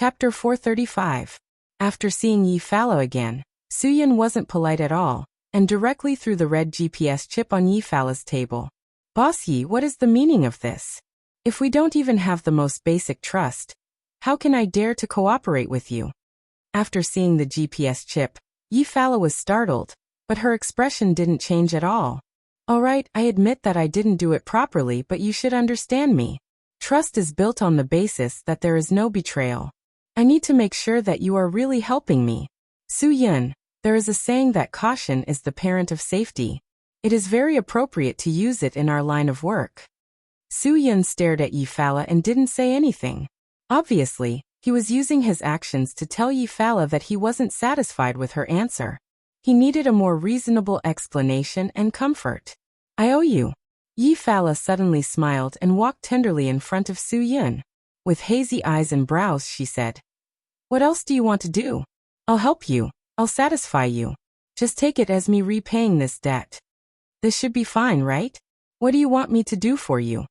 Chapter 435. After seeing Yi Fala again, Suyin wasn't polite at all, and directly threw the red GPS chip on Yi Fala's table. Boss Yi, what is the meaning of this? If we don't even have the most basic trust, how can I dare to cooperate with you? After seeing the GPS chip, Yi Fala was startled, but her expression didn't change at all. Alright, I admit that I didn't do it properly, but you should understand me. Trust is built on the basis that there is no betrayal. I need to make sure that you are really helping me. Suyin, there is a saying that caution is the parent of safety. It is very appropriate to use it in our line of work. Suyin stared at Yi Fala and didn't say anything. Obviously, he was using his actions to tell Yi Fala that he wasn't satisfied with her answer. He needed a more reasonable explanation and comfort. I owe you. Yi Fala suddenly smiled and walked tenderly in front of Suyin. With hazy eyes and brows, she said, "What else do you want to do? I'll help you. I'll satisfy you. Just take it as me repaying this debt. This should be fine, right? What do you want me to do for you?"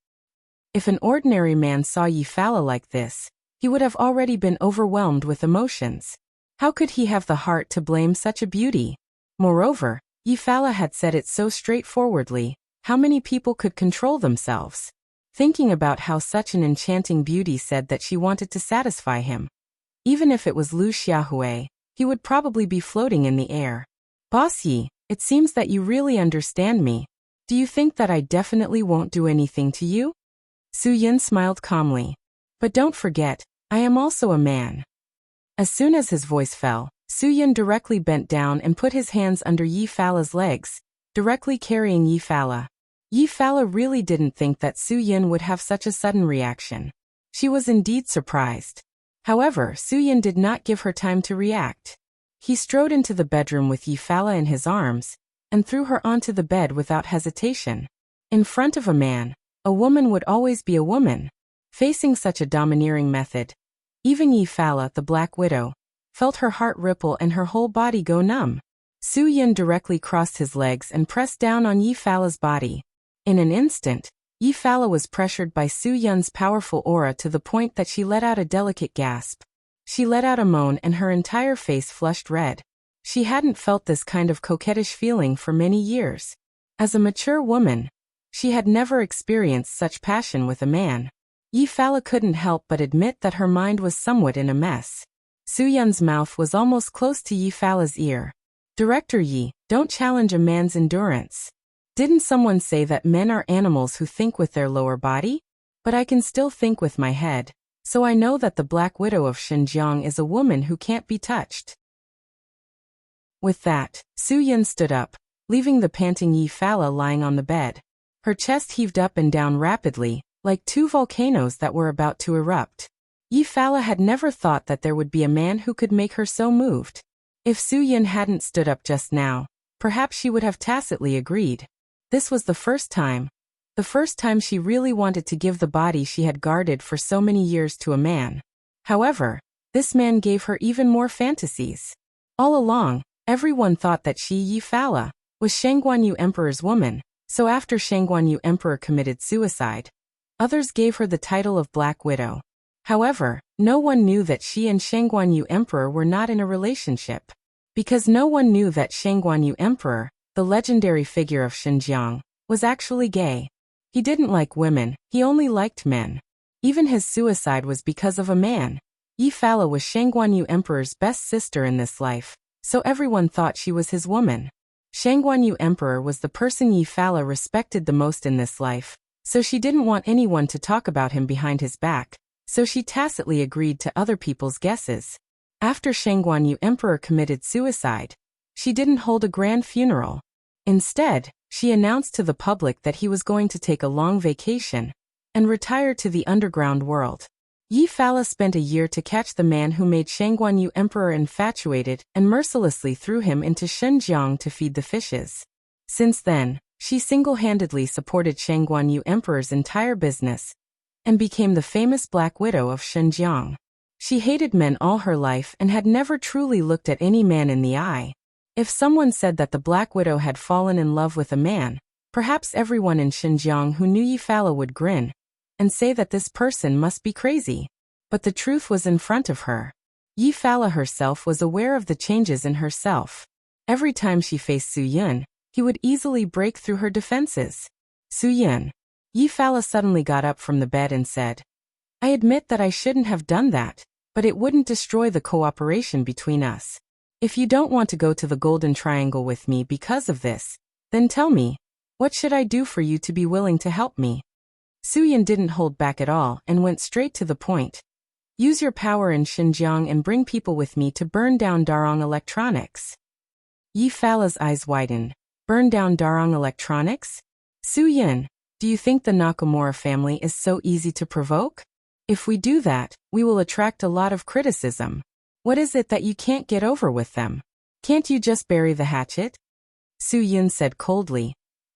If an ordinary man saw Yi Fala like this, he would have already been overwhelmed with emotions. How could he have the heart to blame such a beauty? Moreover, Yi Fala had said it so straightforwardly. How many people could control themselves? Thinking about how such an enchanting beauty said that she wanted to satisfy him. Even if it was Lu Xiaohui, he would probably be floating in the air. Boss Yi, it seems that you really understand me. Do you think that I definitely won't do anything to you? Suyin smiled calmly. But don't forget, I am also a man. As soon as his voice fell, Suyin directly bent down and put his hands under Yi Fala's legs, directly carrying Yi Fala. Yi Fala really didn't think that Suyin would have such a sudden reaction. She was indeed surprised. However, Suyin did not give her time to react. He strode into the bedroom with Yi Fala in his arms, and threw her onto the bed without hesitation. In front of a man, a woman would always be a woman. Facing such a domineering method, even Yi Fala, the Black Widow, felt her heart ripple and her whole body go numb. Suyin directly crossed his legs and pressed down on Yi Fala's body. In an instant, Yi Fala was pressured by Suyin's powerful aura to the point that she let out a delicate gasp. She let out a moan and her entire face flushed red. She hadn't felt this kind of coquettish feeling for many years. As a mature woman, she had never experienced such passion with a man. Yi Fala couldn't help but admit that her mind was somewhat in a mess. Suyin's mouth was almost close to Yi Fala's ear. Director Yi, don't challenge a man's endurance. Didn't someone say that men are animals who think with their lower body? But I can still think with my head, so I know that the Black Widow of Xinjiang is a woman who can't be touched. With that, Suyin stood up, leaving the panting Yi Fala lying on the bed. Her chest heaved up and down rapidly, like two volcanoes that were about to erupt. Yi Fala had never thought that there would be a man who could make her so moved. If Suyin hadn't stood up just now, perhaps she would have tacitly agreed. This was the first time she really wanted to give the body she had guarded for so many years to a man. However, this man gave her even more fantasies. All along, everyone thought that she, Yi Fala, was Shangguanyu Emperor's woman, so after Shangguanyu Emperor committed suicide, others gave her the title of Black Widow. However, no one knew that she and Shangguanyu Emperor were not in a relationship. Because no one knew that Shangguanyu Emperor, the legendary figure of Xinjiang, was actually gay. He didn't like women, he only liked men. Even his suicide was because of a man. Yi Fala was Shangguanyu Emperor's best sister in this life, so everyone thought she was his woman. Shangguanyu Emperor was the person Yi Fala respected the most in this life, so she didn't want anyone to talk about him behind his back, so she tacitly agreed to other people's guesses. After Shangguanyu Emperor committed suicide, she didn't hold a grand funeral. Instead, she announced to the public that he was going to take a long vacation and retire to the underground world. Yi Fala spent a year to catch the man who made Shangguanyu Emperor infatuated and mercilessly threw him into Xinjiang to feed the fishes. Since then, she single-handedly supported Shangguanyu Emperor's entire business and became the famous Black Widow of Xinjiang. She hated men all her life and had never truly looked at any man in the eye. If someone said that the Black Widow had fallen in love with a man, perhaps everyone in Xinjiang who knew Yi Fala would grin and say that this person must be crazy. But the truth was in front of her. Yi Fala herself was aware of the changes in herself. Every time she faced Su Yun, he would easily break through her defenses. Su Yun. Yi Fala suddenly got up from the bed and said, I admit that I shouldn't have done that, but it wouldn't destroy the cooperation between us. If you don't want to go to the Golden Triangle with me because of this, then tell me, what should I do for you to be willing to help me? Su Yun didn't hold back at all and went straight to the point. Use your power in Xinjiang and bring people with me to burn down Darong Electronics. Yi Fala's eyes widened. Burn down Darong Electronics? Su Yun, do you think the Nakamura family is so easy to provoke? If we do that, we will attract a lot of criticism. What is it that you can't get over with them? Can't you just bury the hatchet? Su Yun said coldly.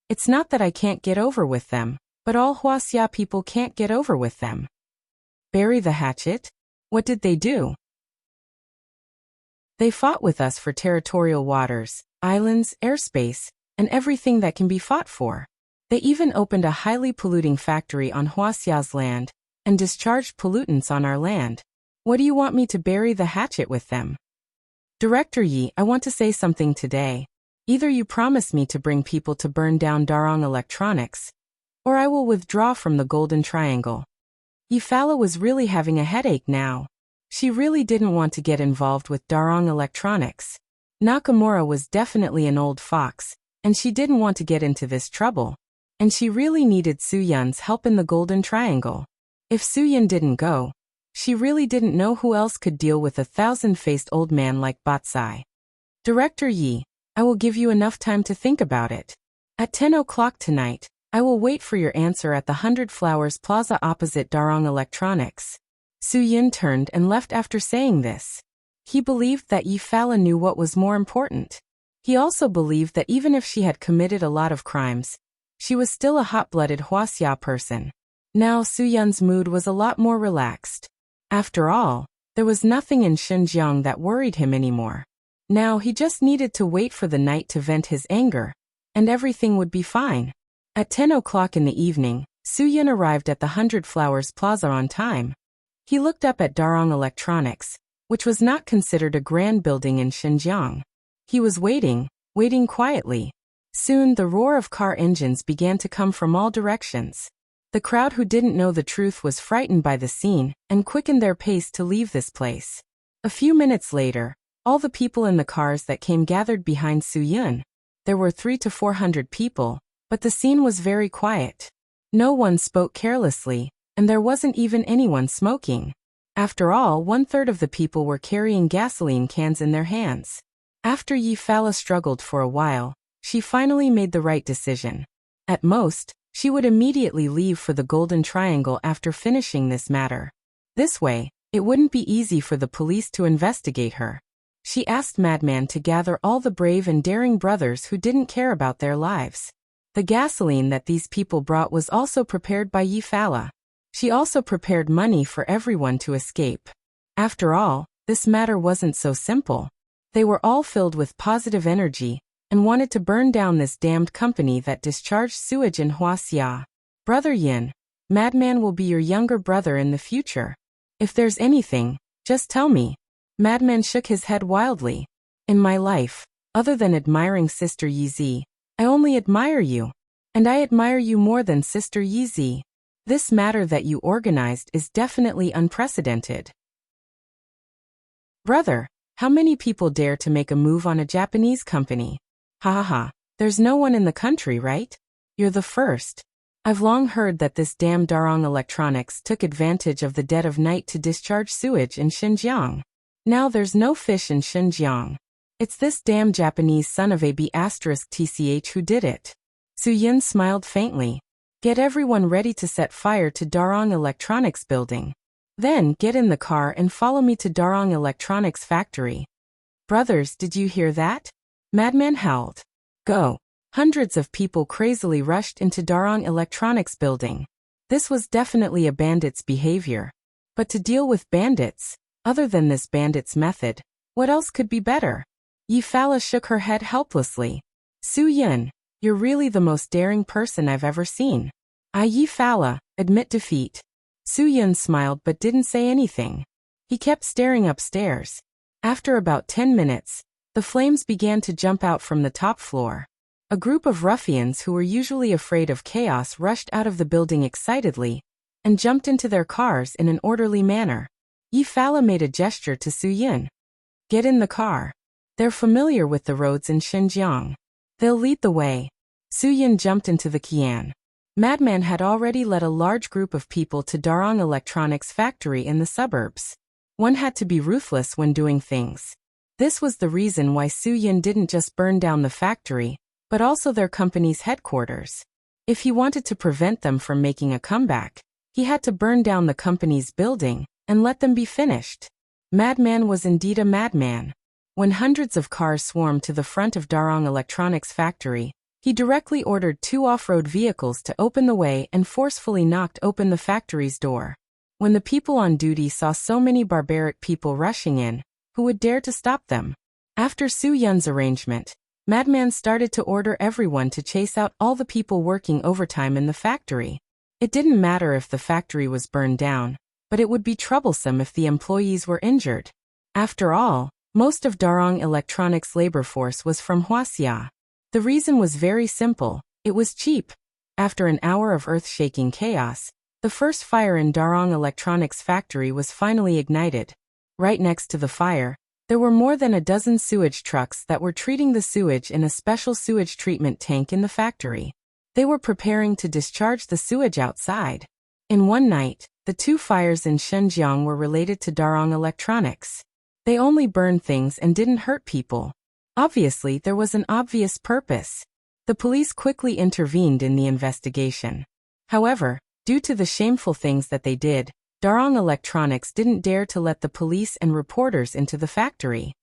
It's not that I can't get over with them, but all Huaxia people can't get over with them. Bury the hatchet? What did they do? They fought with us for territorial waters, islands, airspace, and everything that can be fought for. They even opened a highly polluting factory on Huaxia's land, and discharged pollutants on our land. What do you want me to bury the hatchet with them? Director Yi, I want to say something today. Either you promise me to bring people to burn down Darong Electronics, or I will withdraw from the Golden Triangle. Yi Fala was really having a headache now. She really didn't want to get involved with Darong Electronics. Nakamura was definitely an old fox, and she didn't want to get into this trouble. And she really needed Su Yun's help in the Golden Triangle. If Su Yun didn't go, she really didn't know who else could deal with a thousand-faced old man like Batsai. Director Yi, I will give you enough time to think about it. At 10 o'clock tonight, I will wait for your answer at the 100 Flowers Plaza opposite Darong Electronics. Su Yun turned and left after saying this. He believed that Yi Fala knew what was more important. He also believed that even if she had committed a lot of crimes, she was still a hot-blooded Huaxia person. Now Su Yun's mood was a lot more relaxed. After all, there was nothing in Xinjiang that worried him anymore. Now he just needed to wait for the night to vent his anger, and everything would be fine. At 10 o'clock in the evening, Su Yun arrived at the 100 Flowers Plaza on time. He looked up at Darong Electronics, which was not considered a grand building in Xinjiang. He was waiting quietly. Soon the roar of car engines began to come from all directions. The crowd who didn't know the truth was frightened by the scene and quickened their pace to leave this place. A few minutes later, all the people in the cars that came gathered behind Su Yun. There were 300 to 400 people, but the scene was very quiet. No one spoke carelessly, and there wasn't even anyone smoking. After all, 1/3 of the people were carrying gasoline cans in their hands. After Yi Fala struggled for a while, she finally made the right decision. At most, she would immediately leave for the Golden Triangle after finishing this matter. This way, it wouldn't be easy for the police to investigate her. She asked Madman to gather all the brave and daring brothers who didn't care about their lives. The gasoline that these people brought was also prepared by Yi Fala. She also prepared money for everyone to escape. After all, this matter wasn't so simple. They were all filled with positive energy, and wanted to burn down this damned company that discharged sewage in Huaxia. Brother Yin, Madman will be your younger brother in the future. If there's anything, just tell me. Madman shook his head wildly. In my life, other than admiring Sister Yizi, I only admire you. And I admire you more than Sister Yizi. This matter that you organized is definitely unprecedented. Brother, how many people dare to make a move on a Japanese company? Ha ha ha, there's no one in the country, right? You're the first. I've long heard that this damn Darong Electronics took advantage of the dead of night to discharge sewage in Xinjiang. Now there's no fish in Xinjiang. It's this damn Japanese son of a B***TCH who did it. Su Yun smiled faintly. Get everyone ready to set fire to Darong Electronics building. Then get in the car and follow me to Darong Electronics factory. Brothers, did you hear that? Madman howled. Go. Hundreds of people crazily rushed into Darong Electronics building. This was definitely a bandit's behavior. But to deal with bandits, other than this bandit's method, what else could be better? Yi Fala shook her head helplessly. Su Yun, you're really the most daring person I've ever seen. Yi Fala, admit defeat. Su-yun smiled but didn't say anything. He kept staring upstairs. After about 10 minutes, the flames began to jump out from the top floor. A group of ruffians who were usually afraid of chaos rushed out of the building excitedly and jumped into their cars in an orderly manner. Yi-Fala made a gesture to Su-yun. Get in the car. They're familiar with the roads in Xinjiang. They'll lead the way. Su-yun jumped into the Qian. Madman had already led a large group of people to Darong Electronics factory in the suburbs. One had to be ruthless when doing things. This was the reason why Su-yun didn't just burn down the factory, but also their company's headquarters. If he wanted to prevent them from making a comeback, he had to burn down the company's building and let them be finished. Madman was indeed a madman. When hundreds of cars swarmed to the front of Darong Electronics factory, he directly ordered 2 off-road vehicles to open the way and forcefully knocked open the factory's door. When the people on duty saw so many barbaric people rushing in, who would dare to stop them? After Su-yun's arrangement, Madman started to order everyone to chase out all the people working overtime in the factory. It didn't matter if the factory was burned down, but it would be troublesome if the employees were injured. After all, most of Darong Electronics' labor force was from Huaxia. The reason was very simple: it was cheap. After an hour of earth-shaking chaos, the first fire in Darong Electronics factory was finally ignited. Right next to the fire, there were more than a dozen sewage trucks that were treating the sewage in a special sewage treatment tank in the factory. They were preparing to discharge the sewage outside. In one night, the 2 fires in Xinjiang were related to Darong Electronics. They only burned things and didn't hurt people. Obviously, there was an obvious purpose. The police quickly intervened in the investigation. However, due to the shameful things that they did, Darong Electronics didn't dare to let the police and reporters into the factory.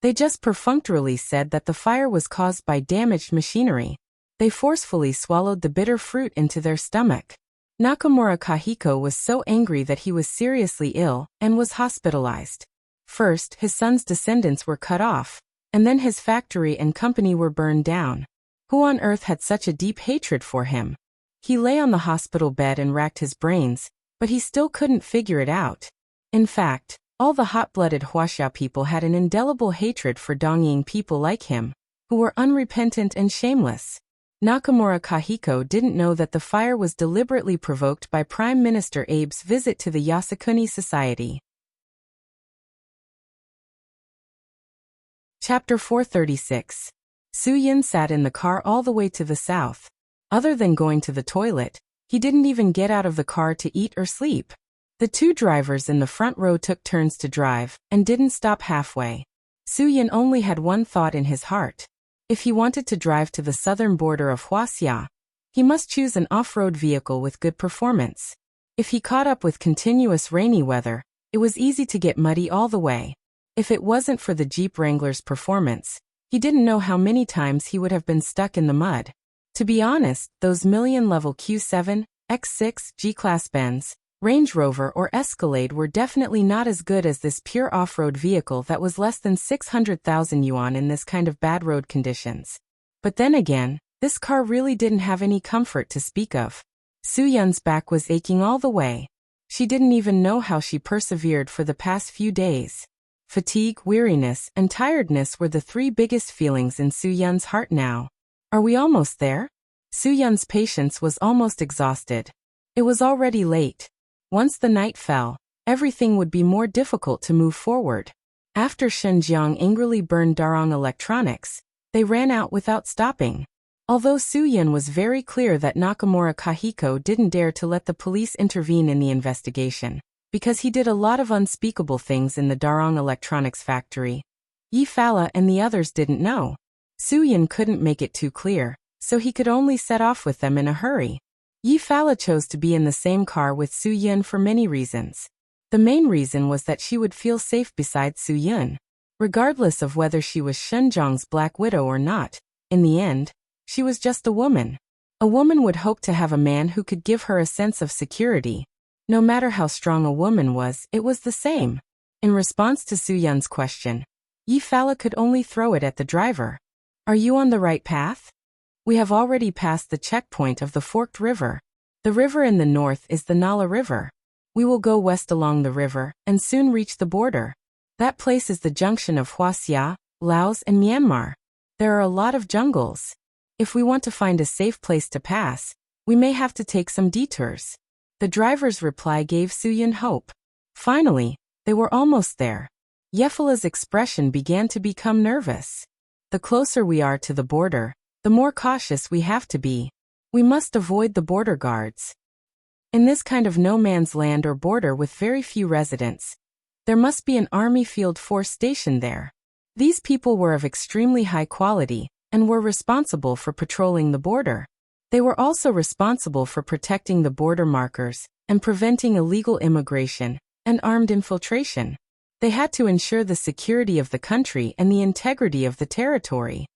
They just perfunctorily said that the fire was caused by damaged machinery. They forcefully swallowed the bitter fruit into their stomach. Nakamura Kahiko was so angry that he was seriously ill and was hospitalized. First, his son's descendants were cut off, and then his factory and company were burned down. Who on earth had such a deep hatred for him? He lay on the hospital bed and racked his brains, but he still couldn't figure it out. In fact, all the hot-blooded Huaxia people had an indelible hatred for Dongying people like him, who were unrepentant and shameless. Nakamura Kahiko didn't know that the fire was deliberately provoked by Prime Minister Abe's visit to the Yasukuni Society. Chapter 436. Su-yun sat in the car all the way to the south. Other than going to the toilet, he didn't even get out of the car to eat or sleep. The 2 drivers in the front row took turns to drive and didn't stop halfway. Su-yun only had one thought in his heart. If he wanted to drive to the southern border of Huaxia, he must choose an off-road vehicle with good performance. If he caught up with continuous rainy weather, it was easy to get muddy all the way. If it wasn't for the Jeep Wrangler's performance, he didn't know how many times he would have been stuck in the mud. To be honest, those million-level Q7, X6, G-Class Benz, Range Rover or Escalade were definitely not as good as this pure off-road vehicle that was less than 600,000 yuan in this kind of bad road conditions. But then again, this car really didn't have any comfort to speak of. Su-yun's back was aching all the way. She didn't even know how she persevered for the past few days. Fatigue, weariness, and tiredness were the 3 biggest feelings in Su-yun's heart now. Are we almost there? Su-yun's patience was almost exhausted. It was already late. Once the night fell, everything would be more difficult to move forward. After Xinjiang angrily burned Darong Electronics, they ran out without stopping. Although Su-yun was very clear that Nakamura Kahiko didn't dare to let the police intervene in the investigation, because he did a lot of unspeakable things in the Darong Electronics factory. Yi-Fala and the others didn't know. Su-yun couldn't make it too clear, so he could only set off with them in a hurry. Yi-Fala chose to be in the same car with Su-yun for many reasons. The main reason was that she would feel safe beside Su-yun. Regardless of whether she was Xinjiang's Black Widow or not, in the end, she was just a woman. A woman would hope to have a man who could give her a sense of security. No matter how strong a woman was, it was the same. In response to Su-yun's question, Yi-Fala could only throw it at the driver. Are you on the right path? We have already passed the checkpoint of the forked river. The river in the north is the Nala River. We will go west along the river and soon reach the border. That place is the junction of Huaxia, Laos and Myanmar. There are a lot of jungles. If we want to find a safe place to pass, we may have to take some detours. The driver's reply gave Suyin hope. Finally, they were almost there. Yefala's expression began to become nervous. The closer we are to the border, the more cautious we have to be. We must avoid the border guards. In this kind of no-man's land or border with very few residents, there must be an army field force stationed there. These people were of extremely high quality and were responsible for patrolling the border. They were also responsible for protecting the border markers and preventing illegal immigration and armed infiltration. They had to ensure the security of the country and the integrity of the territory.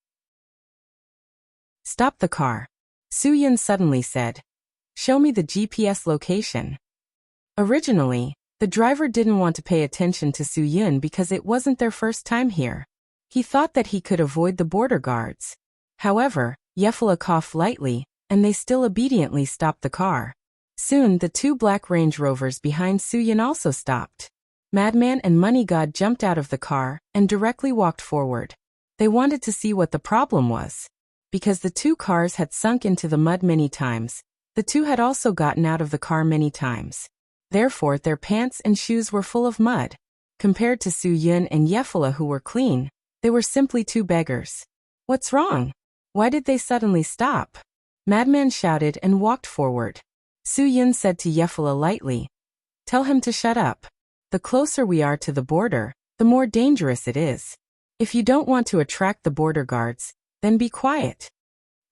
Stop the car. Suyin suddenly said. Show me the GPS location. Originally, the driver didn't want to pay attention to Suyin because it wasn't their first time here. He thought that he could avoid the border guards. However, Yefala coughed lightly, and they still obediently stopped the car. Soon the two black Range Rovers behind Suyin also stopped. Madman and Money God jumped out of the car and directly walked forward. They wanted to see what the problem was. Because the two cars had sunk into the mud many times, the two had also gotten out of the car many times. Therefore, their pants and shoes were full of mud. Compared to Suyin and Yefala, who were clean, they were simply two beggars. What's wrong? Why did they suddenly stop? Madman shouted and walked forward. Suyin said to Yefala lightly, Tell him to shut up. The closer we are to the border, the more dangerous it is. If you don't want to attract the border guards, then be quiet.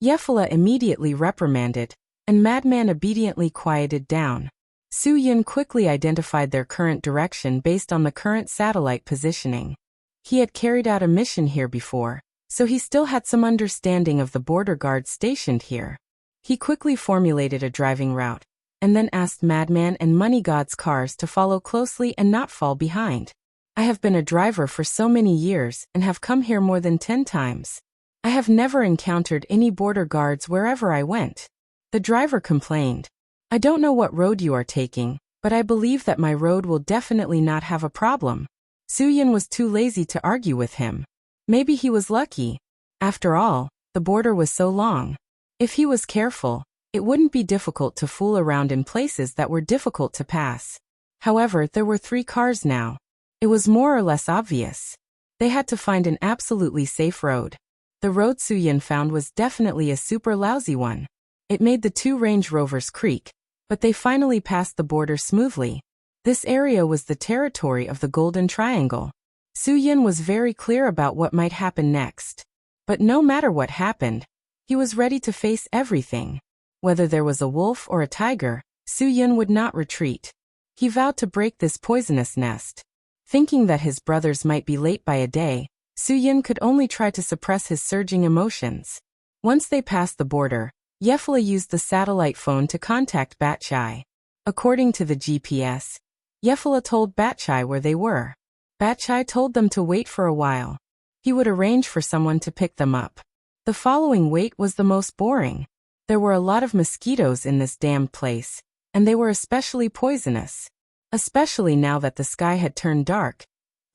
Yefala immediately reprimanded, and Madman obediently quieted down. Suyin quickly identified their current direction based on the current satellite positioning. He had carried out a mission here before, so he still had some understanding of the border guards stationed here. He quickly formulated a driving route, and then asked Madman and Money God's cars to follow closely and not fall behind. I have been a driver for so many years and have come here more than 10 times. I have never encountered any border guards wherever I went. The driver complained. I don't know what road you are taking, but I believe that my road will definitely not have a problem. Suyin was too lazy to argue with him. Maybe he was lucky. After all, the border was so long. If he was careful, it wouldn't be difficult to fool around in places that were difficult to pass. However, there were 3 cars now. It was more or less obvious. They had to find an absolutely safe road. The road Suyin found was definitely a super lousy one. It made the 2 Range Rovers creak, but they finally passed the border smoothly. This area was the territory of the Golden Triangle. Suyin was very clear about what might happen next. But no matter what happened, he was ready to face everything. Whether there was a wolf or a tiger, Suyin would not retreat. He vowed to break this poisonous nest. Thinking that his brothers might be late by a day, Suyin could only try to suppress his surging emotions. Once they passed the border, Yefala used the satellite phone to contact Batchai. According to the GPS, Yefala told Batchai where they were. Batchai told them to wait for a while. He would arrange for someone to pick them up. The following wait was the most boring. There were a lot of mosquitoes in this damned place, and they were especially poisonous. Especially now that the sky had turned dark.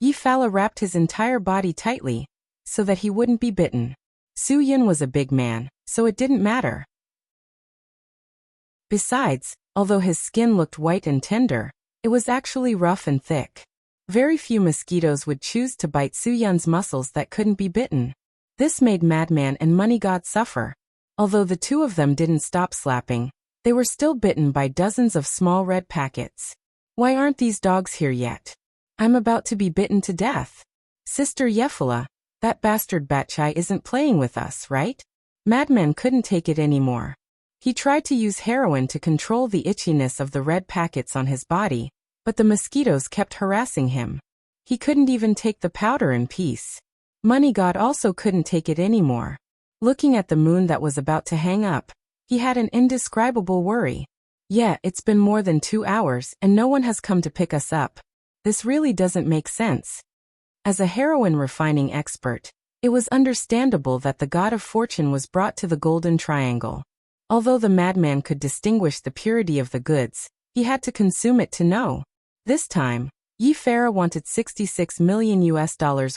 Yefala wrapped his entire body tightly, so that he wouldn't be bitten. Suyin was a big man, so it didn't matter. Besides, although his skin looked white and tender, it was actually rough and thick. Very few mosquitoes would choose to bite Suyin's muscles that couldn't be bitten. This made Madman and Money God suffer. Although the 2 of them didn't stop slapping, they were still bitten by dozens of small red packets. Why aren't these dogs here yet? I'm about to be bitten to death. Sister Yefala, that bastard Batchai isn't playing with us, right? Madman couldn't take it anymore. He tried to use heroin to control the itchiness of the red packets on his body, but the mosquitoes kept harassing him. He couldn't even take the powder in peace. Money God also couldn't take it anymore. Looking at the moon that was about to hang up, he had an indescribable worry. Yeah, it's been more than 2 hours and no one has come to pick us up. This really doesn't make sense. As a heroin refining expert, it was understandable that the god of fortune was brought to the Golden Triangle. Although the madman could distinguish the purity of the goods, he had to consume it to know. This time, Yi Farah wanted $66 million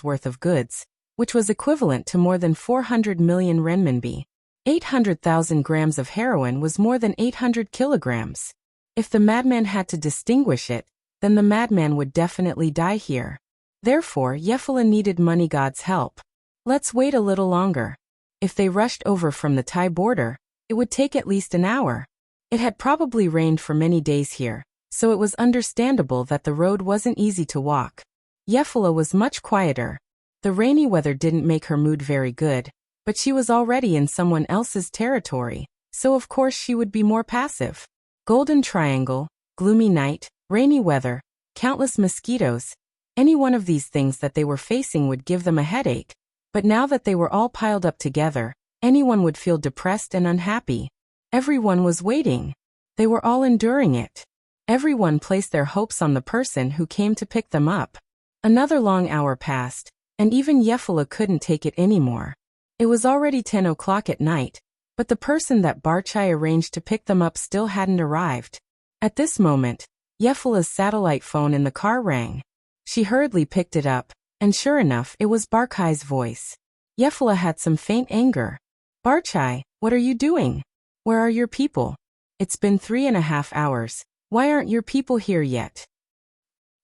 worth of goods, which was equivalent to more than 400 million renminbi. 800,000 grams of heroin was more than 800 kilograms. If the madman had to distinguish it, then the madman would definitely die here. Therefore, Yefala needed money god's help. Let's wait a little longer. If they rushed over from the Thai border, it would take at least an hour. It had probably rained for many days here, so it was understandable that the road wasn't easy to walk. Yefala was much quieter. The rainy weather didn't make her mood very good, but she was already in someone else's territory, so of course she would be more passive. Golden Triangle, gloomy night, rainy weather, countless mosquitoes. Any one of these things that they were facing would give them a headache, but now that they were all piled up together, anyone would feel depressed and unhappy. Everyone was waiting. They were all enduring it. Everyone placed their hopes on the person who came to pick them up. Another long hour passed, and even Yefala couldn't take it anymore. It was already 10 o'clock at night, but the person that Barchai arranged to pick them up still hadn't arrived. At this moment, Yefala's satellite phone in the car rang. She hurriedly picked it up, and sure enough, it was Barchai's voice. Yefala had some faint anger. Barchai, what are you doing? Where are your people? It's been 3.5 hours. Why aren't your people here yet?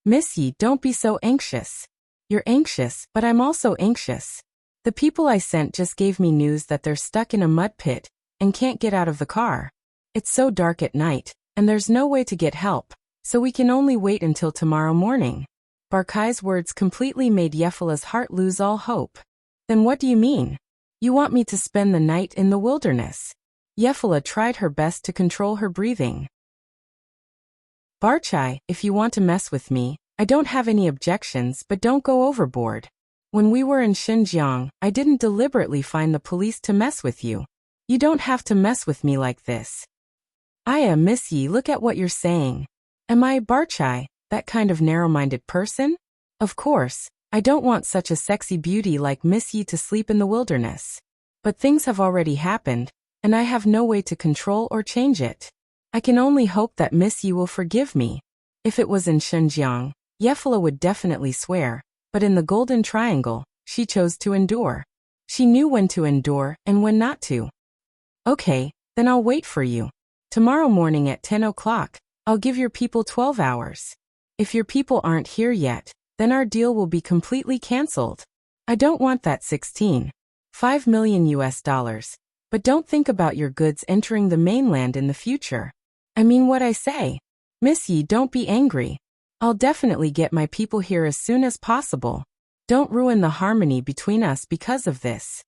Miss Yi, don't be so anxious. You're anxious, but I'm also anxious. The people I sent just gave me news that they're stuck in a mud pit and can't get out of the car. It's so dark at night, and there's no way to get help, so we can only wait until tomorrow morning. Barchai's words completely made Yefala's heart lose all hope. Then what do you mean? You want me to spend the night in the wilderness? Yefala tried her best to control her breathing. Barchai, if you want to mess with me, I don't have any objections, but don't go overboard. When we were in Xinjiang, I didn't deliberately find the police to mess with you. You don't have to mess with me like this. Miss Yi, look at what you're saying. Am I, Barchai, that kind of narrow-minded person? Of course, I don't want such a sexy beauty like Miss Yi to sleep in the wilderness. But things have already happened, and I have no way to control or change it. I can only hope that Miss Yi will forgive me. If it was in Xinjiang, Yefala would definitely swear, but in the Golden Triangle, she chose to endure. She knew when to endure and when not to. Okay, then I'll wait for you. Tomorrow morning at 10 o'clock, I'll give your people 12 hours. If your people aren't here yet, then our deal will be completely cancelled. I don't want that $16.5 million, but don't think about your goods entering the mainland in the future. I mean what I say. Miss Yi, don't be angry. I'll definitely get my people here as soon as possible. Don't ruin the harmony between us because of this.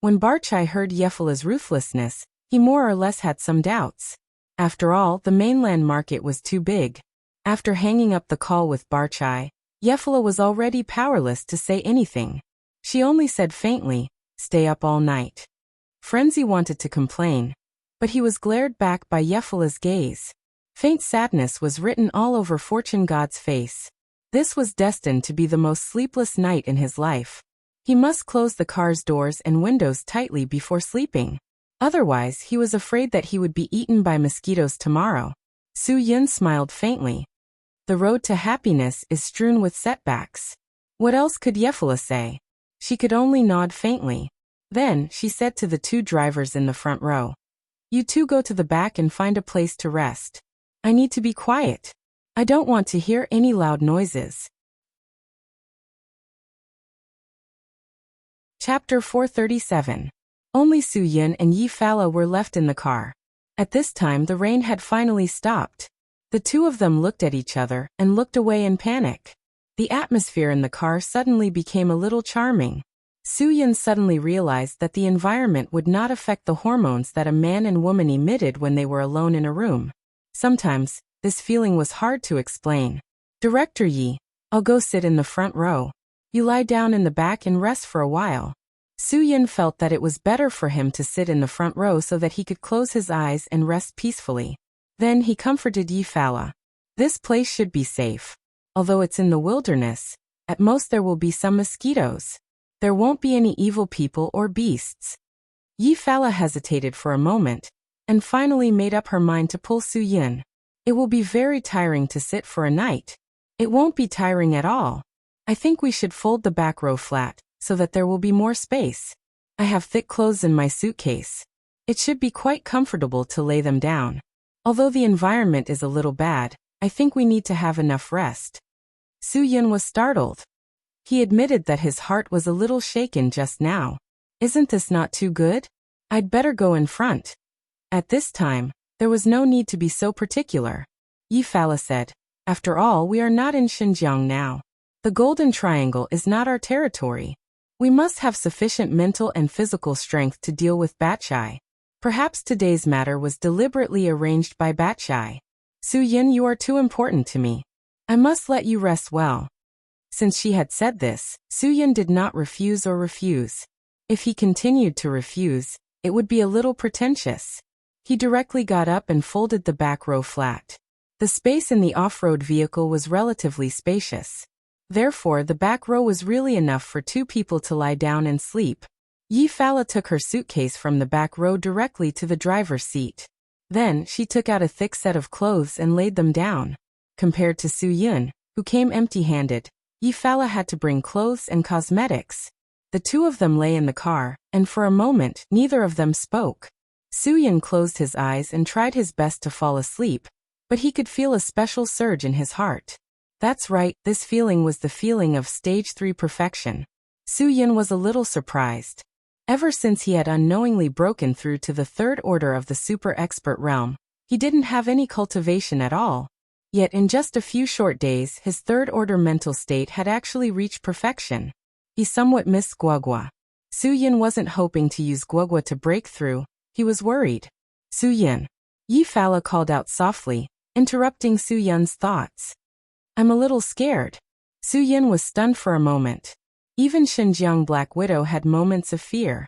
When Barchai heard Yefala's ruthlessness, he more or less had some doubts. After all, the mainland market was too big. After hanging up the call with Barchai, Yefala was already powerless to say anything. She only said faintly, "Stay up all night." Frenzy wanted to complain, but he was glared back by Yefala's gaze. Faint sadness was written all over Fortune God's face. This was destined to be the most sleepless night in his life. He must close the car's doors and windows tightly before sleeping. Otherwise, he was afraid that he would be eaten by mosquitoes tomorrow. Su Yun smiled faintly. The road to happiness is strewn with setbacks. What else could Yefala say? She could only nod faintly. Then, she said to the two drivers in the front row, "You two go to the back and find a place to rest. I need to be quiet. I don't want to hear any loud noises." Chapter 437. Only Su Yun and Yi Fala were left in the car. At this time the rain had finally stopped. The two of them looked at each other and looked away in panic. The atmosphere in the car suddenly became a little charming. Su Yun suddenly realized that the environment would not affect the hormones that a man and woman emitted when they were alone in a room. Sometimes, this feeling was hard to explain. "Director Yi, I'll go sit in the front row. You lie down in the back and rest for a while." Su Yun felt that it was better for him to sit in the front row so that he could close his eyes and rest peacefully. Then he comforted Yi Fala. "This place should be safe. Although it's in the wilderness, at most there will be some mosquitoes. There won't be any evil people or beasts." Yi Fala hesitated for a moment, and finally made up her mind to pull Su-yin. It will be very tiring to sit for a night. It won't be tiring at all. I think we should fold the back row flat, so that there will be more space. I have thick clothes in my suitcase. It should be quite comfortable to lay them down. Although the environment is a little bad, I think we need to have enough rest. Su-yin was startled. He admitted that his heart was a little shaken just now. Isn't this not too good? I'd better go in front. At this time, there was no need to be so particular. Yi-Fala said, after all, we are not in Xinjiang now. The Golden Triangle is not our territory. We must have sufficient mental and physical strength to deal with Batshai. Perhaps today's matter was deliberately arranged by Batshai. Su-yin, you are too important to me. I must let you rest well. Since she had said this, Su-yin did not refuse. If he continued to refuse, it would be a little pretentious. He directly got up and folded the back row flat. The space in the off-road vehicle was relatively spacious. Therefore, the back row was really enough for two people to lie down and sleep. Yi-Fala took her suitcase from the back row directly to the driver's seat. Then, she took out a thick set of clothes and laid them down. Compared to Su-yin, who came empty-handed, Yi-Fala had to bring clothes and cosmetics. The two of them lay in the car, and for a moment, neither of them spoke. Su-yin closed his eyes and tried his best to fall asleep, but he could feel a special surge in his heart. That's right, this feeling was the feeling of stage 3 perfection. Su-yin was a little surprised. Ever since he had unknowingly broken through to the third order of the super expert realm, he didn't have any cultivation at all. Yet in just a few short days, his third order mental state had actually reached perfection. He somewhat missed Guagua. Su-yin wasn't hoping to use Guagua to break through, he was worried. Su-yin. Yi-Fala called out softly, interrupting Su-yin's thoughts. I'm a little scared. Su-yin was stunned for a moment. Even Xinjiang Black Widow had moments of fear.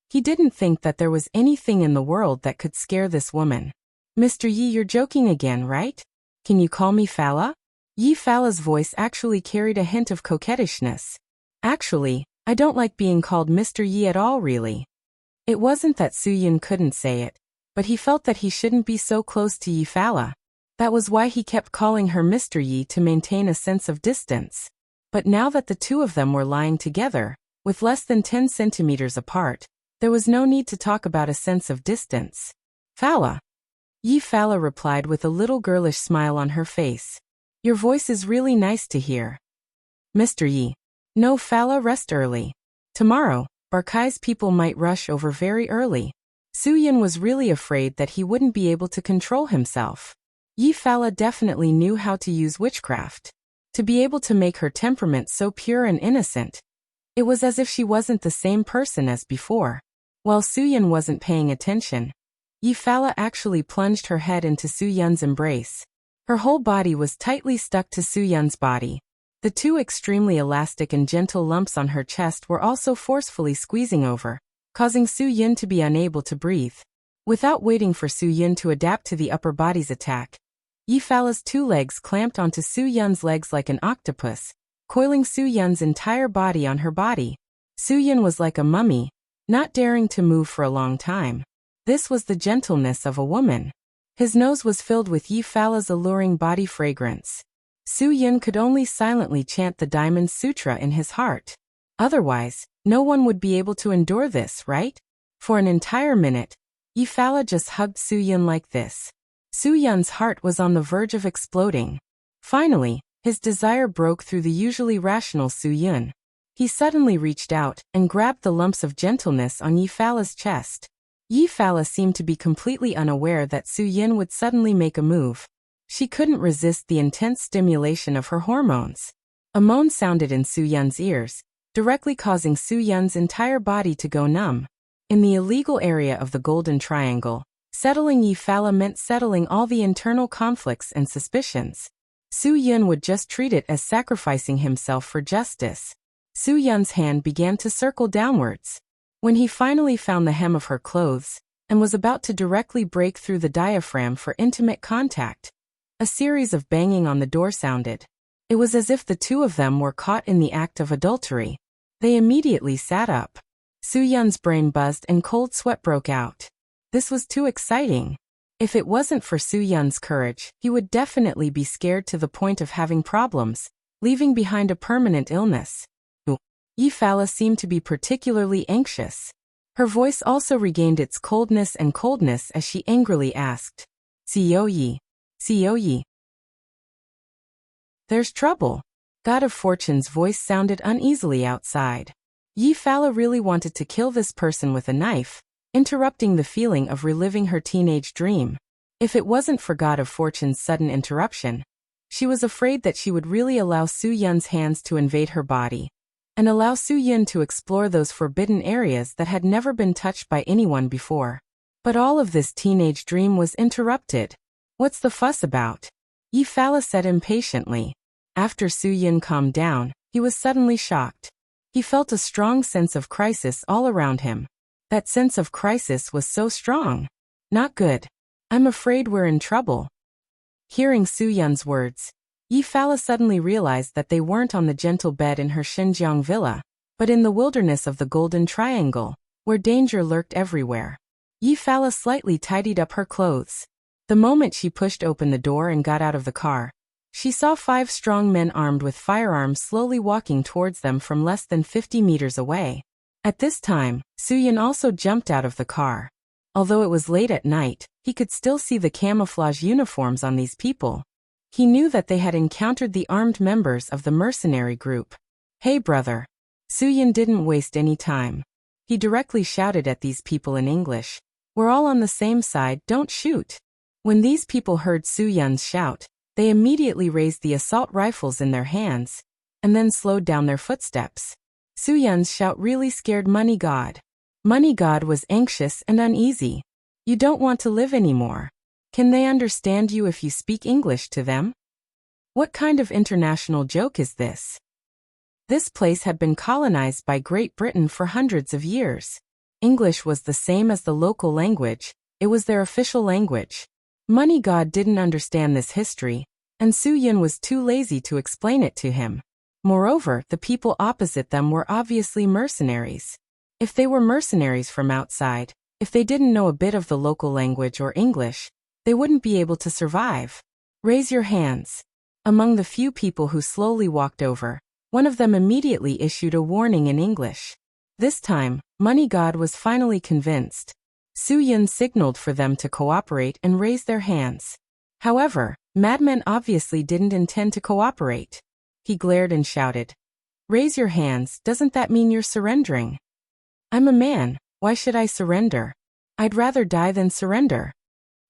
He didn't think that there was anything in the world that could scare this woman. Mr. Yi, you're joking again, right? Can you call me Fala? Yi-Fala's voice actually carried a hint of coquettishness. Actually, I don't like being called Mr. Yi at all, really. It wasn't that Su-yin couldn't say it, but he felt that he shouldn't be so close to Yi-Fala. That was why he kept calling her Mr. Yi, to maintain a sense of distance. But now that the two of them were lying together, with less than 10 centimeters apart, there was no need to talk about a sense of distance. Fala. Yi-Fala replied with a little girlish smile on her face. Your voice is really nice to hear. Mr. Yi. No, Fala, rest early. Tomorrow, Barkai's people might rush over very early. Su-yin was really afraid that he wouldn't be able to control himself. Yi-Fala definitely knew how to use witchcraft. To be able to make her temperament so pure and innocent. It was as if she wasn't the same person as before. While Su-yin wasn't paying attention, Yi-Fala actually plunged her head into Su-yin's embrace. Her whole body was tightly stuck to Su-yin's body. The two extremely elastic and gentle lumps on her chest were also forcefully squeezing over, causing Su-yin to be unable to breathe. Without waiting for Su-yin to adapt to the upper body's attack, Yi-Fala's two legs clamped onto Su-yin's legs like an octopus, coiling Su-yin's entire body on her body. Su-yin was like a mummy, not daring to move for a long time. This was the gentleness of a woman. His nose was filled with Yi-Fala's alluring body fragrance. Su-yin could only silently chant the Diamond Sutra in his heart. Otherwise, no one would be able to endure this, right? For an entire minute, Yi-Fala just hugged Su-yin like this. Su-yin's heart was on the verge of exploding. Finally, his desire broke through the usually rational Su-yin. He suddenly reached out and grabbed the lumps of gentleness on Yi-Fala's chest. Yi-Fala seemed to be completely unaware that Su-yin would suddenly make a move. She couldn't resist the intense stimulation of her hormones. A moan sounded in Su-yin's ears, directly causing Su-yin's entire body to go numb. In the illegal area of the Golden Triangle, settling Yi-Fala meant settling all the internal conflicts and suspicions. Su-yin would just treat it as sacrificing himself for justice. Su-yin's hand began to circle downwards. When he finally found the hem of her clothes, and was about to directly break through the diaphragm for intimate contact, a series of banging on the door sounded. It was as if the two of them were caught in the act of adultery. They immediately sat up. Su-Yun's brain buzzed and cold sweat broke out. This was too exciting. If it wasn't for Su-Yun's courage, he would definitely be scared to the point of having problems, leaving behind a permanent illness. Yi-Fala seemed to be particularly anxious. Her voice also regained its coldness as she angrily asked, "Xiao Yi, Xiao Yi. There's trouble." God of Fortune's voice sounded uneasily outside. Yi-Fala really wanted to kill this person with a knife, interrupting the feeling of reliving her teenage dream. If it wasn't for God of Fortune's sudden interruption, she was afraid that she would really allow Su-Yun's hands to invade her body, and allow Su-Yun to explore those forbidden areas that had never been touched by anyone before. But all of this teenage dream was interrupted. "What's the fuss about?" Yi-Fala said impatiently. After Su-Yun calmed down, he was suddenly shocked. He felt a strong sense of crisis all around him. That sense of crisis was so strong. Not good. "I'm afraid we're in trouble." Hearing Su-Yun's words, Yi-Fala suddenly realized that they weren't on the gentle bed in her Xinjiang villa, but in the wilderness of the Golden Triangle, where danger lurked everywhere. Yi-Fala slightly tidied up her clothes. The moment she pushed open the door and got out of the car, she saw 5 strong men armed with firearms slowly walking towards them from less than 50 meters away. At this time, Su-Yun also jumped out of the car. Although it was late at night, he could still see the camouflage uniforms on these people. He knew that they had encountered the armed members of the mercenary group. "Hey brother." Su-Yun didn't waste any time. He directly shouted at these people in English, "We're all on the same side, don't shoot." When these people heard Su-Yun's shout, they immediately raised the assault rifles in their hands, and then slowed down their footsteps. Su-Yun's shout really scared Money God. Money God was anxious and uneasy. "You don't want to live anymore. Can they understand you if you speak English to them? What kind of international joke is this?" This place had been colonized by Great Britain for hundreds of years. English was the same as the local language, it was their official language. Money God didn't understand this history, and Su-Yun was too lazy to explain it to him. Moreover, the people opposite them were obviously mercenaries. If they were mercenaries from outside, if they didn't know a bit of the local language or English, they wouldn't be able to survive. "Raise your hands." Among the few people who slowly walked over, one of them immediately issued a warning in English. This time, Money God was finally convinced. Su-Yun signaled for them to cooperate and raise their hands. However, Madman obviously didn't intend to cooperate. He glared and shouted, "Raise your hands, doesn't that mean you're surrendering?" "I'm a man, why should I surrender? I'd rather die than surrender."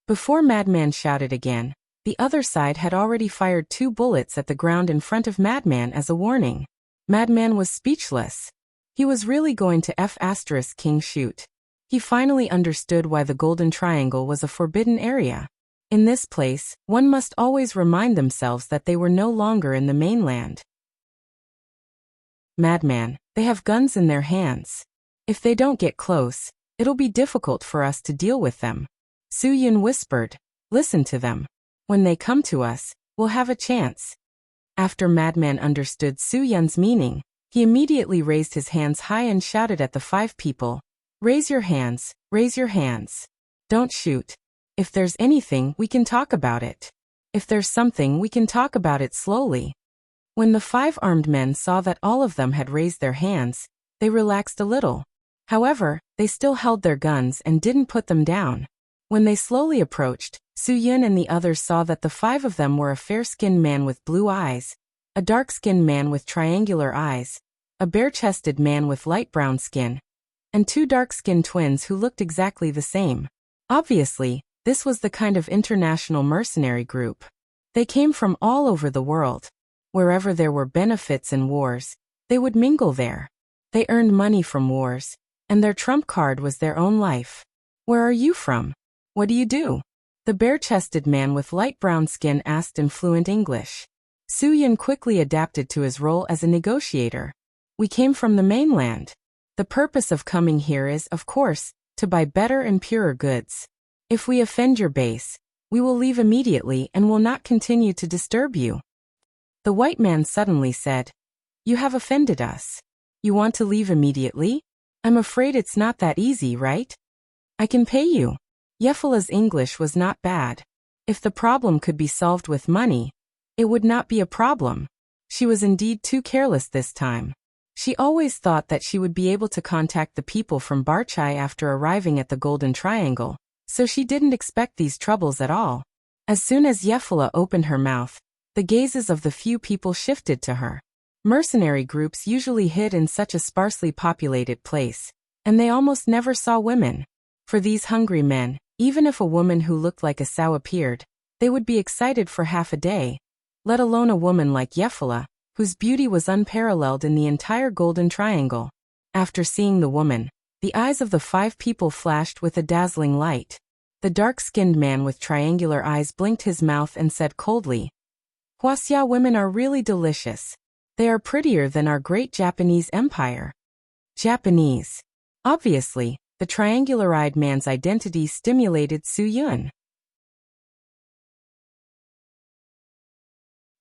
Before Madman shouted again, the other side had already fired 2 bullets at the ground in front of Madman as a warning. Madman was speechless. He was really going to F*King shoot. He finally understood why the Golden Triangle was a forbidden area. In this place, one must always remind themselves that they were no longer in the mainland. "Madman, they have guns in their hands. If they don't get close, it'll be difficult for us to deal with them." Su-Yun whispered, "Listen to them. When they come to us, we'll have a chance." After Madman understood Su-Yun's meaning, he immediately raised his hands high and shouted at the 5 people, "Raise your hands, raise your hands. Don't shoot. If there's anything, we can talk about it. If there's something, we can talk about it slowly." When the 5 armed men saw that all of them had raised their hands, they relaxed a little. However, they still held their guns and didn't put them down. When they slowly approached, Su-Yun and the others saw that the 5 of them were a fair-skinned man with blue eyes, a dark-skinned man with triangular eyes, a bare-chested man with light brown skin, and 2 dark-skinned twins who looked exactly the same. Obviously, this was the kind of international mercenary group. They came from all over the world. Wherever there were benefits and wars, they would mingle there. They earned money from wars, and their trump card was their own life. "Where are you from? What do you do?" the bare-chested man with light brown skin asked in fluent English. Su-Yun quickly adapted to his role as a negotiator. "We came from the mainland. The purpose of coming here is, of course, to buy better and purer goods. If we offend your base, we will leave immediately and will not continue to disturb you." The white man suddenly said, "You have offended us. You want to leave immediately? I'm afraid it's not that easy, right? I can pay you. Yefala's English was not bad. If the problem could be solved with money, it would not be a problem. She was indeed too careless this time. She always thought that she would be able to contact the people from Barchai after arriving at the Golden Triangle, so she didn't expect these troubles at all. As soon as Yefala opened her mouth, the gazes of the few people shifted to her. Mercenary groups usually hid in such a sparsely populated place, and they almost never saw women. For these hungry men, even if a woman who looked like a sow appeared, they would be excited for half a day, let alone a woman like Yefala, whose beauty was unparalleled in the entire Golden Triangle. After seeing the woman, the eyes of the 5 people flashed with a dazzling light. The dark-skinned man with triangular eyes blinked his mouth and said coldly, "Huaxia women are really delicious. They are prettier than our great Japanese empire." Japanese. Obviously, the triangular-eyed man's identity stimulated Su Yun.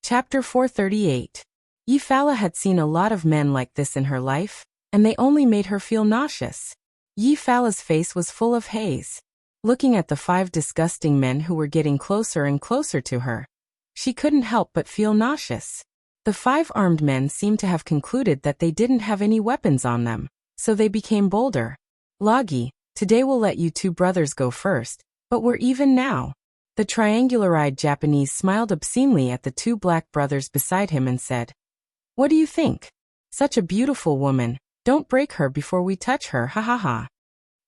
Chapter 438. Yifala had seen a lot of men like this in her life, and they only made her feel nauseous. Yifala's face was full of haze. Looking at the 5 disgusting men who were getting closer and closer to her, she couldn't help but feel nauseous. The 5 armed men seemed to have concluded that they didn't have any weapons on them, so they became bolder. "Lagi, today we'll let you 2 brothers go first, but we're even now." The triangular-eyed Japanese smiled obscenely at the 2 black brothers beside him and said, "What do you think? Such a beautiful woman, don't break her before we touch her, ha ha ha."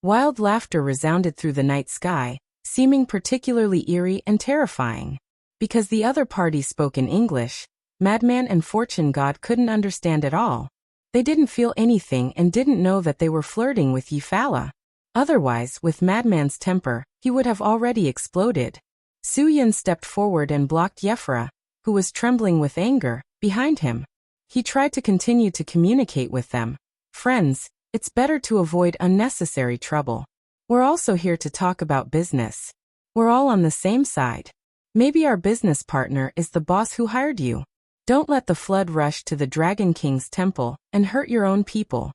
Wild laughter resounded through the night sky, seeming particularly eerie and terrifying. Because the other party spoke in English, Madman and Fortune God couldn't understand at all. They didn't feel anything and didn't know that they were flirting with Yifala. Otherwise, with Madman's temper, he would have already exploded. Su Yun stepped forward and blocked Yefra, who was trembling with anger, behind him. He tried to continue to communicate with them. "Friends, it's better to avoid unnecessary trouble. We're also here to talk about business. We're all on the same side. Maybe our business partner is the boss who hired you. Don't let the flood rush to the Dragon King's temple and hurt your own people."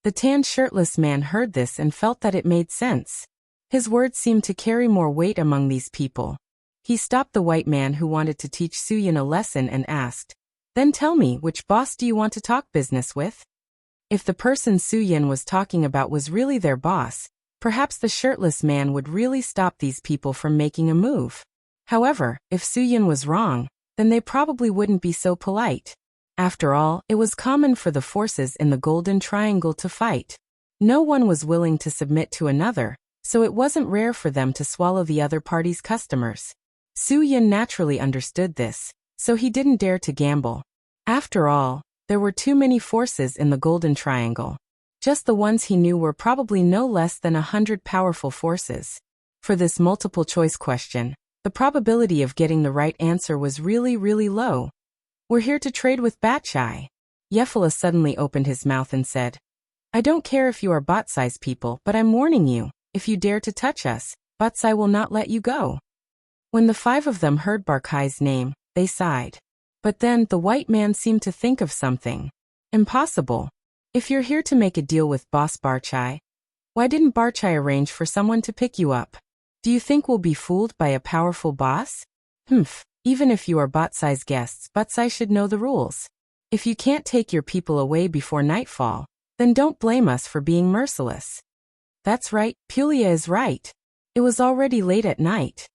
The tan shirtless man heard this and felt that it made sense. His words seemed to carry more weight among these people. He stopped the white man who wanted to teach Su Yun a lesson and asked, "Then tell me, which boss do you want to talk business with?" If the person Su Yun was talking about was really their boss, perhaps the shirtless man would really stop these people from making a move. However, if Su Yun was wrong, then they probably wouldn't be so polite. After all, it was common for the forces in the Golden Triangle to fight. No one was willing to submit to another, so it wasn't rare for them to swallow the other party's customers. Su Yun naturally understood this, so he didn't dare to gamble. After all, there were too many forces in the Golden Triangle. Just the ones he knew were probably no less than 100 powerful forces. For this multiple-choice question, the probability of getting the right answer was really, really low. "We're here to trade with Batchai." Yefala suddenly opened his mouth and said, "I don't care if you are bot-size people, but I'm warning you, if you dare to touch us, Batsai will not let you go." When the 5 of them heard Barkai's name, they sighed. But then the white man seemed to think of something. "Impossible. If you're here to make a deal with Boss Barchai, why didn't Barchai arrange for someone to pick you up? Do you think we'll be fooled by a powerful boss? Even if you are bot-size guests, Batsai should know the rules. If you can't take your people away before nightfall, then don't blame us for being merciless." That's right, Pulia is right. It was already late at night.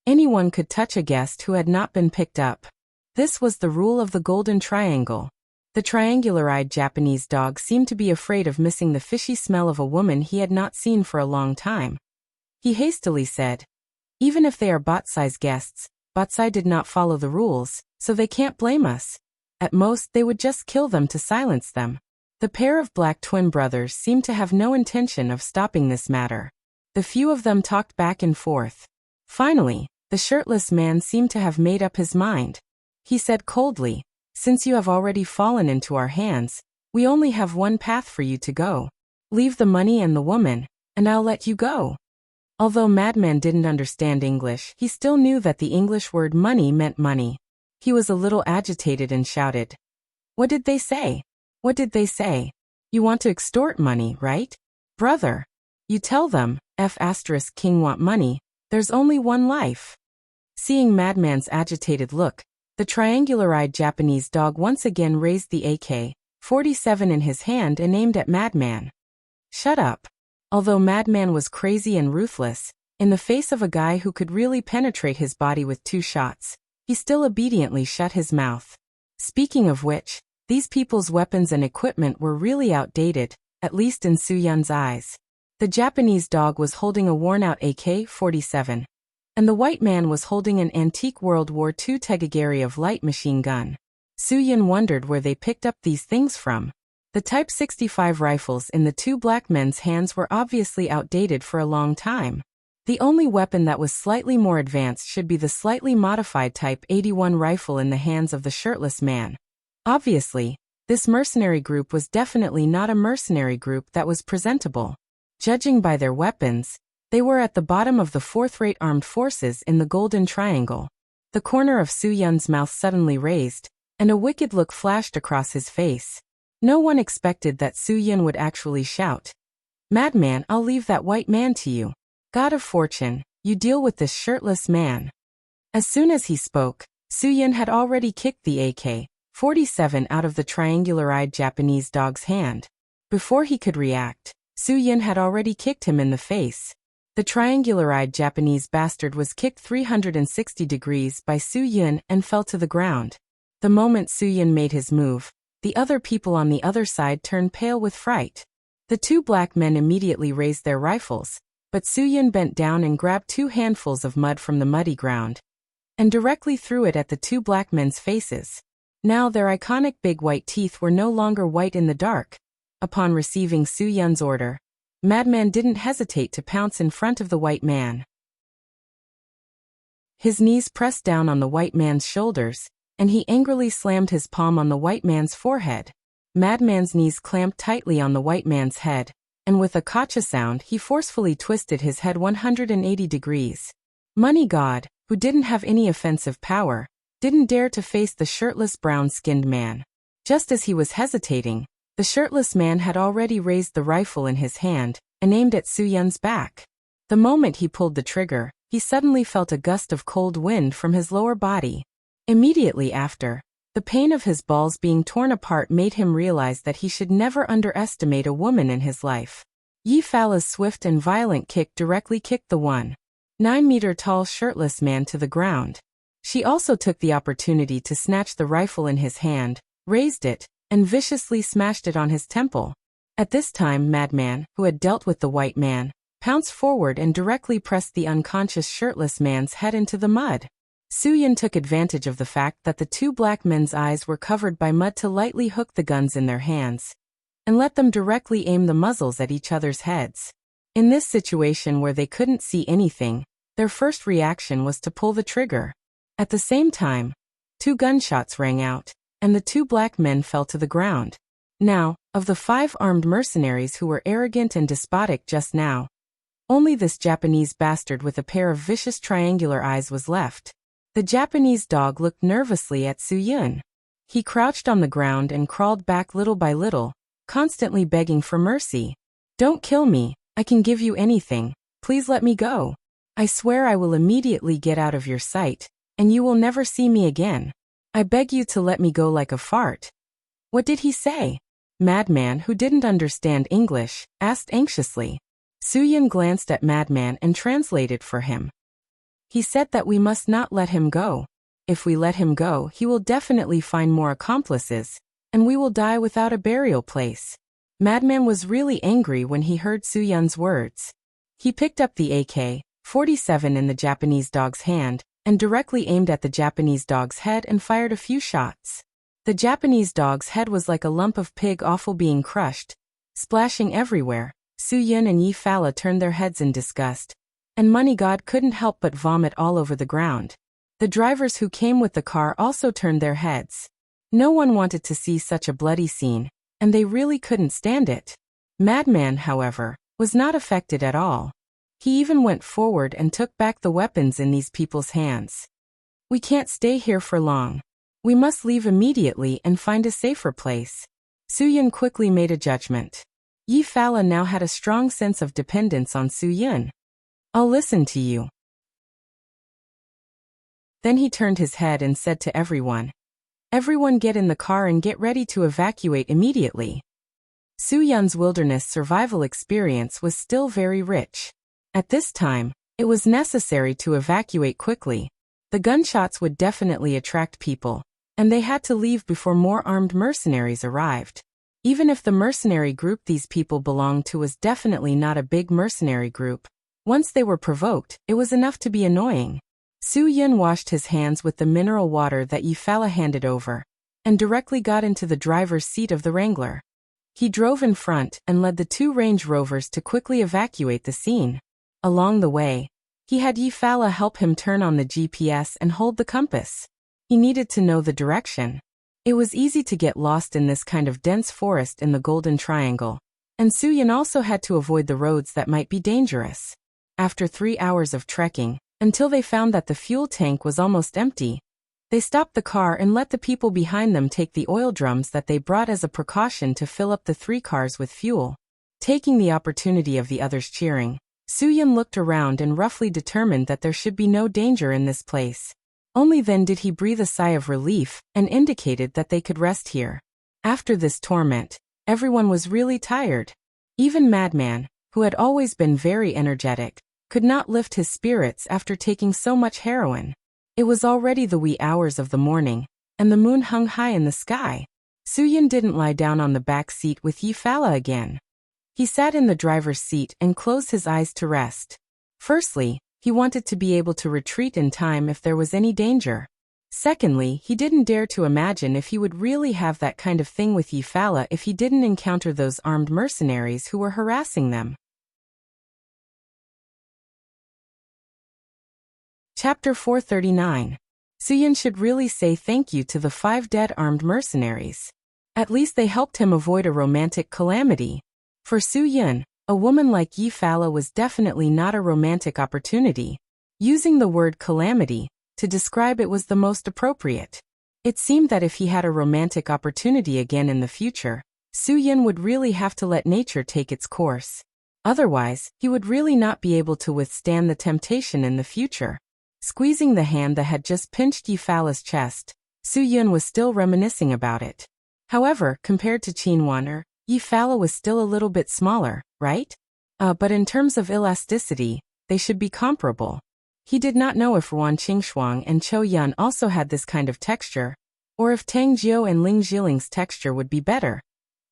Anyone could touch a guest who had not been picked up. This was the rule of the Golden Triangle. The triangular-eyed Japanese dog seemed to be afraid of missing the fishy smell of a woman he had not seen for a long time. He hastily said, "Even if they are bot-size guests, Batsai did not follow the rules, so they can't blame us. At most, they would just kill them to silence them." The pair of black twin brothers seemed to have no intention of stopping this matter. The few of them talked back and forth. Finally, the shirtless man seemed to have made up his mind. He said coldly, "Since you have already fallen into our hands, we only have one path for you to go. Leave the money and the woman, and I'll let you go." Although Madman didn't understand English, he still knew that the English word money meant money. He was a little agitated and shouted, "What did they say? What did they say?" You want to extort money, right? Brother. You tell them, King want money, there's only one life. Seeing Madman's agitated look, the triangular-eyed Japanese dog once again raised the AK-47 in his hand and aimed at Madman. Shut up. Although Madman was crazy and ruthless, in the face of a guy who could really penetrate his body with 2 shots, he still obediently shut his mouth. Speaking of which, these people's weapons and equipment were really outdated, at least in Soo-Yun's eyes. The Japanese dog was holding a worn-out AK-47, and the white man was holding an antique World War II Tegagari of light machine gun. Soo-Yun wondered where they picked up these things from. The Type 65 rifles in the 2 black men's hands were obviously outdated for a long time. The only weapon that was slightly more advanced should be the slightly modified Type 81 rifle in the hands of the shirtless man. Obviously, this mercenary group was definitely not a mercenary group that was presentable. Judging by their weapons, they were at the bottom of the 4th-rate armed forces in the Golden Triangle. The corner of Soo-Yun's mouth suddenly raised, and a wicked look flashed across his face. No one expected that Soo-Yun would actually shout, "Madman, I'll leave that white man to you. God of Fortune, you deal with this shirtless man." As soon as he spoke, Soo-Yun had already kicked the AK-47 out of the triangular-eyed Japanese dog's hand. Before he could react, Soo-Yun had already kicked him in the face. The triangular-eyed Japanese bastard was kicked 360 degrees by Soo-Yun and fell to the ground. The moment Soo-Yun made his move, the other people on the other side turned pale with fright. The 2 black men immediately raised their rifles, but Soo-Yun bent down and grabbed 2 handfuls of mud from the muddy ground and directly threw it at the 2 black men's faces. Now their iconic big white teeth were no longer white in the dark. Upon receiving Soo-Yun's order, Madman didn't hesitate to pounce in front of the white man. His knees pressed down on the white man's shoulders, and he angrily slammed his palm on the white man's forehead. Madman's knees clamped tightly on the white man's head, and with a kacha sound he forcefully twisted his head 180 degrees. Money God, who didn't have any offensive power, didn't dare to face the shirtless brown-skinned man. Just as he was hesitating, the shirtless man had already raised the rifle in his hand and aimed at Soo-Yun's back. The moment he pulled the trigger, he suddenly felt a gust of cold wind from his lower body. Immediately after, the pain of his balls being torn apart made him realize that he should never underestimate a woman in his life. Yi Fala's swift and violent kick directly kicked the 1.9-meter-tall shirtless man to the ground. She also took the opportunity to snatch the rifle in his hand, raised it, and viciously smashed it on his temple. At this time Madman, who had dealt with the white man, pounced forward and directly pressed the unconscious shirtless man's head into the mud. Soo-Yun took advantage of the fact that the 2 black men's eyes were covered by mud to lightly hook the guns in their hands and let them directly aim the muzzles at each other's heads. In this situation where they couldn't see anything, their first reaction was to pull the trigger. At the same time, 2 gunshots rang out, and the 2 black men fell to the ground. Now, of the 5 armed mercenaries who were arrogant and despotic just now, only this Japanese bastard with a pair of vicious triangular eyes was left. The Japanese dog looked nervously at Soo-Yun. He crouched on the ground and crawled back little by little, constantly begging for mercy. "Don't kill me, I can give you anything, please let me go. I swear I will immediately get out of your sight, and you will never see me again. I beg you to let me go like a fart." "What did he say?" Madman, who didn't understand English, asked anxiously. Soo-Yun glanced at Madman and translated for him. "He said that we must not let him go. If we let him go, he will definitely find more accomplices, and we will die without a burial place." Madman was really angry when he heard Soo-Yun's words. He picked up the AK-47 in the Japanese dog's hand and directly aimed at the Japanese dog's head and fired a few shots. The Japanese dog's head was like a lump of pig offal being crushed, splashing everywhere. Soo-Yun and Yi Fala turned their heads in disgust, and Money God couldn't help but vomit all over the ground. The drivers who came with the car also turned their heads. No one wanted to see such a bloody scene, and they really couldn't stand it. Madman, however, was not affected at all. He even went forward and took back the weapons in these people's hands. "We can't stay here for long. We must leave immediately and find a safer place." Suyun quickly made a judgment. Yi Fala now had a strong sense of dependence on Suyun. I'll listen to you. Then he turned his head and said to everyone, everyone get in the car and get ready to evacuate immediately. Suyun's wilderness survival experience was still very rich. At this time, it was necessary to evacuate quickly. The gunshots would definitely attract people, and they had to leave before more armed mercenaries arrived. Even if the mercenary group these people belonged to was definitely not a big mercenary group, once they were provoked, it was enough to be annoying. Suyun washed his hands with the mineral water that Yi Fala handed over, and directly got into the driver's seat of the Wrangler. He drove in front and led the two Range Rovers to quickly evacuate the scene. Along the way, he had Yi Fala help him turn on the GPS and hold the compass. He needed to know the direction. It was easy to get lost in this kind of dense forest in the Golden Triangle, and Suyun also had to avoid the roads that might be dangerous. After 3 hours of trekking, until they found that the fuel tank was almost empty, they stopped the car and let the people behind them take the oil drums that they brought as a precaution to fill up the 3 cars with fuel. Taking the opportunity of the others cheering, Suyun looked around and roughly determined that there should be no danger in this place. Only then did he breathe a sigh of relief and indicated that they could rest here. After this torment, everyone was really tired. Even Madman, who had always been very energetic, could not lift his spirits after taking so much heroin. It was already the wee hours of the morning, and the moon hung high in the sky. Suyun didn't lie down on the back seat with Yi Fala again. He sat in the driver's seat and closed his eyes to rest. Firstly, he wanted to be able to retreat in time if there was any danger. Secondly, he didn't dare to imagine if he would really have that kind of thing with Yi Fala if he didn't encounter those armed mercenaries who were harassing them. Chapter 439. Suyun should really say thank you to the 5 dead armed mercenaries. At least they helped him avoid a romantic calamity. For Suyun, a woman like Yi Fala was definitely not a romantic opportunity. Using the word calamity to describe it was the most appropriate. It seemed that if he had a romantic opportunity again in the future, Suyun would really have to let nature take its course. Otherwise, he would really not be able to withstand the temptation in the future. Squeezing the hand that had just pinched Yi Fala's chest, Suyun was still reminiscing about it. However, compared to Qinwaner, Yi Fala was still a little bit smaller, right? But in terms of elasticity, they should be comparable. He did not know if Ruan Qingshuang and Chou Yun also had this kind of texture, or if Tang Jiu and Ling Jiling's texture would be better.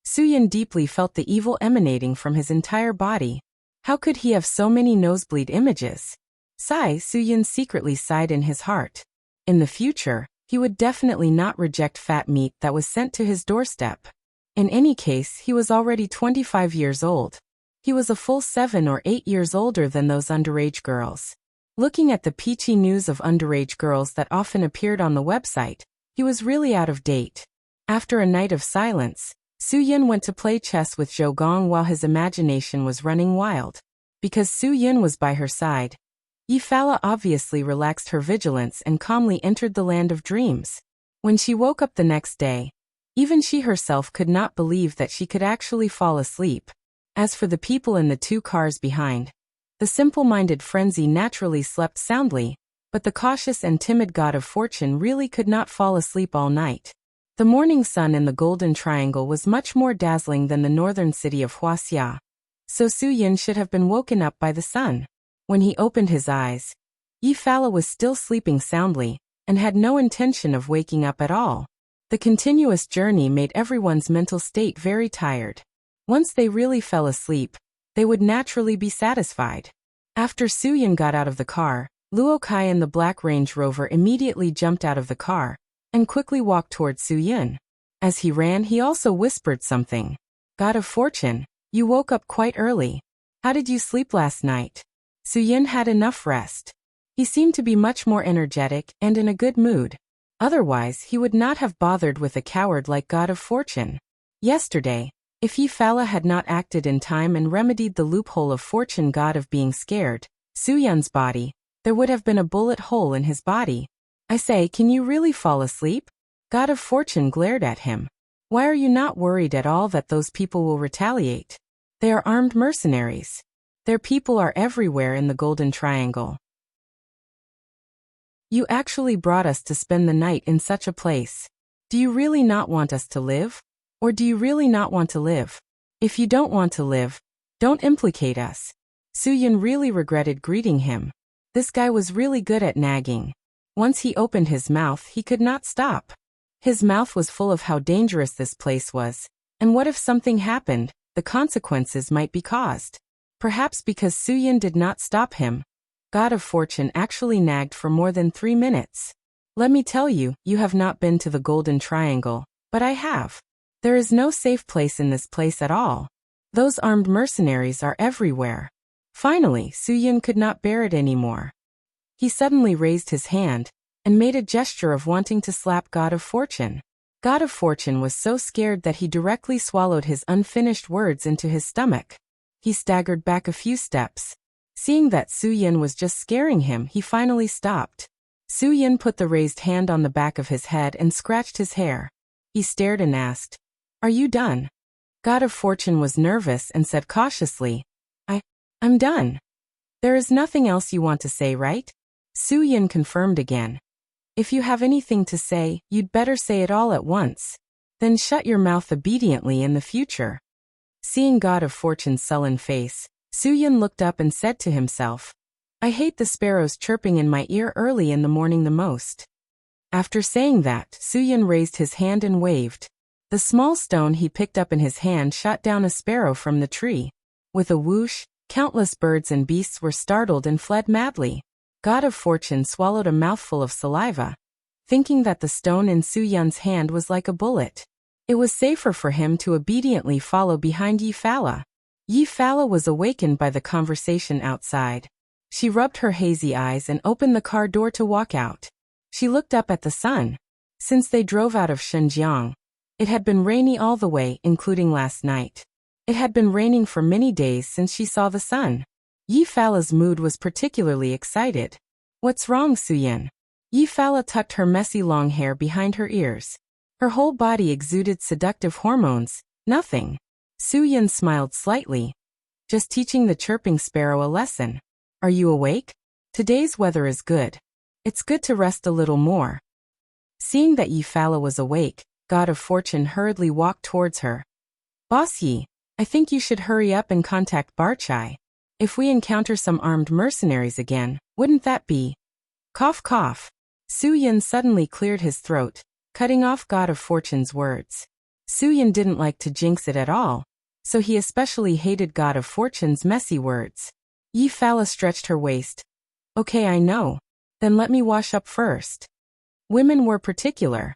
Suyun deeply felt the evil emanating from his entire body. How could he have so many nosebleed images? Suyun secretly sighed in his heart. In the future, he would definitely not reject fat meat that was sent to his doorstep. In any case, he was already 25 years old. He was a full 7 or 8 years older than those underage girls. Looking at the peachy news of underage girls that often appeared on the website, he was really out of date. After a night of silence, Suyun went to play chess with Zhou Gong while his imagination was running wild. Because Suyun was by her side, Yi Fala obviously relaxed her vigilance and calmly entered the land of dreams. When she woke up the next day, even she herself could not believe that she could actually fall asleep. As for the people in the 2 cars behind, the simple-minded frenzy naturally slept soundly, but the cautious and timid god of fortune really could not fall asleep all night. The morning sun in the Golden Triangle was much more dazzling than the northern city of Huaxia, so Suyun should have been woken up by the sun. When he opened his eyes, Yi Fala was still sleeping soundly, and had no intention of waking up at all. The continuous journey made everyone's mental state very tired. Once they really fell asleep, they would naturally be satisfied. After Suyun got out of the car, Luo Kai and the Black Range Rover immediately jumped out of the car, and quickly walked toward Suyun. As he ran, he also whispered something. God of Fortune, you woke up quite early. How did you sleep last night? Suyun had enough rest. He seemed to be much more energetic and in a good mood. Otherwise, he would not have bothered with a coward like God of Fortune. Yesterday, if Yi Fala had not acted in time and remedied the loophole of Fortune God of being scared, Suyun's body, there would have been a bullet hole in his body. I say, can you really fall asleep? God of Fortune glared at him. Why are you not worried at all that those people will retaliate? They are armed mercenaries. Their people are everywhere in the Golden Triangle. You actually brought us to spend the night in such a place. Do you really not want us to live? Or do you really not want to live? If you don't want to live, don't implicate us. Soo-yun really regretted greeting him. This guy was really good at nagging. Once he opened his mouth, he could not stop. His mouth was full of how dangerous this place was, and what if something happened, the consequences might be caused. Perhaps because Soo-yun did not stop him, God of Fortune actually nagged for more than 3 minutes. Let me tell you, you have not been to the Golden Triangle, but I have. There is no safe place in this place at all. Those armed mercenaries are everywhere. Finally, Soo-yun could not bear it anymore. He suddenly raised his hand and made a gesture of wanting to slap God of Fortune. God of Fortune was so scared that he directly swallowed his unfinished words into his stomach. He staggered back a few steps. Seeing that Soo-yun was just scaring him, he finally stopped. Soo-yun put the raised hand on the back of his head and scratched his hair. He stared and asked, "Are you done?" God of Fortune was nervous and said cautiously, I'm done. There is nothing else you want to say, right? Soo-yun confirmed again. If you have anything to say, you'd better say it all at once. Then shut your mouth obediently in the future. Seeing God of Fortune's sullen face, Soo-yun looked up and said to himself, I hate the sparrows chirping in my ear early in the morning the most. After saying that, Soo-yun raised his hand and waved. The small stone he picked up in his hand shot down a sparrow from the tree. With a whoosh, countless birds and beasts were startled and fled madly. God of Fortune swallowed a mouthful of saliva, thinking that the stone in Soo-yun's hand was like a bullet. It was safer for him to obediently follow behind Yi-Fala. Yi-Fala was awakened by the conversation outside. She rubbed her hazy eyes and opened the car door to walk out. She looked up at the sun. Since they drove out of Xinjiang, it had been rainy all the way, including last night. It had been raining for many days since she saw the sun. Yi-Fala's mood was particularly excited. What's wrong, Soo-yun? Yi-Fala tucked her messy long hair behind her ears. Her whole body exuded seductive hormones. Nothing. Soo-yun smiled slightly. Just teaching the chirping sparrow a lesson. Are you awake? Today's weather is good. It's good to rest a little more. Seeing that Yi-Fala was awake, God of Fortune hurriedly walked towards her. Boss Yi, I think you should hurry up and contact Barchai. If we encounter some armed mercenaries again, wouldn't that be? Cough cough. Soo-yun suddenly cleared his throat, cutting off God of Fortune's words. Soo-yun didn't like to jinx it at all, so he especially hated God of Fortune's messy words. Yi-Fala stretched her waist. Okay, I know. Then let me wash up first. Women were particular.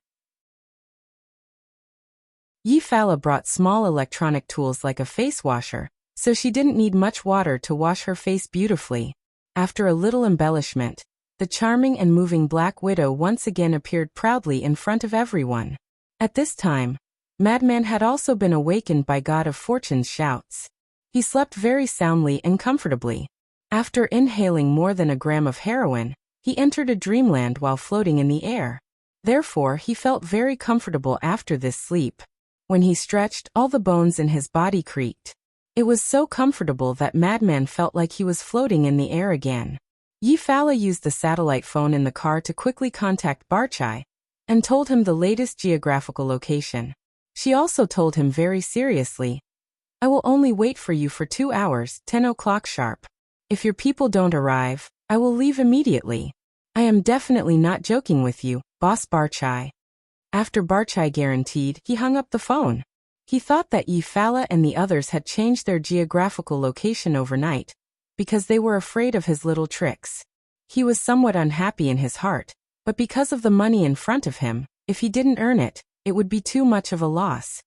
Yi-Fala brought small electronic tools like a face washer, so she didn't need much water to wash her face beautifully. After a little embellishment, the charming and moving Black Widow once again appeared proudly in front of everyone. At this time, Madman had also been awakened by God of Fortune's shouts. He slept very soundly and comfortably. After inhaling more than a gram of heroin, he entered a dreamland while floating in the air. Therefore, he felt very comfortable after this sleep. When he stretched, all the bones in his body creaked. It was so comfortable that Madman felt like he was floating in the air again. Yi-Fala used the satellite phone in the car to quickly contact Barchai and told him the latest geographical location. She also told him very seriously, I will only wait for you for 2 hours, 10 o'clock sharp. If your people don't arrive, I will leave immediately. I am definitely not joking with you, Boss Barchai. After Barchai guaranteed, he hung up the phone. He thought that Yi-Fala and the others had changed their geographical location overnight, because they were afraid of his little tricks. He was somewhat unhappy in his heart, but because of the money in front of him, if he didn't earn it, it would be too much of a loss.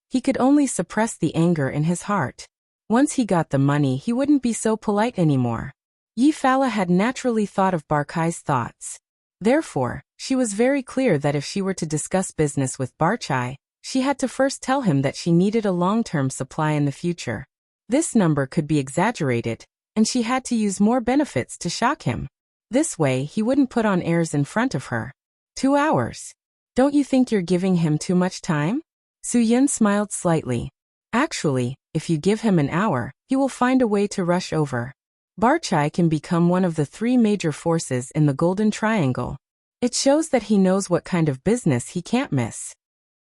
He could only suppress the anger in his heart. Once he got the money, he wouldn't be so polite anymore. Yi-Fala had naturally thought of Barchai's thoughts. Therefore, she was very clear that if she were to discuss business with Barchai, she had to first tell him that she needed a long-term supply in the future. This number could be exaggerated, and she had to use more benefits to shock him. This way, he wouldn't put on airs in front of her. 2 hours. Don't you think you're giving him too much time? Su-Yun smiled slightly. Actually, if you give him an hour, he will find a way to rush over. Barchai can become one of the 3 major forces in the Golden Triangle. It shows that he knows what kind of business he can't miss.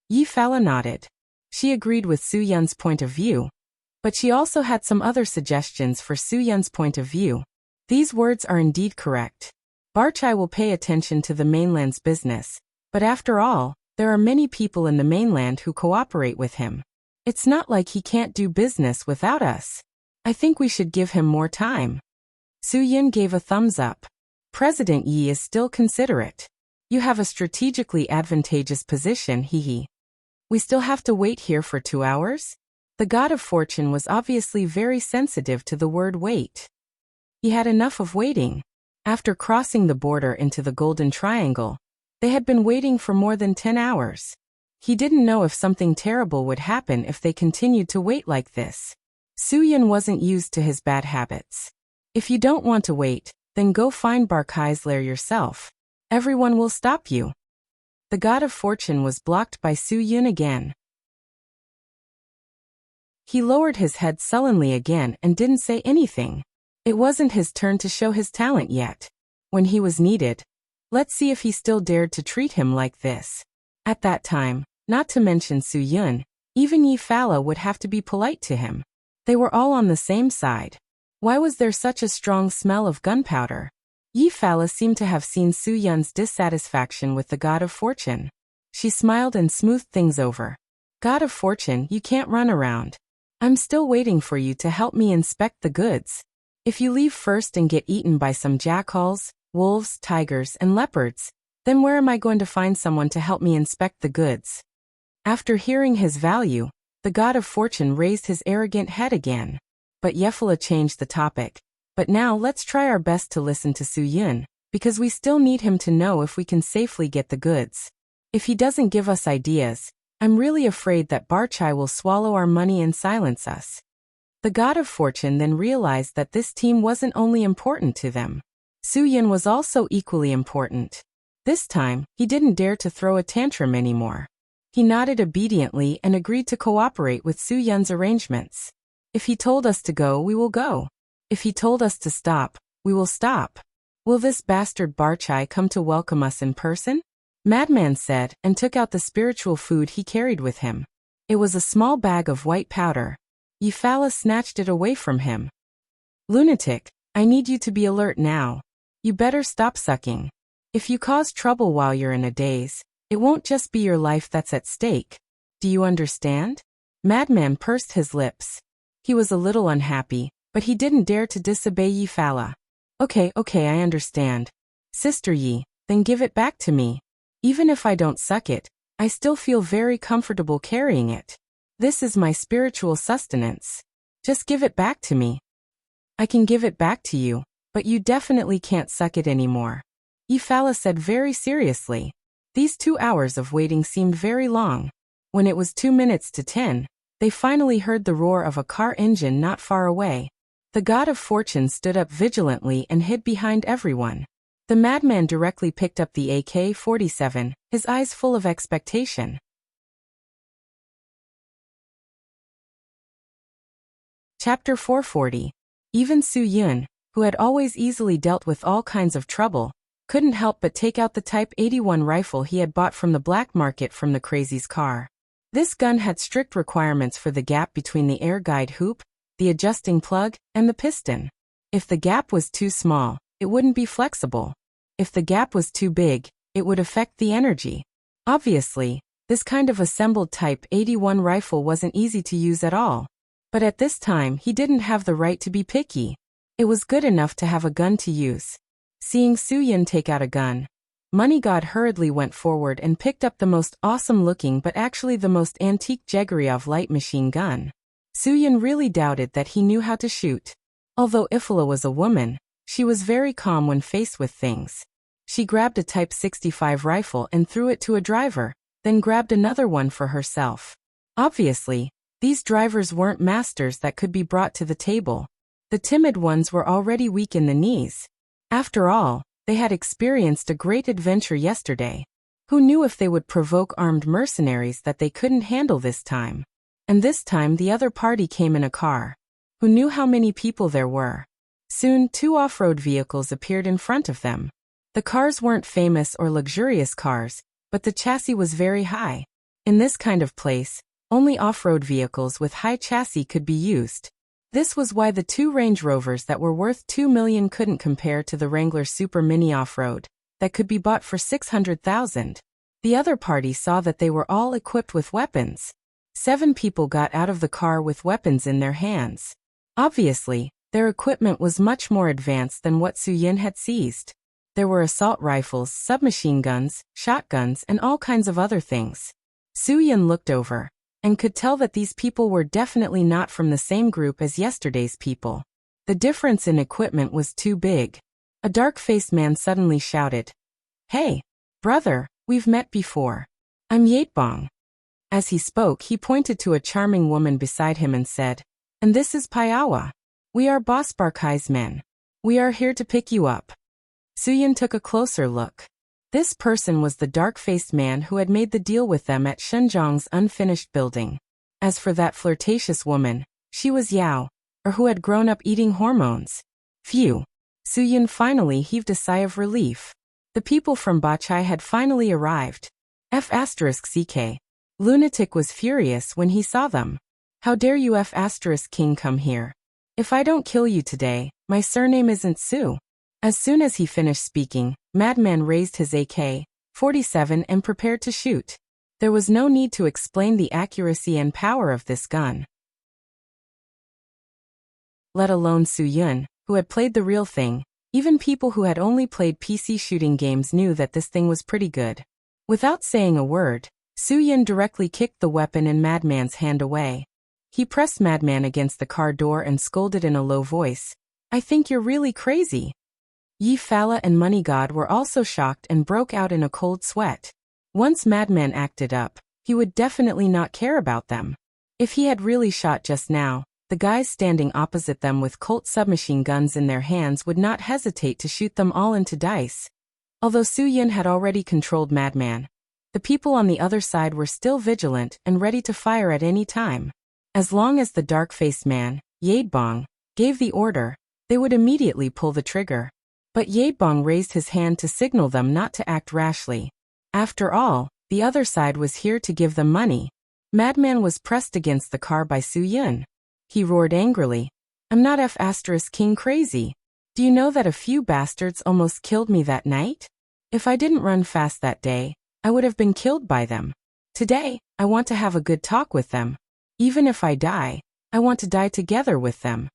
Yi-Fala nodded. She agreed with Su-Yun's point of view, but she also had some other suggestions for Su-Yun's point of view. These words are indeed correct. Barchai will pay attention to the mainland's business, but after all, there are many people in the mainland who cooperate with him. It's not like he can't do business without us. I think we should give him more time. Su-Yun gave a thumbs up. President Yi is still considerate. You have a strategically advantageous position, hee. We still have to wait here for 2 hours? The god of fortune was obviously very sensitive to the word wait. He had enough of waiting. After crossing the border into the Golden Triangle, they had been waiting for more than 10 hours. He didn't know if something terrible would happen if they continued to wait like this. Su-Yun wasn't used to his bad habits. If you don't want to wait, then go find Barchai's lair yourself. Everyone will stop you. The god of fortune was blocked by Su-Yun again. He lowered his head sullenly again and didn't say anything. It wasn't his turn to show his talent yet. When he was needed, let's see if he still dared to treat him like this. At that time, not to mention Su-Yun, even Yi-Fala would have to be polite to him. They were all on the same side. Why was there such a strong smell of gunpowder? Yi-Fala seemed to have seen Su-Yun's dissatisfaction with the god of fortune. She smiled and smoothed things over. God of fortune, you can't run around. I'm still waiting for you to help me inspect the goods. If you leave first and get eaten by some jackals, wolves, tigers, and leopards, then where am I going to find someone to help me inspect the goods? After hearing his value, the god of fortune raised his arrogant head again. But Yi-Fala changed the topic. But now let's try our best to listen to Su-Yun, because we still need him to know if we can safely get the goods. If he doesn't give us ideas, I'm really afraid that Barchai will swallow our money and silence us. The god of fortune then realized that this team wasn't only important to them. Su-Yun was also equally important. This time, he didn't dare to throw a tantrum anymore. He nodded obediently and agreed to cooperate with Su-Yun's arrangements. If he told us to go, we will go. If he told us to stop, we will stop. Will this bastard Barchai come to welcome us in person? Madman said, and took out the spiritual food he carried with him. It was a small bag of white powder. Yi-Fala snatched it away from him. Lunatic, I need you to be alert now. You better stop sucking. If you cause trouble while you're in a daze, it won't just be your life that's at stake. Do you understand? Madman pursed his lips. He was a little unhappy, but he didn't dare to disobey Yi-Fala. Okay, I understand. Sister Yi, then give it back to me. Even if I don't suck it, I still feel very comfortable carrying it. This is my spiritual sustenance. Just give it back to me. I can give it back to you, but you definitely can't suck it anymore. Yi-Fala said very seriously. These 2 hours of waiting seemed very long. When it was 2 minutes to 10, they finally heard the roar of a car engine not far away. The god of fortune stood up vigilantly and hid behind everyone. The madman directly picked up the AK-47, his eyes full of expectation. Chapter 440. Even Su-Yun, who had always easily dealt with all kinds of trouble, couldn't help but take out the Type 81 rifle he had bought from the black market from the crazy's car. This gun had strict requirements for the gap between the air guide hoop, the adjusting plug, and the piston. If the gap was too small, it wouldn't be flexible. If the gap was too big, it would affect the energy. Obviously, this kind of assembled Type 81 rifle wasn't easy to use at all. But at this time he didn't have the right to be picky. It was good enough to have a gun to use. Seeing Su-Yun take out a gun, Money God hurriedly went forward and picked up the most awesome-looking but actually the most antique Jegriov light machine gun. Su-Yun really doubted that he knew how to shoot. Although Yi-Fala was a woman, she was very calm when faced with things. She grabbed a Type 65 rifle and threw it to a driver, then grabbed another one for herself. Obviously, these drivers weren't masters that could be brought to the table. The timid ones were already weak in the knees. After all, they had experienced a great adventure yesterday. Who knew if they would provoke armed mercenaries that they couldn't handle this time? And this time the other party came in a car. Who knew how many people there were? Soon 2 off-road vehicles appeared in front of them. The cars weren't famous or luxurious cars, but the chassis was very high. In this kind of place, only off-road vehicles with high chassis could be used. This was why the 2 Range Rovers that were worth $2 million couldn't compare to the Wrangler Super Mini Off-Road that could be bought for $600,000. The other party saw that they were all equipped with weapons. 7 people got out of the car with weapons in their hands. Obviously, their equipment was much more advanced than what Su-Yin had seized. There were assault rifles, submachine guns, shotguns, and all kinds of other things. Su-Yin looked over and could tell that these people were definitely not from the same group as yesterday's people. The difference in equipment was too big. A dark-faced man suddenly shouted, "Hey, brother, we've met before. I'm Yatebong." As he spoke, he pointed to a charming woman beside him and said, "And this is Payawa. We are Boss Barkai's men. We are here to pick you up." Su-Yin took a closer look. This person was the dark-faced man who had made the deal with them at Shenzhong's unfinished building. As for that flirtatious woman, she was Yao, or who had grown up eating hormones. Phew. Su-Yin finally heaved a sigh of relief. The people from Bachai had finally arrived. F*CK. Lunatic was furious when he saw them. "How dare you F*King come here? If I don't kill you today, my surname isn't Su." As soon as he finished speaking, Madman raised his AK-47 and prepared to shoot. There was no need to explain the accuracy and power of this gun. Let alone Su-Yin, who had played the real thing. Even people who had only played PC shooting games knew that this thing was pretty good. Without saying a word, Su-Yin directly kicked the weapon in Madman's hand away. He pressed Madman against the car door and scolded in a low voice, "I think you're really crazy." Yi Fala and Money God were also shocked and broke out in a cold sweat. Once Madman acted up, he would definitely not care about them. If he had really shot just now, the guys standing opposite them with Colt submachine guns in their hands would not hesitate to shoot them all into dice. Although Su-Yin had already controlled Madman, the people on the other side were still vigilant and ready to fire at any time. As long as the dark-faced man, Yatebong, gave the order, they would immediately pull the trigger. But Yatebong raised his hand to signal them not to act rashly. After all, the other side was here to give them money. Madman was pressed against the car by Su-Yin. He roared angrily, "I'm not F*King crazy. Do you know that a few bastards almost killed me that night? If I didn't run fast that day, I would have been killed by them. Today, I want to have a good talk with them. Even if I die, I want to die together with them."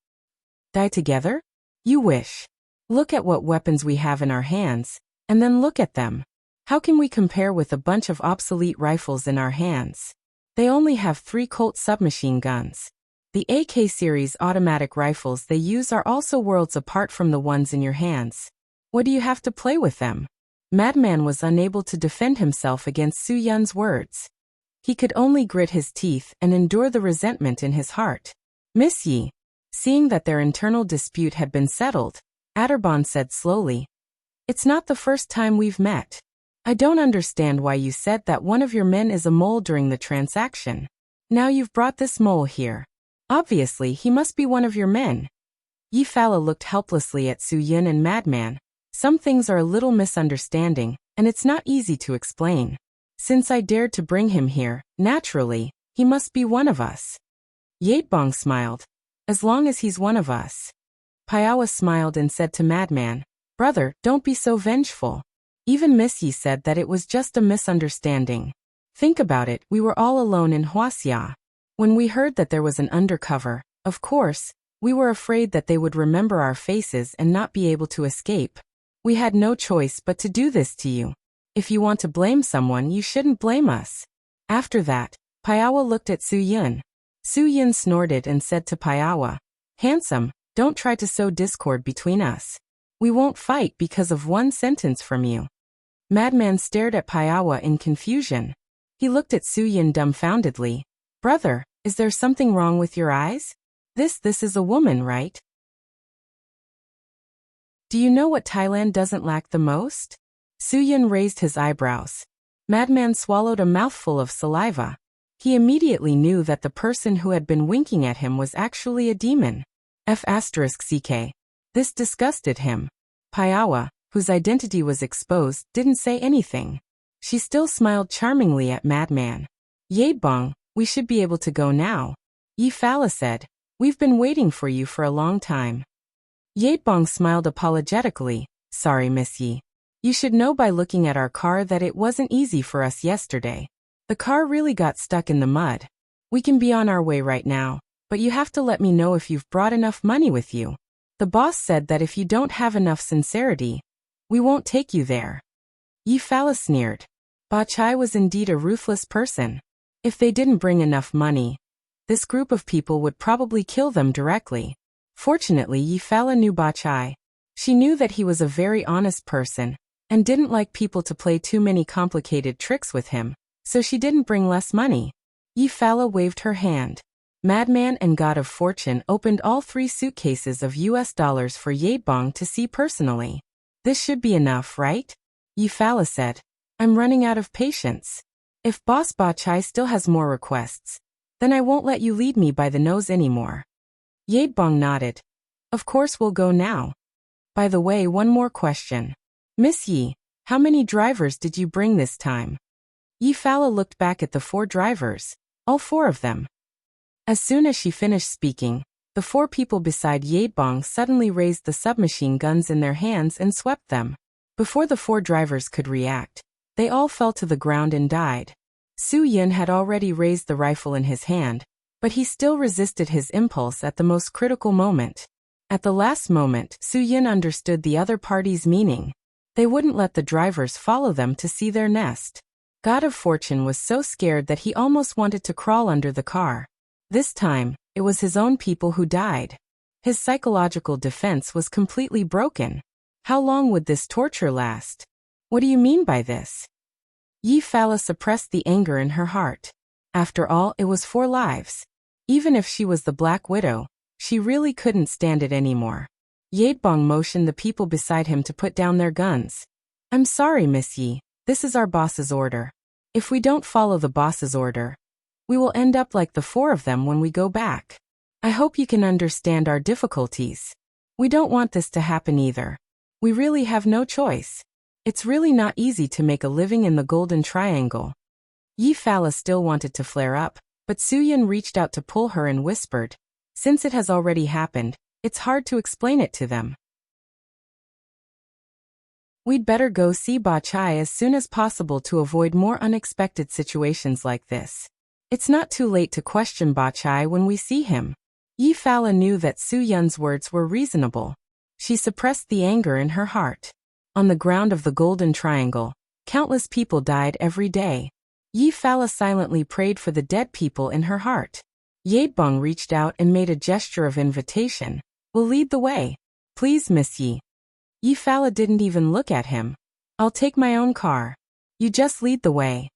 Die together? You wish. Look at what weapons we have in our hands, and then look at them. How can we compare with a bunch of obsolete rifles in our hands? They only have 3 Colt submachine guns. The AK series automatic rifles they use are also worlds apart from the ones in your hands. What do you have to play with them? Madman was unable to defend himself against Su-Yun's words. He could only grit his teeth and endure the resentment in his heart. "Miss Yi." Seeing that their internal dispute had been settled, Atterbon said slowly, "It's not the first time we've met. I don't understand why you said that one of your men is a mole during the transaction. Now you've brought this mole here. Obviously, he must be one of your men." Yi Fala looked helplessly at Su-Yin and Madman. "Some things are a little misunderstanding, and it's not easy to explain. Since I dared to bring him here, naturally, he must be one of us." Yatebong smiled. "As long as he's one of us." Payawa smiled and said to Madman, "Brother, don't be so vengeful. Even Miss Yi said that it was just a misunderstanding. Think about it, we were all alone in Huaxia. When we heard that there was an undercover, of course, we were afraid that they would remember our faces and not be able to escape. We had no choice but to do this to you. If you want to blame someone, you shouldn't blame us." After that, Payawa looked at Su-Yin. Su-Yin snorted and said to Payawa, "Handsome, don't try to sow discord between us. We won't fight because of one sentence from you." Madman stared at Payawa in confusion. He looked at Su-Yin dumbfoundedly. "Brother, is there something wrong with your eyes? This is a woman, right? Do you know what Thailand doesn't lack the most?" Su-Yin raised his eyebrows. Madman swallowed a mouthful of saliva. He immediately knew that the person who had been winking at him was actually a demon. F***ck. This disgusted him. Piawa, whose identity was exposed, didn't say anything. She still smiled charmingly at Madman. Yebong, we should be able to go now. Yi Fala said. We've been waiting for you for a long time. Yebong smiled apologetically. Sorry, Miss Yi. You should know by looking at our car that it wasn't easy for us yesterday. The car really got stuck in the mud. We can be on our way right now, but you have to let me know if you've brought enough money with you. The boss said that if you don't have enough sincerity, we won't take you there. Yi Fala sneered. Ba Chai was indeed a ruthless person. If they didn't bring enough money, this group of people would probably kill them directly. Fortunately, Yi Fala knew Ba Chai. She knew that he was a very honest person, and didn't like people to play too many complicated tricks with him, so she didn't bring less money. Yi Fala waved her hand. Madman and God of Fortune opened all 3 suitcases of US dollars for Yebong to see personally. This should be enough, right? Yi Fala said. I'm running out of patience. If Boss Ba Chai still has more requests, then I won't let you lead me by the nose anymore. Yebong nodded. Of course we'll go now. By the way, one more question. Miss Yi, how many drivers did you bring this time? Yi Fala looked back at the 4 drivers, all 4 of them. As soon as she finished speaking, the 4 people beside Yebong suddenly raised the submachine guns in their hands and swept them. Before the 4 drivers could react, they all fell to the ground and died. Su Yun had already raised the rifle in his hand, but he still resisted his impulse at the most critical moment. At the last moment, Su Yun understood the other party's meaning. They wouldn't let the drivers follow them to see their nest. God of Fortune was so scared that he almost wanted to crawl under the car. This time, it was his own people who died. His psychological defense was completely broken. How long would this torture last? What do you mean by this? Yi Fala suppressed the anger in her heart. After all, it was 4 lives. Even if she was the Black Widow, she really couldn't stand it anymore. Yebong motioned the people beside him to put down their guns. I'm sorry, Miss Yi, this is our boss's order. If we don't follow the boss's order, we will end up like the 4 of them when we go back. I hope you can understand our difficulties. We don't want this to happen either. We really have no choice. It's really not easy to make a living in the Golden Triangle. Yi Fala still wanted to flare up, but Su Yun reached out to pull her and whispered, since it has already happened, it's hard to explain it to them. We'd better go see Ba Chai as soon as possible to avoid more unexpected situations like this. It's not too late to question Ba Chai when we see him. Yi Fala knew that Su Yun's words were reasonable. She suppressed the anger in her heart. On the ground of the Golden Triangle, countless people died every day. Yi Fala silently prayed for the dead people in her heart. Yebong reached out and made a gesture of invitation. We'll lead the way. Please, Miss Yi. Yi Fala didn't even look at him. I'll take my own car. You just lead the way.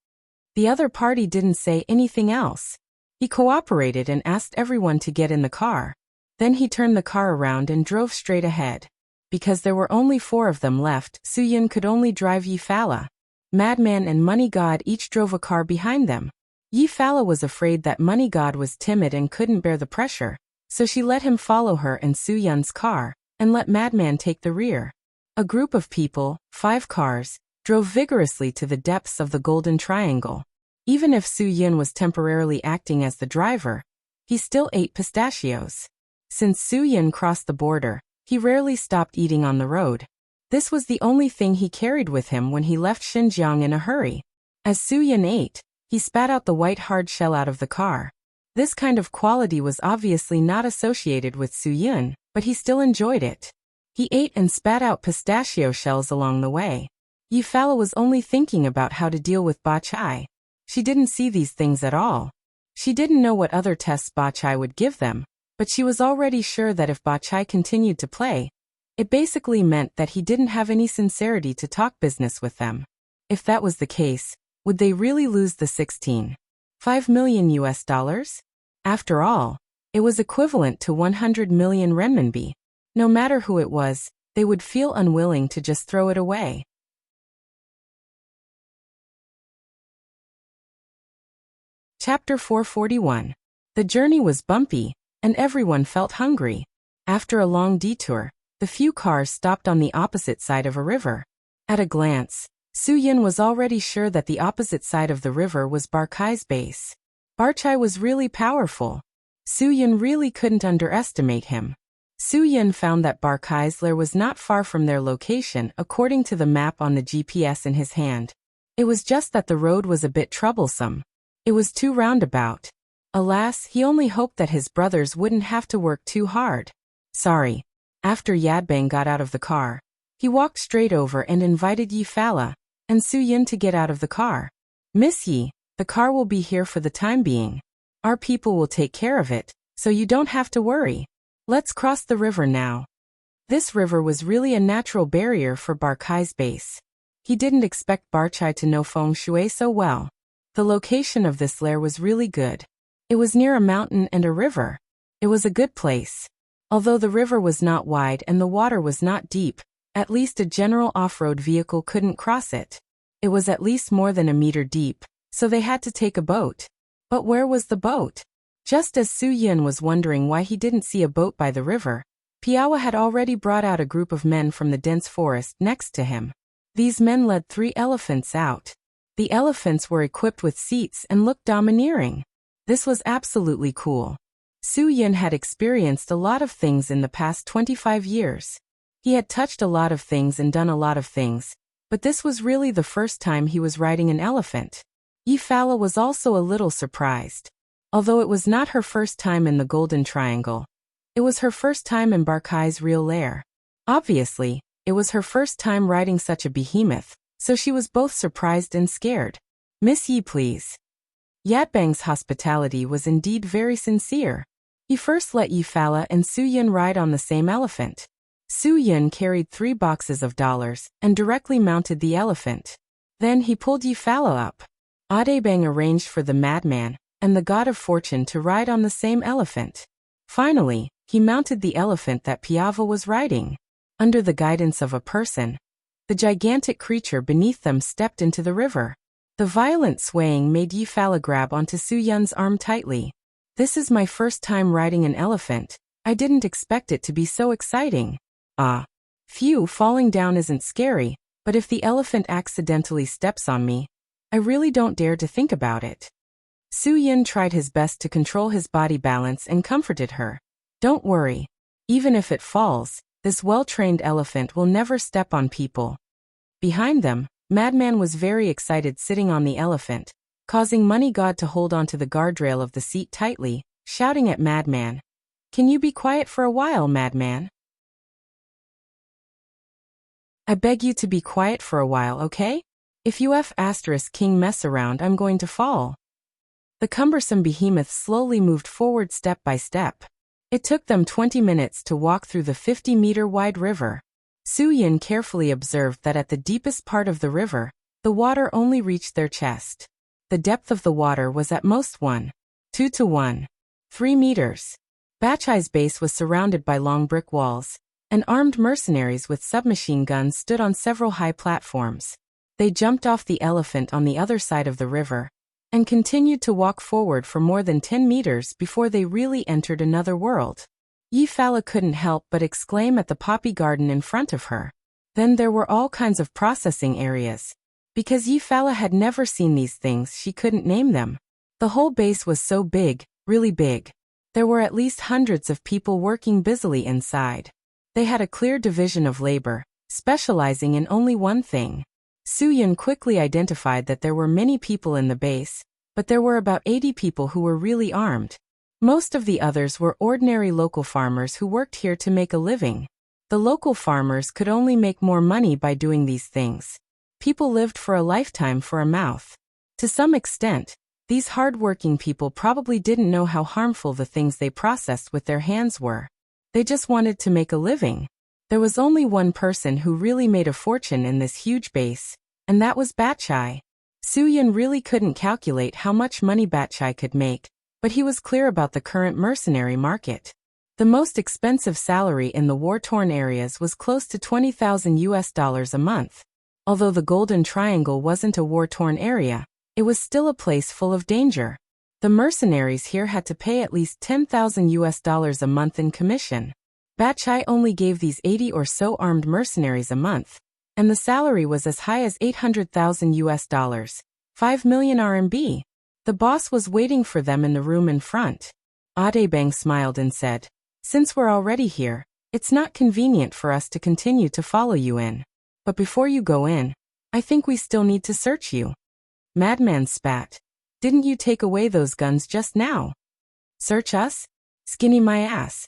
The other party didn't say anything else. He cooperated and asked everyone to get in the car. Then he turned the car around and drove straight ahead. Because there were only 4 of them left, Su Yun could only drive Yi Fala. Madman and Money God each drove a car behind them. Yi Fala was afraid that Money God was timid and couldn't bear the pressure, so she let him follow her in Su Yun's car, and let Madman take the rear. A group of people, 5 cars, drove vigorously to the depths of the Golden Triangle. Even if Su Yun was temporarily acting as the driver, he still ate pistachios. Since Su Yun crossed the border, he rarely stopped eating on the road. This was the only thing he carried with him when he left Xinjiang in a hurry. As Su Yun ate, he spat out the white hard shell out of the car. This kind of quality was obviously not associated with Su Yun, but he still enjoyed it. He ate and spat out pistachio shells along the way. Yi Fala was only thinking about how to deal with Ba Chai. She didn't see these things at all. She didn't know what other tests Ba Chai would give them, but she was already sure that if Ba Chai continued to play, it basically meant that he didn't have any sincerity to talk business with them. If that was the case, would they really lose the 16.5 million US dollars? After all, it was equivalent to 100 million renminbi. No matter who it was, they would feel unwilling to just throw it away. Chapter 441. The journey was bumpy, and everyone felt hungry. After a long detour, the few cars stopped on the opposite side of a river. At a glance, Suyin was already sure that the opposite side of the river was Barkai's base. Barchai was really powerful. Suyin really couldn't underestimate him. Suyin found that Barkai's lair was not far from their location according to the map on the GPS in his hand. It was just that the road was a bit troublesome. It was too roundabout. Alas, he only hoped that his brothers wouldn't have to work too hard. Sorry. After Yadbang got out of the car, he walked straight over and invited Yi Fala and Suyin to get out of the car. Miss Yi, the car will be here for the time being. Our people will take care of it, so you don't have to worry. Let's cross the river now. This river was really a natural barrier for Barkai's base. He didn't expect Barchai to know feng shui so well. The location of this lair was really good. It was near a mountain and a river. It was a good place. Although the river was not wide and the water was not deep, at least a general off-road vehicle couldn't cross it. It was at least more than a meter deep, so they had to take a boat. But where was the boat? Just as Suyin was wondering why he didn't see a boat by the river, Piawa had already brought out a group of men from the dense forest next to him. These men led 3 elephants out. The elephants were equipped with seats and looked domineering. This was absolutely cool. Suyin had experienced a lot of things in the past 25 years. He had touched a lot of things and done a lot of things, but this was really the first time he was riding an elephant. Yi Fala was also a little surprised. Although it was not her first time in the Golden Triangle, it was her first time in Barkai's real lair. Obviously, it was her first time riding such a behemoth, so she was both surprised and scared. Miss Yi, please. Yadbang's hospitality was indeed very sincere. He first let Yi Fala and Suyin ride on the same elephant. Suyin carried 3 boxes of dollars and directly mounted the elephant. Then he pulled Yi Fala up. Audiobook arranged for the madman and the god of fortune to ride on the same elephant. Finally, he mounted the elephant that Piava was riding. Under the guidance of a person, the gigantic creature beneath them stepped into the river. The violent swaying made Yi Fala grab onto Suyun's arm tightly. This is my first time riding an elephant. I didn't expect it to be so exciting. Phew, falling down isn't scary, but if the elephant accidentally steps on me, I really don't dare to think about it. Suyin tried his best to control his body balance and comforted her. Don't worry. Even if it falls, this well-trained elephant will never step on people. Behind them, Madman was very excited sitting on the elephant, causing Money God to hold onto the guardrail of the seat tightly, shouting at Madman. Can you be quiet for a while, Madman? I beg you to be quiet for a while, okay? If you *King mess around, I'm going to fall. The cumbersome behemoth slowly moved forward step by step. It took them 20 minutes to walk through the 50-meter-wide river. Suyin carefully observed that at the deepest part of the river, the water only reached their chest. The depth of the water was at most 2 to 1. 3 meters. Bachai's base was surrounded by long brick walls, and armed mercenaries with submachine guns stood on several high platforms. They jumped off the elephant on the other side of the river, and continued to walk forward for more than 10 meters before they really entered another world. Yi Fala couldn't help but exclaim at the poppy garden in front of her. Then there were all kinds of processing areas. Because Yi Fala had never seen these things, she couldn't name them. The whole base was so big, really big. There were at least hundreds of people working busily inside. They had a clear division of labor, specializing in only one thing. Suyin quickly identified that there were many people in the base, but there were about 80 people who were really armed. Most of the others were ordinary local farmers who worked here to make a living. The local farmers could only make more money by doing these things. People lived for a lifetime for a mouth. To some extent, these hard-working people probably didn't know how harmful the things they processed with their hands were. They just wanted to make a living. There was only one person who really made a fortune in this huge base, and that was Batchai. Suyin really couldn't calculate how much money Batchai could make, but he was clear about the current mercenary market. The most expensive salary in the war-torn areas was close to $20,000 a month. Although the Golden Triangle wasn't a war-torn area, it was still a place full of danger. The mercenaries here had to pay at least $10,000 a month in commission. Batchai only gave these 80 or so armed mercenaries a month, and the salary was as high as $800,000, 5 million RMB. The boss was waiting for them in the room in front. Audebang smiled and said, "Since we're already here, it's not convenient for us to continue to follow you in. But before you go in, I think we still need to search you." Madman spat. "Didn't you take away those guns just now?" "Search us? Skinny my ass."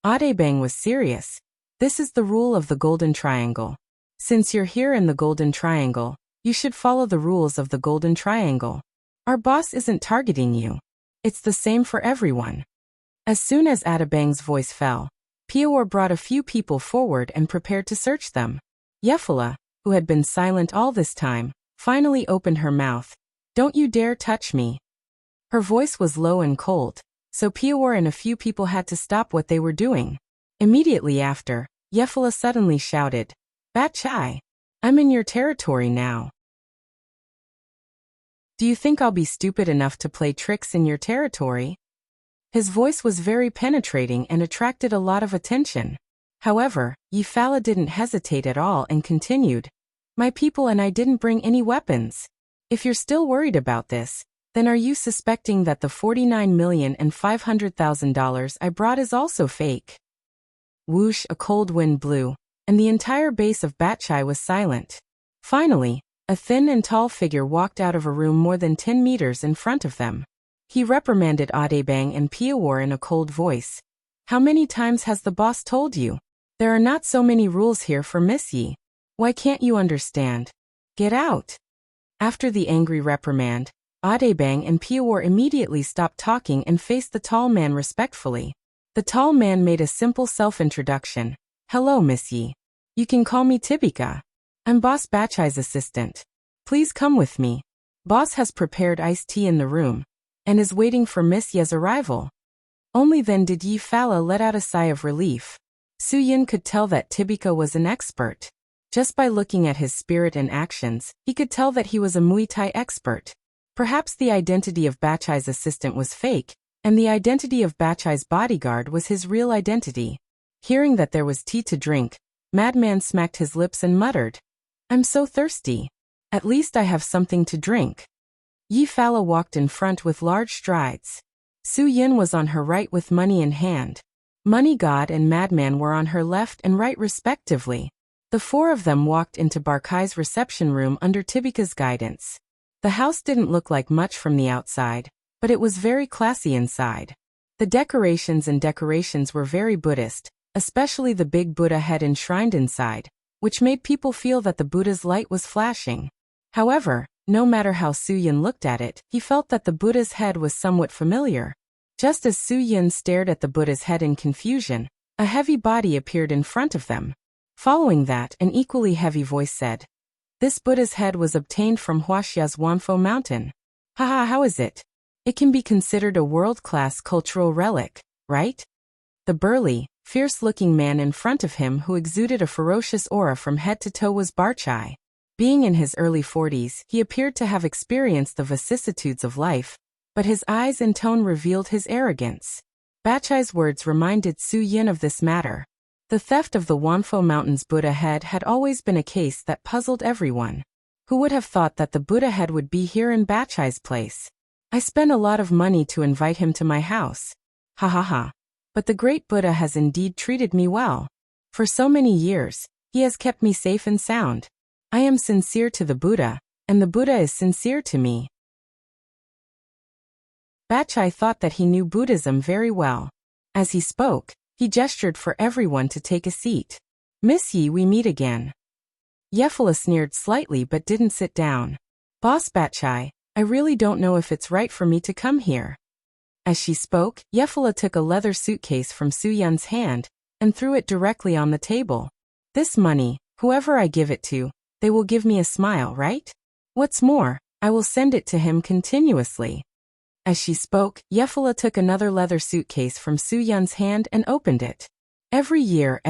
Audebang was serious. "This is the rule of the Golden Triangle. Since you're here in the Golden Triangle, you should follow the rules of the Golden Triangle. Our boss isn't targeting you. It's the same for everyone." As soon as Audebang's voice fell, Piawar brought a few people forward and prepared to search them. Yefala, who had been silent all this time, finally opened her mouth. "Don't you dare touch me." Her voice was low and cold, so Piawar and a few people had to stop what they were doing. Immediately after, Yefala suddenly shouted, "Batchai, I'm in your territory now. Do you think I'll be stupid enough to play tricks in your territory?" His voice was very penetrating and attracted a lot of attention. However, Yefala didn't hesitate at all and continued, "My people and I didn't bring any weapons. If you're still worried about this, then are you suspecting that the $49,500,000 I brought is also fake?" Whoosh, a cold wind blew, and the entire base of Batchai was silent. Finally, a thin and tall figure walked out of a room more than 10 meters in front of them. He reprimanded Audebang and Piawar in a cold voice. "How many times has the boss told you? There are not so many rules here for Miss Yi. Why can't you understand? Get out." After the angry reprimand, Audebang and Piawar immediately stopped talking and faced the tall man respectfully. The tall man made a simple self-introduction. "Hello, Miss Yi. You can call me Tibika. I'm Boss Batchai's assistant. Please come with me. Boss has prepared iced tea in the room and is waiting for Miss Ye's arrival." Only then did Yefala let out a sigh of relief. Suyin could tell that Tibika was an expert. Just by looking at his spirit and actions, he could tell that he was a Muay Thai expert. Perhaps the identity of Batchai's assistant was fake, and the identity of Batchai's bodyguard was his real identity. Hearing that there was tea to drink, Madman smacked his lips and muttered, "I'm so thirsty. At least I have something to drink." Yefala walked in front with large strides. Suyin was on her right with money in hand. Money God and Madman were on her left and right respectively. The four of them walked into Barkai's reception room under Tibika's guidance. The house didn't look like much from the outside, but it was very classy inside. The decorations were very Buddhist, especially the big Buddha head enshrined inside, which made people feel that the Buddha's light was flashing. However, no matter how Suyin looked at it, he felt that the Buddha's head was somewhat familiar. Just as Suyin stared at the Buddha's head in confusion, a heavy body appeared in front of them. Following that, an equally heavy voice said, "This Buddha's head was obtained from Huaxia's Wanfo mountain. Haha, how is it? It can be considered a world-class cultural relic, right?" The burly, fierce-looking man in front of him who exuded a ferocious aura from head to toe was Barchai. Being in his early 40s, he appeared to have experienced the vicissitudes of life, but his eyes and tone revealed his arrogance. Batchai's words reminded Suyin of this matter. The theft of the Wanfo Mountain's Buddha head had always been a case that puzzled everyone. Who would have thought that the Buddha head would be here in Batchai's place? I spent a lot of money to invite him to my house. Ha ha ha. But the great Buddha has indeed treated me well. For so many years, he has kept me safe and sound. I am sincere to the Buddha, and the Buddha is sincere to me. Batchai thought that he knew Buddhism very well. As he spoke, he gestured for everyone to take a seat. "Miss Yi, we meet again." Yefala sneered slightly but didn't sit down. "Boss Batchai, I really don't know if it's right for me to come here." As she spoke, Yefala took a leather suitcase from Suyun's hand and threw it directly on the table. "This money, whoever I give it to, they will give me a smile, right? What's more, I will send it to him continuously." As she spoke, Yefala took another leather suitcase from Suyun's hand and opened it. Every year,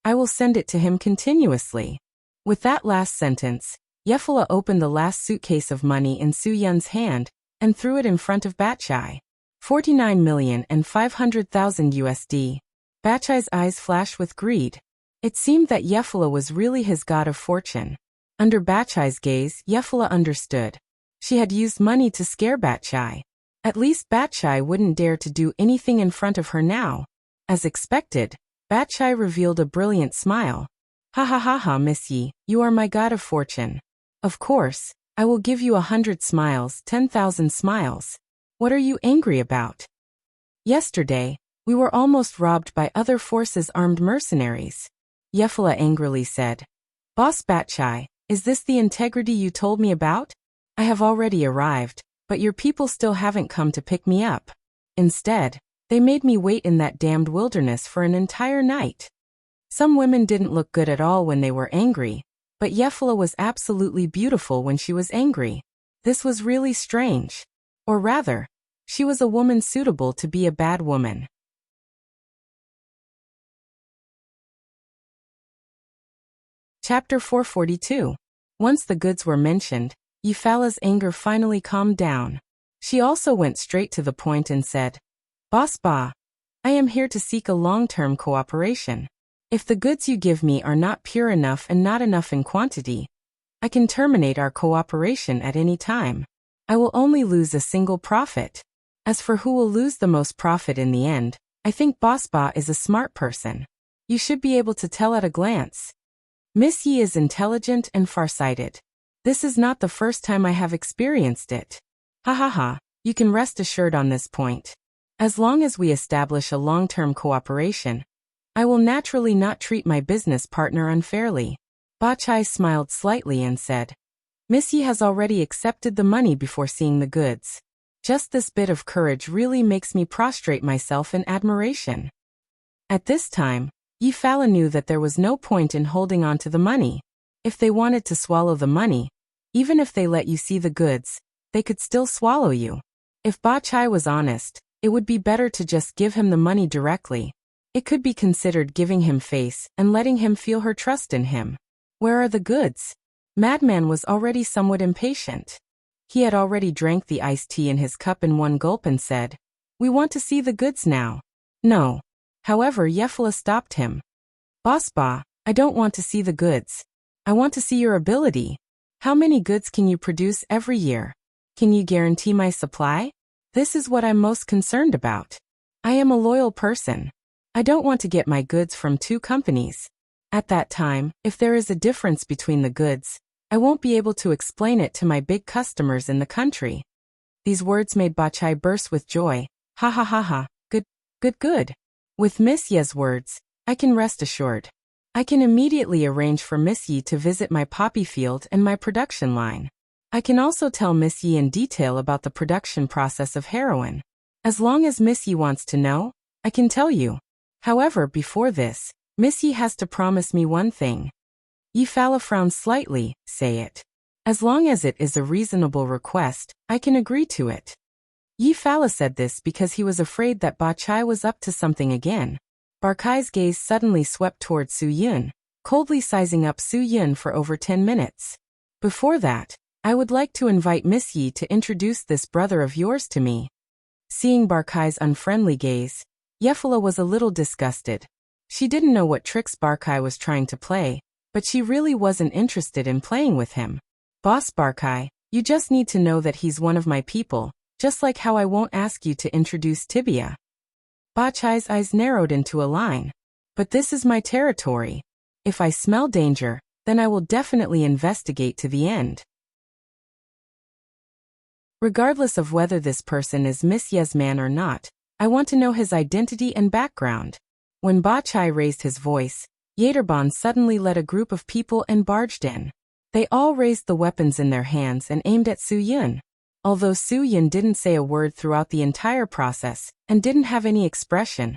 I will send it to him continuously." With that last sentence, Yefala opened the last suitcase of money in Suyun's hand and threw it in front of Batchai. 49,500,000 USD. Batchai's eyes flashed with greed. It seemed that Yefala was really his god of fortune. Under Batchai's gaze, Yefala understood. She had used money to scare Batchai. At least Batchai wouldn't dare to do anything in front of her now. As expected, Batchai revealed a brilliant smile. Ha ha ha ha, Miss Yi, you are my god of fortune. Of course, I will give you 100 smiles, 10,000 smiles. What are you angry about? Yesterday, we were almost robbed by other forces' armed mercenaries. Yefala angrily said. Boss Batchai, is this the integrity you told me about? I have already arrived, but your people still haven't come to pick me up. Instead, they made me wait in that damned wilderness for an entire night. Some women didn't look good at all when they were angry, but Yefala was absolutely beautiful when she was angry. This was really strange. Or rather, she was a woman suitable to be a bad woman. Chapter 442. Once the goods were mentioned, Yefala's anger finally calmed down. She also went straight to the point and said, Boss Ba, I am here to seek a long-term cooperation. If the goods you give me are not pure enough and not enough in quantity, I can terminate our cooperation at any time. I will only lose a single profit. As for who will lose the most profit in the end, I think Boss Ba is a smart person. You should be able to tell at a glance. Miss Yi is intelligent and farsighted. This is not the first time I have experienced it. Ha ha ha, you can rest assured on this point. As long as we establish a long-term cooperation, I will naturally not treat my business partner unfairly. Batchai smiled slightly and said, Miss Yi has already accepted the money before seeing the goods. Just this bit of courage really makes me prostrate myself in admiration. At this time, Yefala knew that there was no point in holding on to the money. If they wanted to swallow the money, even if they let you see the goods, they could still swallow you. If Batchai was honest, it would be better to just give him the money directly. It could be considered giving him face and letting him feel her trust in him. Where are the goods? Madman was already somewhat impatient. He had already drank the iced tea in his cup in one gulp and said, We want to see the goods now. No. However, Yefala stopped him. Boss Ba, I don't want to see the goods. I want to see your ability. How many goods can you produce every year? Can you guarantee my supply? This is what I'm most concerned about. I am a loyal person. I don't want to get my goods from two companies. At that time, if there is a difference between the goods, I won't be able to explain it to my big customers in the country. These words made Batchai burst with joy. Ha ha ha ha, good. With Miss Ye's words, I can rest assured. I can immediately arrange for Miss Yi to visit my poppy field and my production line. I can also tell Miss Yi in detail about the production process of heroin. As long as Miss Yi wants to know, I can tell you. However, before this, Miss Yi has to promise me one thing. Yefala frowned slightly. Say it. As long as it is a reasonable request, I can agree to it. Yefala said this because he was afraid that Batchai was up to something again. Barkai's gaze suddenly swept toward Su Yun, coldly sizing up Su Yun for over 10 minutes. Before that, I would like to invite Miss Yi to introduce this brother of yours to me. Seeing Barkai's unfriendly gaze, Yefala was a little disgusted. She didn't know what tricks Barkai was trying to play, but she really wasn't interested in playing with him. Boss Barkai, you just need to know that he's one of my people, just like how I won't ask you to introduce Tibia. Batchai's eyes narrowed into a line. But this is my territory. If I smell danger, then I will definitely investigate to the end. Regardless of whether this person is Miss Ye's man or not, I want to know his identity and background. When Batchai raised his voice, Yaderban suddenly led a group of people and barged in. They all raised the weapons in their hands and aimed at Su Yun. Although Su Yun didn't say a word throughout the entire process and didn't have any expression,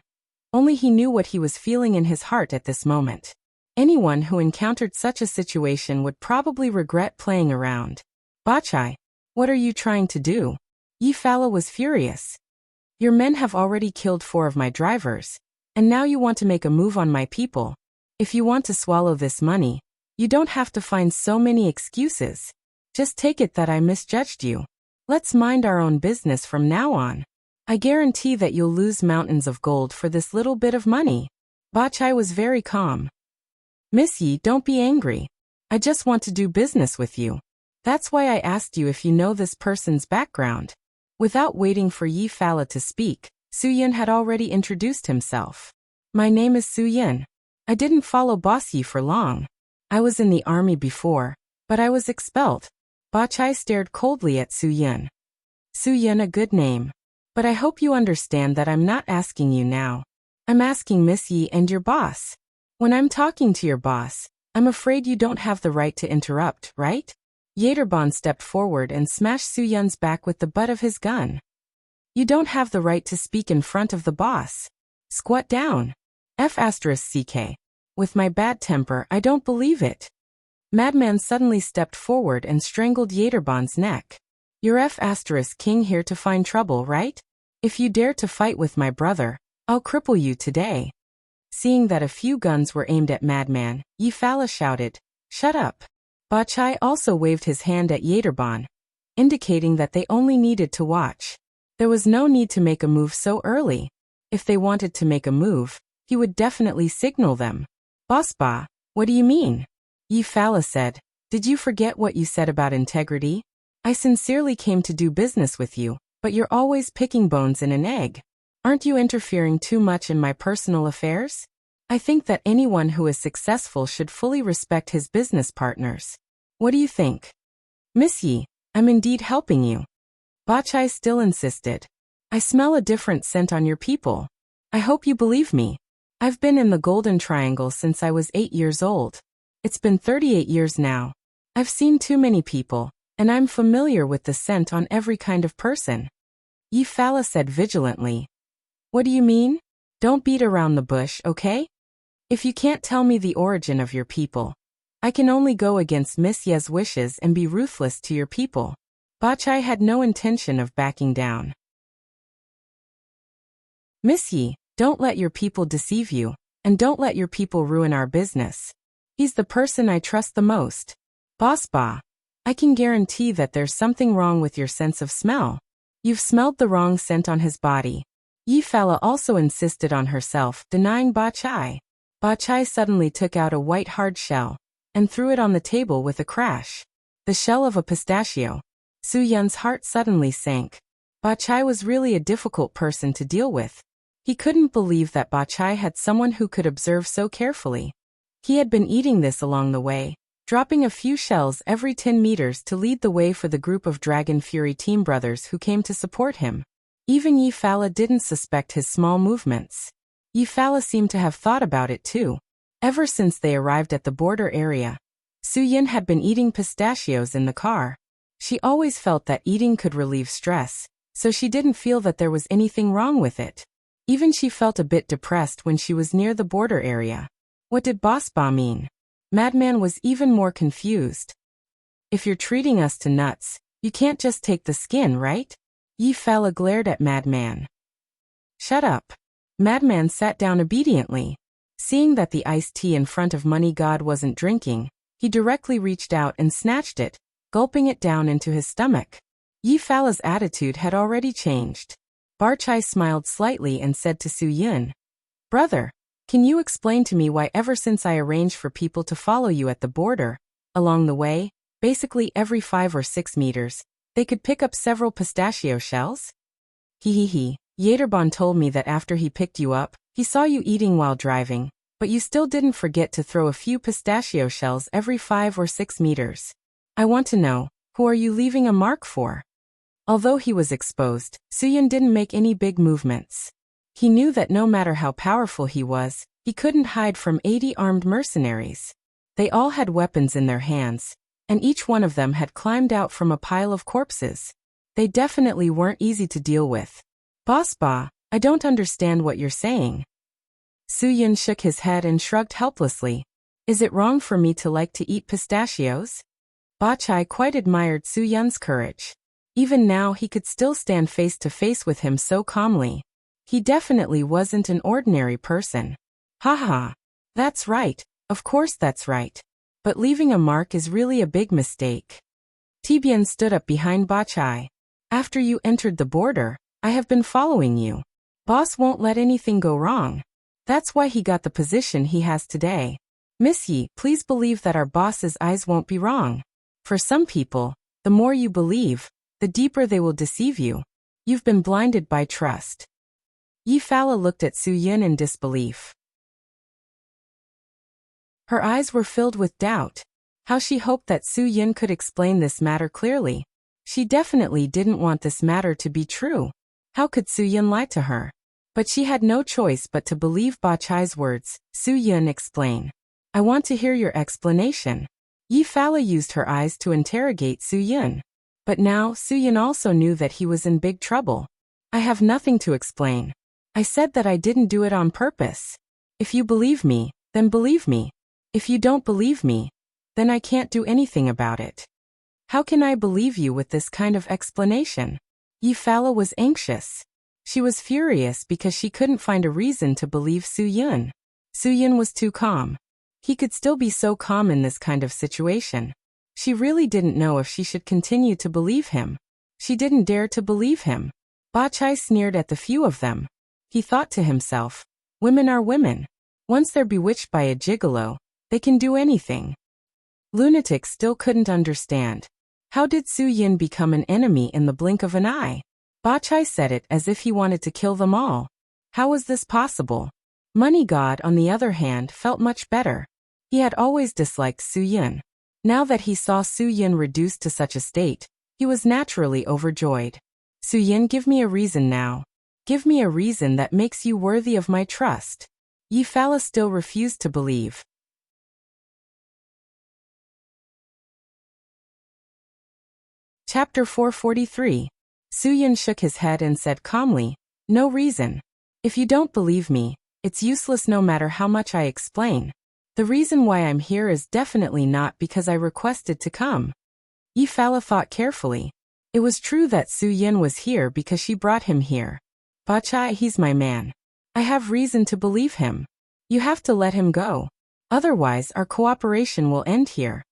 only he knew what he was feeling in his heart at this moment. Anyone who encountered such a situation would probably regret playing around. Batchai, what are you trying to do? Yefala was furious. Your men have already killed 4 of my drivers, and now you want to make a move on my people. If you want to swallow this money, you don't have to find so many excuses. Just take it that I misjudged you. Let's mind our own business from now on. I guarantee that you'll lose mountains of gold for this little bit of money. Ba Chai was very calm. Miss Yi, don't be angry. I just want to do business with you. That's why I asked you if you know this person's background. Without waiting for Yi Fala to speak, Su Yin had already introduced himself. My name is Su Yin. I didn't follow Boss Yi for long. I was in the army before, but I was expelled. Ba Chai stared coldly at Su Yin. Su Yin, a good name. But I hope you understand that I'm not asking you now. I'm asking Miss Yi and your boss. When I'm talking to your boss, I'm afraid you don't have the right to interrupt, right? Yaterbon stepped forward and smashed Su Yun's back with the butt of his gun. You don't have the right to speak in front of the boss. Squat down. F***CK. With my bad temper, I don't believe it. Madman suddenly stepped forward and strangled Yaterbon's neck. You're F***king here to find trouble, right? If you dare to fight with my brother, I'll cripple you today. Seeing that a few guns were aimed at Madman, Yi Fala shouted, Shut up. Ba Chai also waved his hand at Yaterbon, indicating that they only needed to watch. There was no need to make a move so early. If they wanted to make a move, he would definitely signal them. Boss Ba, what do you mean? Yi Fala said, Did you forget what you said about integrity? I sincerely came to do business with you, but you're always picking bones in an egg. Aren't you interfering too much in my personal affairs? I think that anyone who is successful should fully respect his business partners. What do you think? Miss Yi, I'm indeed helping you. Ba Chai still insisted. I smell a different scent on your people. I hope you believe me. I've been in the Golden Triangle since I was 8 years old. It's been 38 years now. I've seen too many people, and I'm familiar with the scent on every kind of person. Yi Fala said vigilantly. What do you mean? Don't beat around the bush, okay? If you can't tell me the origin of your people, I can only go against Miss Ye's wishes and be ruthless to your people. Ba Chai had no intention of backing down. Miss Yi, don't let your people deceive you, and don't let your people ruin our business. He's the person I trust the most. Boss Ba, I can guarantee that there's something wrong with your sense of smell. You've smelled the wrong scent on his body. Yi Fala also insisted on herself, denying Ba Chai. Ba Chai suddenly took out a white hard shell and threw it on the table with a crash. The shell of a pistachio. Su Yun's heart suddenly sank. Ba Chai was really a difficult person to deal with. He couldn't believe that Ba Chai had someone who could observe so carefully. He had been eating this along the way, dropping a few shells every 10 meters to lead the way for the group of Dragon Fury team brothers who came to support him. Even Yi Fala didn't suspect his small movements. Yi Fala seemed to have thought about it too. Ever since they arrived at the border area, Su Yin had been eating pistachios in the car. She always felt that eating could relieve stress, so she didn't feel that there was anything wrong with it. Even she felt a bit depressed when she was near the border area. What did Boss Ba mean? Madman was even more confused. If you're treating us to nuts, you can't just take the skin, right? Yi Fala glared at Madman. Shut up. Madman sat down obediently. Seeing that the iced tea in front of Money God wasn't drinking, he directly reached out and snatched it, gulping it down into his stomach. Yi Fala's attitude had already changed. Ba Chai smiled slightly and said to Su Yin, Brother, can you explain to me why ever since I arranged for people to follow you at the border, along the way, basically every 5 or 6 meters, they could pick up several pistachio shells? Yaterbon told me that after he picked you up, he saw you eating while driving, but you still didn't forget to throw a few pistachio shells every 5 or 6 meters. I want to know, who are you leaving a mark for? Although he was exposed, Su Yin didn't make any big movements. He knew that no matter how powerful he was, he couldn't hide from 80 armed mercenaries. They all had weapons in their hands, and each one of them had climbed out from a pile of corpses. They definitely weren't easy to deal with. Boss Ba, I don't understand what you're saying. Su Yin shook his head and shrugged helplessly. Is it wrong for me to like to eat pistachios? Ba Chai quite admired Su Yun's courage. Even now he could still stand face to face with him so calmly. He definitely wasn't an ordinary person. Ha. That's right, of course that's right. But leaving a mark is really a big mistake. Tibian stood up behind Ba Chai. After you entered the border, I have been following you. Boss won't let anything go wrong. That's why he got the position he has today. Miss Yi, please believe that our boss's eyes won't be wrong. For some people, the more you believe, the deeper they will deceive you. You've been blinded by trust. Yi Fala looked at Su Yun in disbelief. Her eyes were filled with doubt. How she hoped that Su Yun could explain this matter clearly. She definitely didn't want this matter to be true. How could Su Yun lie to her? But she had no choice but to believe Ba Chai's words. Su Yun, explain. I want to hear your explanation. Yi Fala used her eyes to interrogate Su Yun. But now Su Yun also knew that he was in big trouble. I have nothing to explain. I said that I didn't do it on purpose. If you believe me, then believe me. If you don't believe me, then I can't do anything about it. How can I believe you with this kind of explanation? Yi Fala was anxious. She was furious because she couldn't find a reason to believe Su Yun. Su Yun was too calm. He could still be so calm in this kind of situation. She really didn't know if she should continue to believe him. She didn't dare to believe him. Ba Chai sneered at the few of them. He thought to himself, women are women. Once they're bewitched by a gigolo, they can do anything. Lunatics still couldn't understand. How did Su Yun become an enemy in the blink of an eye? Ba Chai said it as if he wanted to kill them all. How was this possible? Money God, on the other hand, felt much better. He had always disliked Su Yun. Now that he saw Su Yun reduced to such a state, he was naturally overjoyed. Su Yun, give me a reason now. Give me a reason that makes you worthy of my trust. Yi Fala still refused to believe. Chapter 443. Su Yun shook his head and said calmly, no reason. If you don't believe me, it's useless no matter how much I explain. The reason why I'm here is definitely not because I requested to come. Yi Fala thought carefully. It was true that Su Yun was here because she brought him here. Ba Chai, he's my man. I have reason to believe him. You have to let him go. Otherwise our cooperation will end here.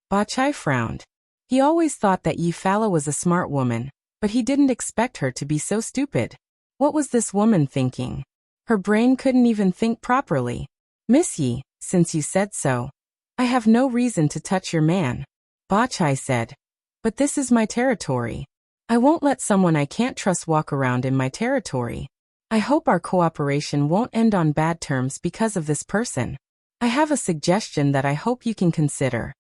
Ba Chai frowned. He always thought that Yi Fala was a smart woman, but he didn't expect her to be so stupid. What was this woman thinking? Her brain couldn't even think properly. Miss Yi, since you said so, I have no reason to touch your man. Ba Chai said. But this is my territory. I won't let someone I can't trust walk around in my territory. I hope our cooperation won't end on bad terms because of this person. I have a suggestion that I hope you can consider.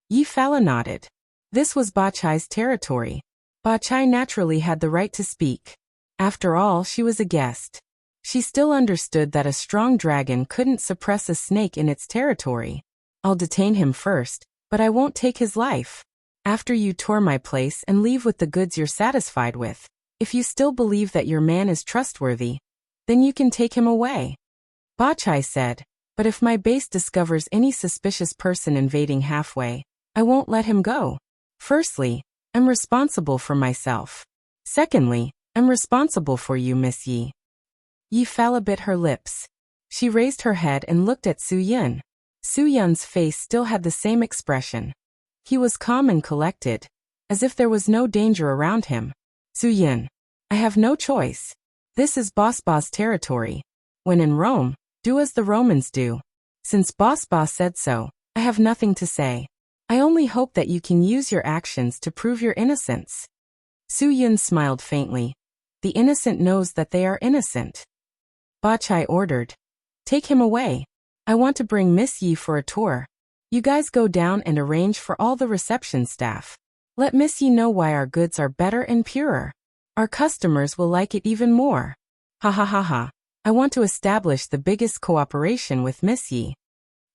Yi Fala nodded. This was Ba Chai's territory. Ba Chai naturally had the right to speak. After all, she was a guest. She still understood that a strong dragon couldn't suppress a snake in its territory. I'll detain him first, but I won't take his life. After you tour my place and leave with the goods you're satisfied with, if you still believe that your man is trustworthy, then you can take him away. Ba Chai said, but if my base discovers any suspicious person invading halfway, I won't let him go. Firstly, I'm responsible for myself. Secondly, I'm responsible for you, Miss Yi. Yi Fala bit her lips. She raised her head and looked at Su Yun. Su Yun's face still had the same expression. He was calm and collected, as if there was no danger around him. Su Yun, I have no choice. This is Boss Ba's territory. When in Rome, do as the Romans do. Since Boss Ba said so, I have nothing to say. I only hope that you can use your actions to prove your innocence. Su Yun smiled faintly. The innocent knows that they are innocent. Ba Chai ordered. Take him away. I want to bring Miss Yi for a tour. You guys go down and arrange for all the reception staff. Let Miss Yi know why our goods are better and purer. Our customers will like it even more. Ha ha ha ha. I want to establish the biggest cooperation with Miss Yi.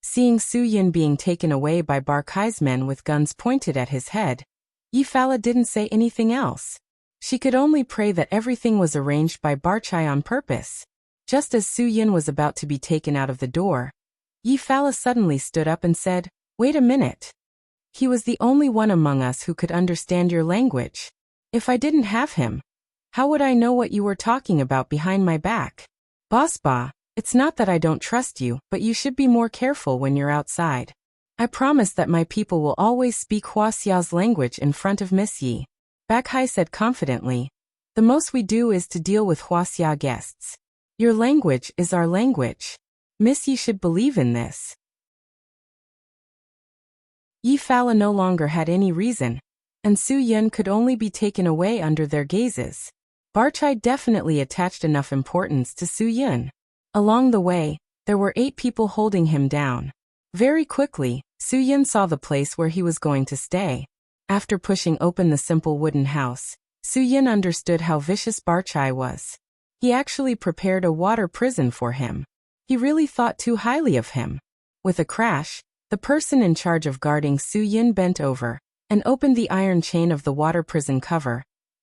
Seeing Su Yun being taken away by Bar Kai's men with guns pointed at his head, Yi Fala didn't say anything else. She could only pray that everything was arranged by Bar Chai on purpose. Just as Su Yun was about to be taken out of the door, Yi Fala suddenly stood up and said, wait a minute. He was the only one among us who could understand your language. If I didn't have him, how would I know what you were talking about behind my back? Boss Ba, it's not that I don't trust you, but you should be more careful when you're outside. I promise that my people will always speak Hua Xiao's language in front of Miss Yi. Bakhai said confidently. The most we do is to deal with Huaxia guests. Your language is our language. Miss Yi should believe in this. Yi Fala no longer had any reason, and Su Yun could only be taken away under their gazes. Barchai definitely attached enough importance to Su Yun. Along the way, there were 8 people holding him down. Very quickly, Su Yun saw the place where he was going to stay. After pushing open the simple wooden house, Su Yun understood how vicious Barchai was. He actually prepared a water prison for him. He really thought too highly of him. With a crash, the person in charge of guarding Su Yun bent over and opened the iron chain of the water prison cover,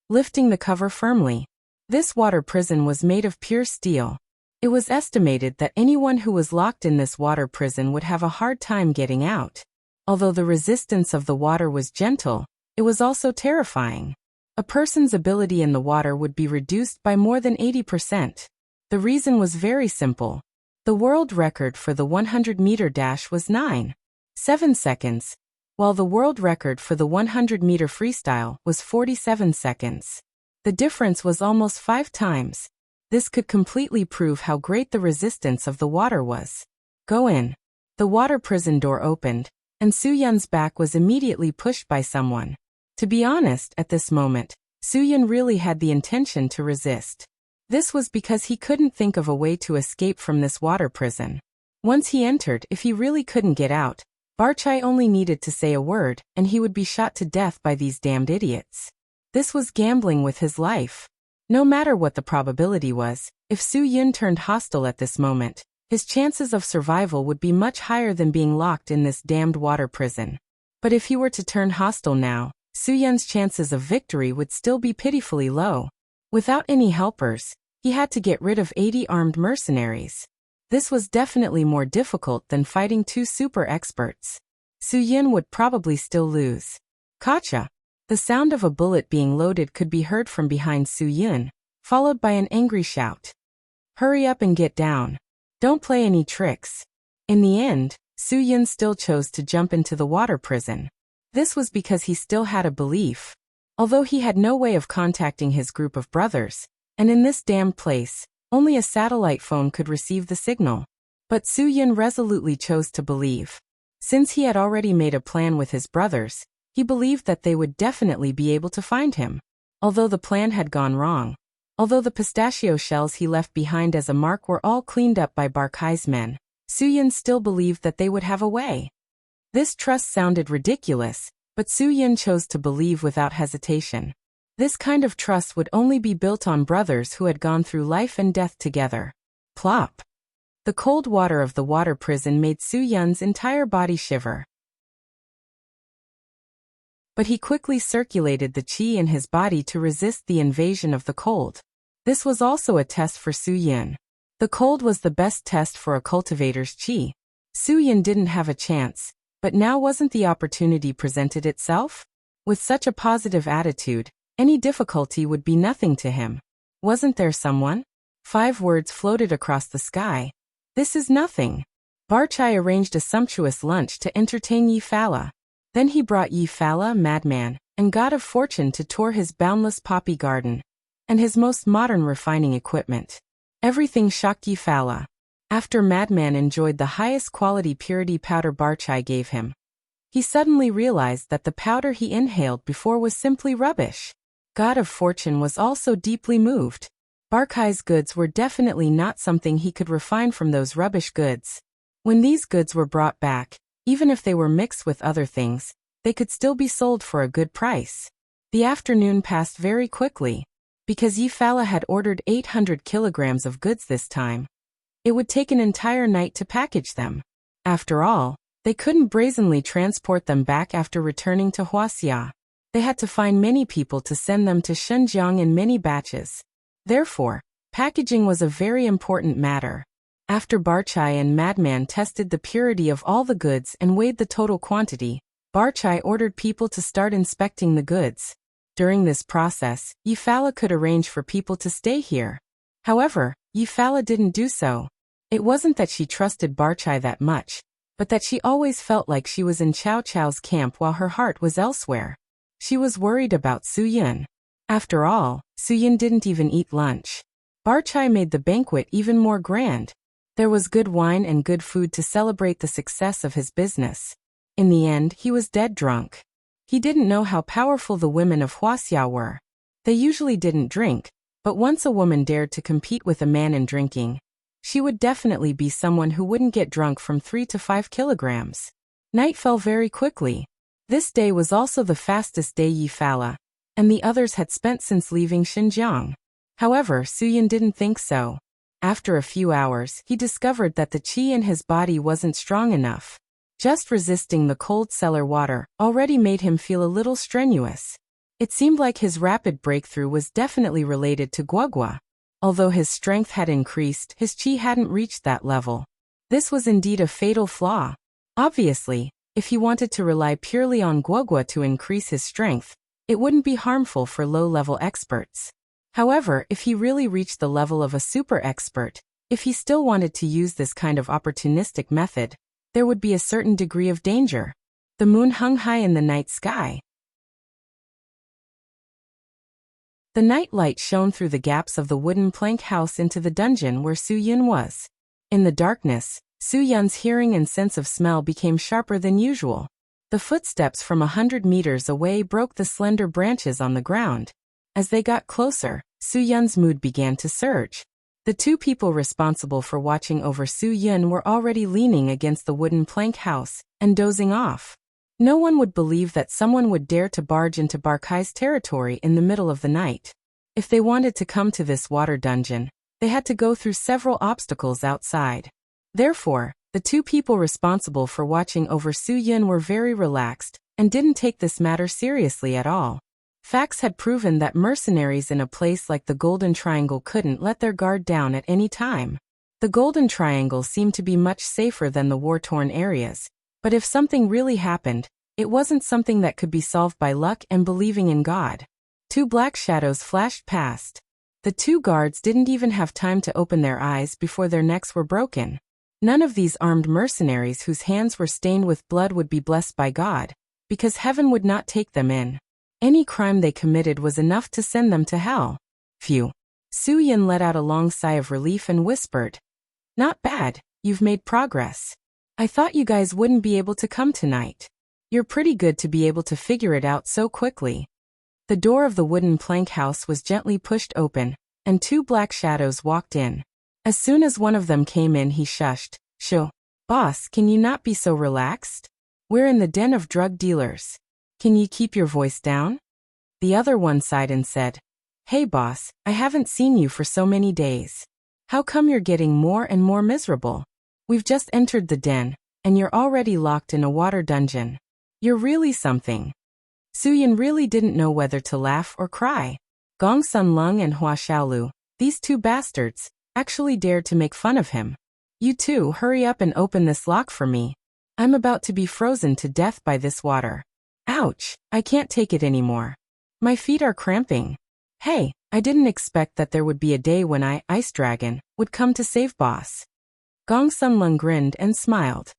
lifting the cover firmly. This water prison was made of pure steel. It was estimated that anyone who was locked in this water prison would have a hard time getting out. Although the resistance of the water was gentle, it was also terrifying. A person's ability in the water would be reduced by more than 80%. The reason was very simple. The world record for the 100-meter dash was 9.7 seconds, while the world record for the 100-meter freestyle was 47 seconds. The difference was almost 5 times. This could completely prove how great the resistance of the water was. Go in. The water prison door opened, and Su Yun's back was immediately pushed by someone. To be honest, at this moment, Su Yun really had the intention to resist. This was because he couldn't think of a way to escape from this water prison. Once he entered, if he really couldn't get out, Barchai only needed to say a word, and he would be shot to death by these damned idiots. This was gambling with his life. No matter what the probability was, if Su Yun turned hostile at this moment, his chances of survival would be much higher than being locked in this damned water prison. But if he were to turn hostile now, Su Yun's chances of victory would still be pitifully low. Without any helpers, he had to get rid of 80 armed mercenaries. This was definitely more difficult than fighting 2 super experts. Su Yun would probably still lose. Gotcha! The sound of a bullet being loaded could be heard from behind Su Yun, followed by an angry shout. Hurry up and get down. Don't play any tricks. In the end, Su Yun still chose to jump into the water prison. This was because he still had a belief. Although he had no way of contacting his group of brothers, and in this damned place, only a satellite phone could receive the signal. But Su Yun resolutely chose to believe. Since he had already made a plan with his brothers, he believed that they would definitely be able to find him. Although the plan had gone wrong. Although the pistachio shells he left behind as a mark were all cleaned up by Barkai's men, Su Yun still believed that they would have a way. This trust sounded ridiculous, but Su Yun chose to believe without hesitation. This kind of trust would only be built on brothers who had gone through life and death together. Plop! The cold water of the water prison made Su Yun's entire body shiver. But he quickly circulated the qi in his body to resist the invasion of the cold. This was also a test for Su Yun. The cold was the best test for a cultivator's qi. Su Yun didn't have a chance, but now wasn't the opportunity presented itself? With such a positive attitude, any difficulty would be nothing to him. Wasn't there someone? 5 words floated across the sky. This is nothing. Barchai arranged a sumptuous lunch to entertain Yi Fala. Then he brought Yi Fala, madman, and god of fortune to tour his boundless poppy garden, and his most modern refining equipment. Everything shocked Yi Fala. After Madman enjoyed the highest quality purity powder Barchai gave him, he suddenly realized that the powder he inhaled before was simply rubbish. God of Fortune was also deeply moved. Barkai's goods were definitely not something he could refine from those rubbish goods. When these goods were brought back, even if they were mixed with other things, they could still be sold for a good price. The afternoon passed very quickly. Because Yi Fala had ordered 800 kilograms of goods this time, it would take an entire night to package them. After all, they couldn't brazenly transport them back after returning to Huaxia. They had to find many people to send them to Shenzhen in many batches. Therefore, packaging was a very important matter. After Barchai and Madman tested the purity of all the goods and weighed the total quantity, Barchai ordered people to start inspecting the goods. During this process, Yi Fala could arrange for people to stay here. However, Yi Fala didn't do so. It wasn't that she trusted Barchai that much, but that she always felt like she was in Chow Chow's camp while her heart was elsewhere. She was worried about Su-yun. After all, Su-yun didn't even eat lunch. Barchai made the banquet even more grand. There was good wine and good food to celebrate the success of his business. In the end, he was dead drunk. He didn't know how powerful the women of Huaxia were. They usually didn't drink, but once a woman dared to compete with a man in drinking, she would definitely be someone who wouldn't get drunk from 3 to 5 kilograms. Night fell very quickly. This day was also the fastest day Yi Fala and the others had spent since leaving Xinjiang. However, Su-yun didn't think so. After a few hours, he discovered that the qi in his body wasn't strong enough. Just resisting the cold cellar water already made him feel a little strenuous. It seemed like his rapid breakthrough was definitely related to Guogua. Although his strength had increased, his qi hadn't reached that level. This was indeed a fatal flaw. Obviously, if he wanted to rely purely on Guogua to increase his strength, it wouldn't be harmful for low-level experts. However, if he really reached the level of a super expert, if he still wanted to use this kind of opportunistic method, there would be a certain degree of danger. The moon hung high in the night sky. The night light shone through the gaps of the wooden plank house into the dungeon where Su-yun was. In the darkness, Su-yun's hearing and sense of smell became sharper than usual. The footsteps from 100 meters away broke the slender branches on the ground. As they got closer, Su-yun's mood began to surge. The two people responsible for watching over Su-yun were already leaning against the wooden plank house and dozing off. No one would believe that someone would dare to barge into Barkai's territory in the middle of the night. If they wanted to come to this water dungeon, they had to go through several obstacles outside. Therefore, the two people responsible for watching over Su-yun were very relaxed and didn't take this matter seriously at all. Facts had proven that mercenaries in a place like the Golden Triangle couldn't let their guard down at any time. The Golden Triangle seemed to be much safer than the war-torn areas, but if something really happened, it wasn't something that could be solved by luck and believing in God. Two black shadows flashed past. The two guards didn't even have time to open their eyes before their necks were broken. None of these armed mercenaries whose hands were stained with blood would be blessed by God, because heaven would not take them in. Any crime they committed was enough to send them to hell. Phew. Su-yun let out a long sigh of relief and whispered, "Not bad, you've made progress. I thought you guys wouldn't be able to come tonight. You're pretty good to be able to figure it out so quickly." The door of the wooden plank house was gently pushed open, and two black shadows walked in. As soon as one of them came in, he shushed, "Shoo, boss, can you not be so relaxed? We're in the den of drug dealers. Can you keep your voice down?" The other one sighed and said, "Hey boss, I haven't seen you for so many days. How come you're getting more and more miserable? We've just entered the den, and you're already locked in a water dungeon. You're really something." Su-yun really didn't know whether to laugh or cry. Gong Sun Lung and Hua Xiaolu, these two bastards, actually dared to make fun of him. "You two, hurry up and open this lock for me. I'm about to be frozen to death by this water. Ouch, I can't take it anymore. My feet are cramping. Hey, I didn't expect that there would be a day when Ice Dragon, would come to save boss." Gong Sun Lung grinned and smiled.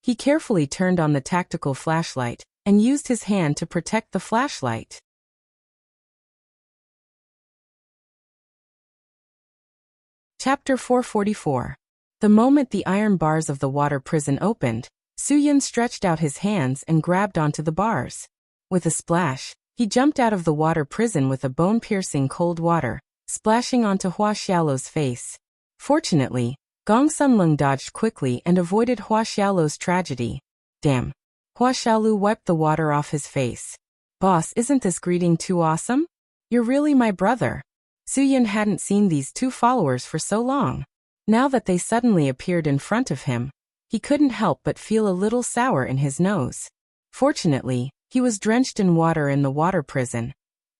He carefully turned on the tactical flashlight and used his hand to protect the flashlight. Chapter 444. The moment the iron bars of the water prison opened, Su-yun stretched out his hands and grabbed onto the bars. With a splash, he jumped out of the water prison with a bone-piercing cold water, splashing onto Hua Xiaolu's face. Fortunately, Gong Sun Lung dodged quickly and avoided Hua Xiaolu's tragedy. Damn. Hua Xiaolu wiped the water off his face. "Boss, isn't this greeting too awesome? You're really my brother." Su-yun hadn't seen these two followers for so long. Now that they suddenly appeared in front of him, he couldn't help but feel a little sour in his nose. Fortunately, he was drenched in water in the water prison,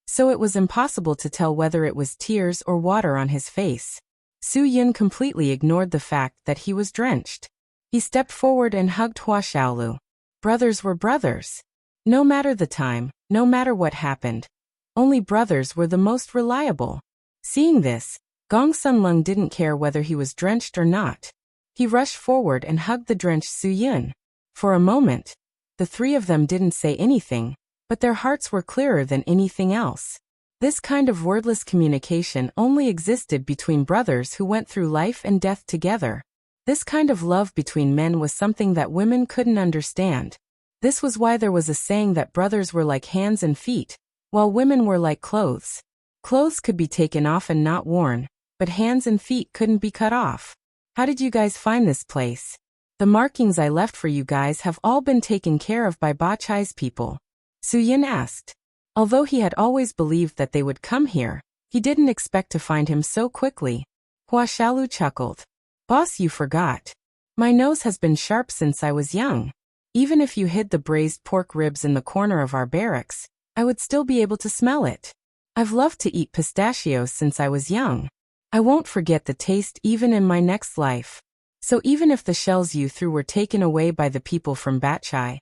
so it was impossible to tell whether it was tears or water on his face. Su-yun completely ignored the fact that he was drenched. He stepped forward and hugged Hua Xiaolu. Brothers were brothers. No matter the time, no matter what happened, only brothers were the most reliable. Seeing this, Gong Sun Lung didn't care whether he was drenched or not. He rushed forward and hugged the drenched Su-yun. For a moment, the three of them didn't say anything, but their hearts were clearer than anything else. This kind of wordless communication only existed between brothers who went through life and death together. This kind of love between men was something that women couldn't understand. This was why there was a saying that brothers were like hands and feet, while women were like clothes. Clothes could be taken off and not worn, but hands and feet couldn't be cut off. How did you guys find this place? The markings I left for you guys have all been taken care of by Ba Chai's people. Suyin asked. Although he had always believed that they would come here, he didn't expect to find him so quickly. Hua Xiaolu chuckled. Boss, you forgot. My nose has been sharp since I was young. Even if you hid the braised pork ribs in the corner of our barracks, I would still be able to smell it. I've loved to eat pistachios since I was young. I won't forget the taste even in my next life. So even if the shells you threw were taken away by the people from Ba Chai,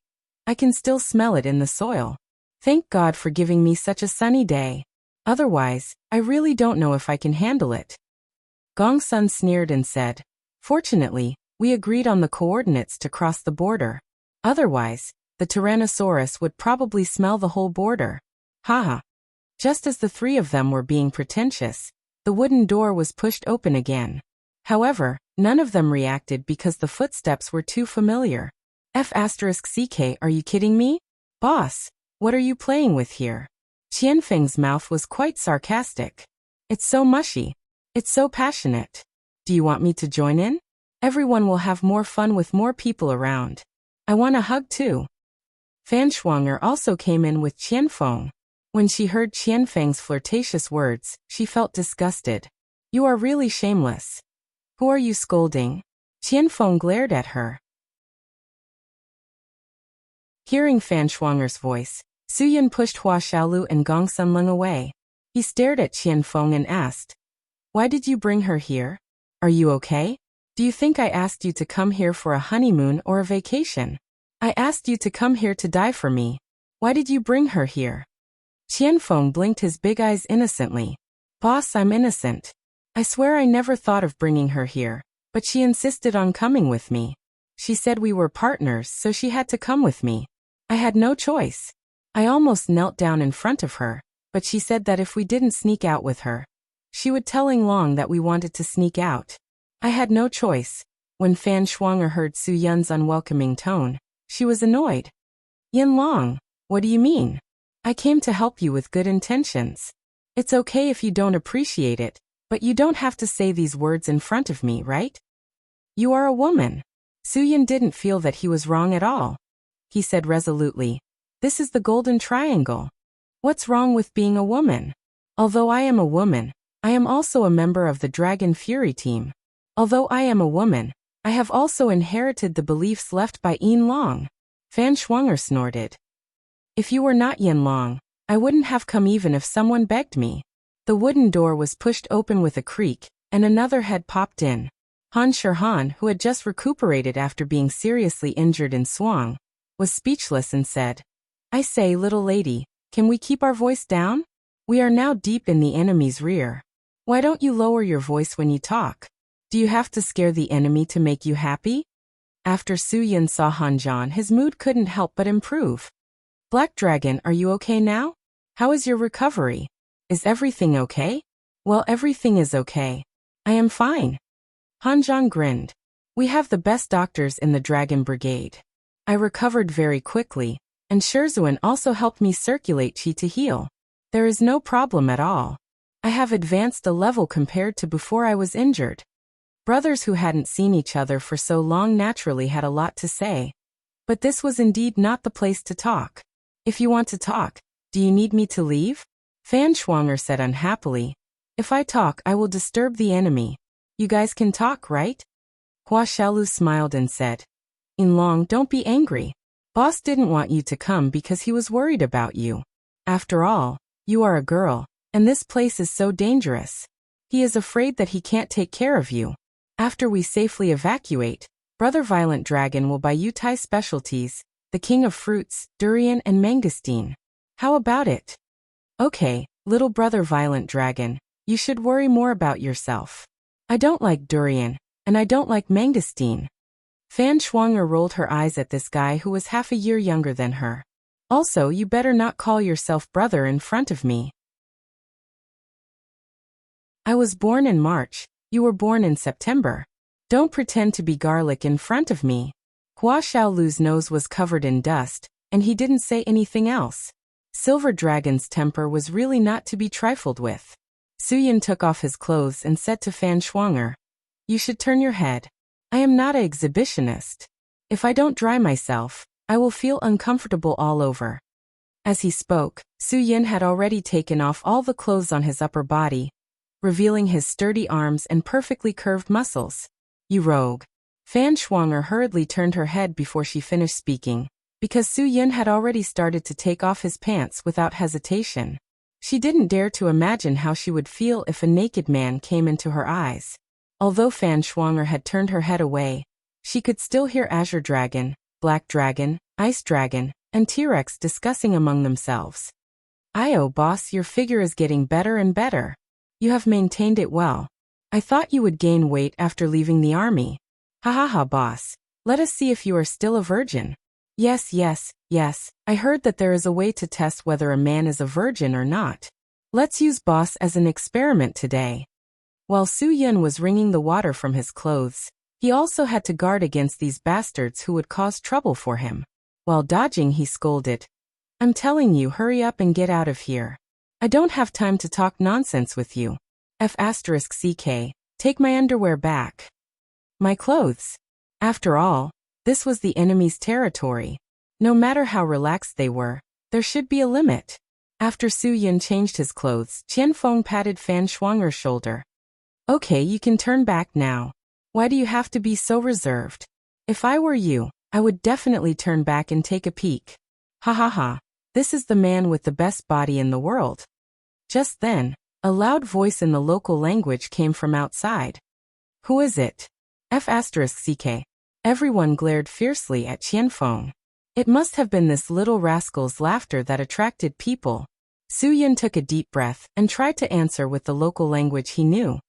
I can still smell it in the soil. Thank God for giving me such a sunny day. Otherwise, I really don't know if I can handle it. Gong Sun sneered and said, Fortunately, we agreed on the coordinates to cross the border. Otherwise, the Tyrannosaurus would probably smell the whole border. Haha. Just as the three of them were being pretentious, the wooden door was pushed open again. However, none of them reacted because the footsteps were too familiar. F*CK, are you kidding me? Boss, what are you playing with here? Qianfeng's mouth was quite sarcastic. It's so mushy. It's so passionate. Do you want me to join in? Everyone will have more fun with more people around. I want a hug too. Fan Shuanger also came in with Qianfeng. When she heard Qianfeng's flirtatious words, she felt disgusted. You are really shameless. Who are you scolding? Qianfeng glared at her. Hearing Fan Shuanger's voice, Suyin pushed Hua Xiaolu and Gong Sunleng away. He stared at Qianfeng and asked, Why did you bring her here? Are you okay? Do you think I asked you to come here for a honeymoon or a vacation? I asked you to come here to die for me. Why did you bring her here? Qianfeng blinked his big eyes innocently. Boss, I'm innocent. I swear I never thought of bringing her here, but she insisted on coming with me. She said we were partners, so she had to come with me. I had no choice. I almost knelt down in front of her, but she said that if we didn't sneak out with her, she would tell Long that we wanted to sneak out. I had no choice. When Fan Shuanger heard Su Yun's unwelcoming tone, she was annoyed. Yin Long, what do you mean? I came to help you with good intentions. It's okay if you don't appreciate it, but you don't have to say these words in front of me, right? You are a woman. Su Yun didn't feel that he was wrong at all. He said resolutely, This is the Golden Triangle. What's wrong with being a woman? Although I am a woman, I am also a member of the Dragon Fury team. Although I am a woman, I have also inherited the beliefs left by Yin Long. Fan Shuanger snorted. If you were not Yin Long, I wouldn't have come even if someone begged me. The wooden door was pushed open with a creak, and another head popped in. Han Shirhan, who had just recuperated after being seriously injured in Swang, was speechless and said, I say, little lady, can we keep our voice down? We are now deep in the enemy's rear. Why don't you lower your voice when you talk? Do you have to scare the enemy to make you happy? After Su Yun saw Han Zhan, his mood couldn't help but improve. Black Dragon, are you okay now? How is your recovery? Is everything okay? Well, everything is okay. I am fine. Han Zhan grinned. We have the best doctors in the Dragon Brigade. I recovered very quickly, and Shizhuan also helped me circulate qi to heal. There is no problem at all. I have advanced a level compared to before I was injured. Brothers who hadn't seen each other for so long naturally had a lot to say. But this was indeed not the place to talk. If you want to talk, do you need me to leave? Fan Shuanger said unhappily. If I talk, I will disturb the enemy. You guys can talk, right? Hua Xiaolu smiled and said, Yin Long, don't be angry. Boss didn't want you to come because he was worried about you. After all, you are a girl, and this place is so dangerous. He is afraid that he can't take care of you. After we safely evacuate, Brother Violent Dragon will buy you Thai specialties, the king of fruits, durian and mangosteen. How about it? Okay, little brother Violent Dragon, you should worry more about yourself. I don't like durian, and I don't like mangosteen. Fan Shuanger rolled her eyes at this guy who was half a year younger than her. Also, you better not call yourself brother in front of me. I was born in March, you were born in September. Don't pretend to be garlic in front of me. Hua Xiaolu's nose was covered in dust, and he didn't say anything else. Silver Dragon's temper was really not to be trifled with. Suyin took off his clothes and said to Fan Shuang'er, "You should turn your head. I am not an exhibitionist. If I don't dry myself, I will feel uncomfortable all over." As he spoke, Suyin had already taken off all the clothes on his upper body, revealing his sturdy arms and perfectly curved muscles. "You rogue." Fan Shuang'er hurriedly turned her head before she finished speaking, because Suyin had already started to take off his pants without hesitation. She didn't dare to imagine how she would feel if a naked man came into her eyes. Although Fan Shuang'er had turned her head away, she could still hear Azure Dragon, Black Dragon, Ice Dragon, and T-Rex discussing among themselves. "Io, boss, your figure is getting better and better. You have maintained it well. I thought you would gain weight after leaving the army. Ha ha ha, boss. Let us see if you are still a virgin." Yes, I heard that there is a way to test whether a man is a virgin or not. Let's use boss as an experiment today. While Suyin was wringing the water from his clothes, he also had to guard against these bastards who would cause trouble for him. While dodging, he scolded, "I'm telling you, hurry up and get out of here. I don't have time to talk nonsense with you. F***ck, take my underwear back." My clothes. After all, this was the enemy's territory. No matter how relaxed they were, there should be a limit. After Suyin changed his clothes, Qianfeng patted Fan Shuang'er's shoulder. "Okay, you can turn back now. Why do you have to be so reserved? If I were you, I would definitely turn back and take a peek. Ha ha ha, this is the man with the best body in the world." Just then, a loud voice in the local language came from outside. "Who is it?" F***ck. Everyone glared fiercely at Qianfeng. It must have been this little rascal's laughter that attracted people. Suyin took a deep breath and tried to answer with the local language he knew.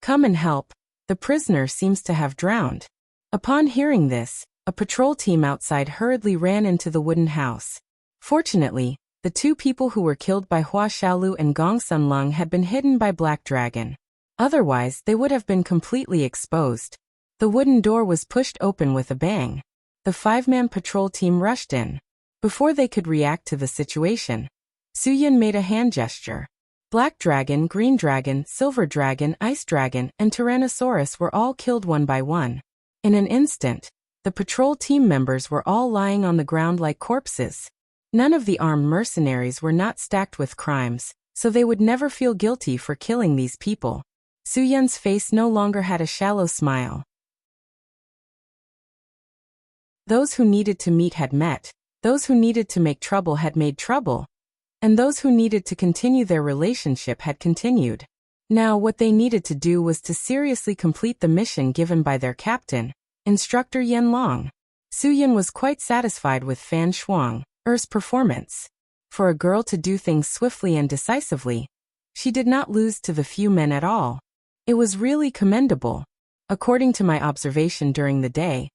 "Come and help. The prisoner seems to have drowned." Upon hearing this, a patrol team outside hurriedly ran into the wooden house. Fortunately, the two people who were killed by Hua Xiaolu and Gong Sunlung had been hidden by Black Dragon. Otherwise, they would have been completely exposed. The wooden door was pushed open with a bang. The 5-man patrol team rushed in. Before they could react to the situation, Suyin made a hand gesture. Black Dragon, Green Dragon, Silver Dragon, Ice Dragon, and Tyrannosaurus were all killed one by one. In an instant, the patrol team members were all lying on the ground like corpses. None of the armed mercenaries were not stacked with crimes, so they would never feel guilty for killing these people. Suyin's face no longer had a shallow smile. Those who needed to meet had met, those who needed to make trouble had made trouble, and those who needed to continue their relationship had continued. Now what they needed to do was to seriously complete the mission given by their captain, Instructor Yen Long. Suyin was quite satisfied with Fan Shuang'er's performance. For a girl to do things swiftly and decisively, she did not lose to the few men at all. It was really commendable. According to my observation during the day,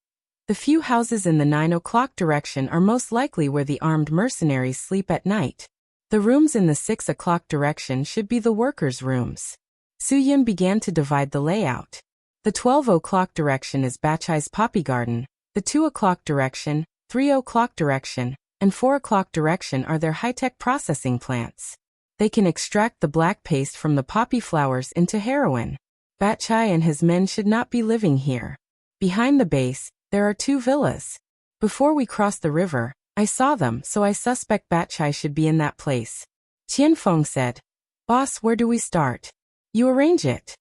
the few houses in the 9 o'clock direction are most likely where the armed mercenaries sleep at night. The rooms in the 6 o'clock direction should be the workers' rooms. Suyin began to divide the layout. The 12 o'clock direction is Bachai's poppy garden, the 2 o'clock direction, 3 o'clock direction, and 4 o'clock direction are their high-tech processing plants. They can extract the black paste from the poppy flowers into heroin. Bachai and his men should not be living here. Behind the base, there are 2 villas. Before we crossed the river, I saw them, so I suspect Bachai should be in that place. Qianfeng said, "Boss, where do we start? You arrange it."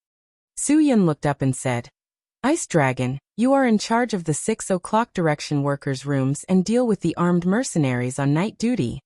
Suyin looked up and said, "Ice Dragon, you are in charge of the 6 o'clock direction workers' rooms and deal with the armed mercenaries on night duty."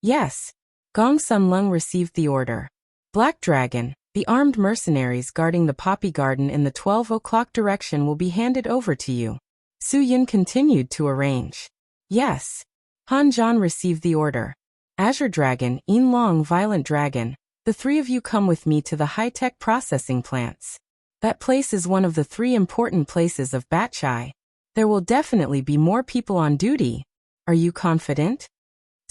"Yes." Gong Sunlung received the order. "Black Dragon, the armed mercenaries guarding the poppy garden in the 12 o'clock direction will be handed over to you." Suyin continued to arrange. "Yes." Han Zhan received the order. "Azure Dragon, Yin Long, Violent Dragon, the 3 of you come with me to the high-tech processing plants. That place is one of the 3 important places of Bachai. There will definitely be more people on duty. Are you confident?"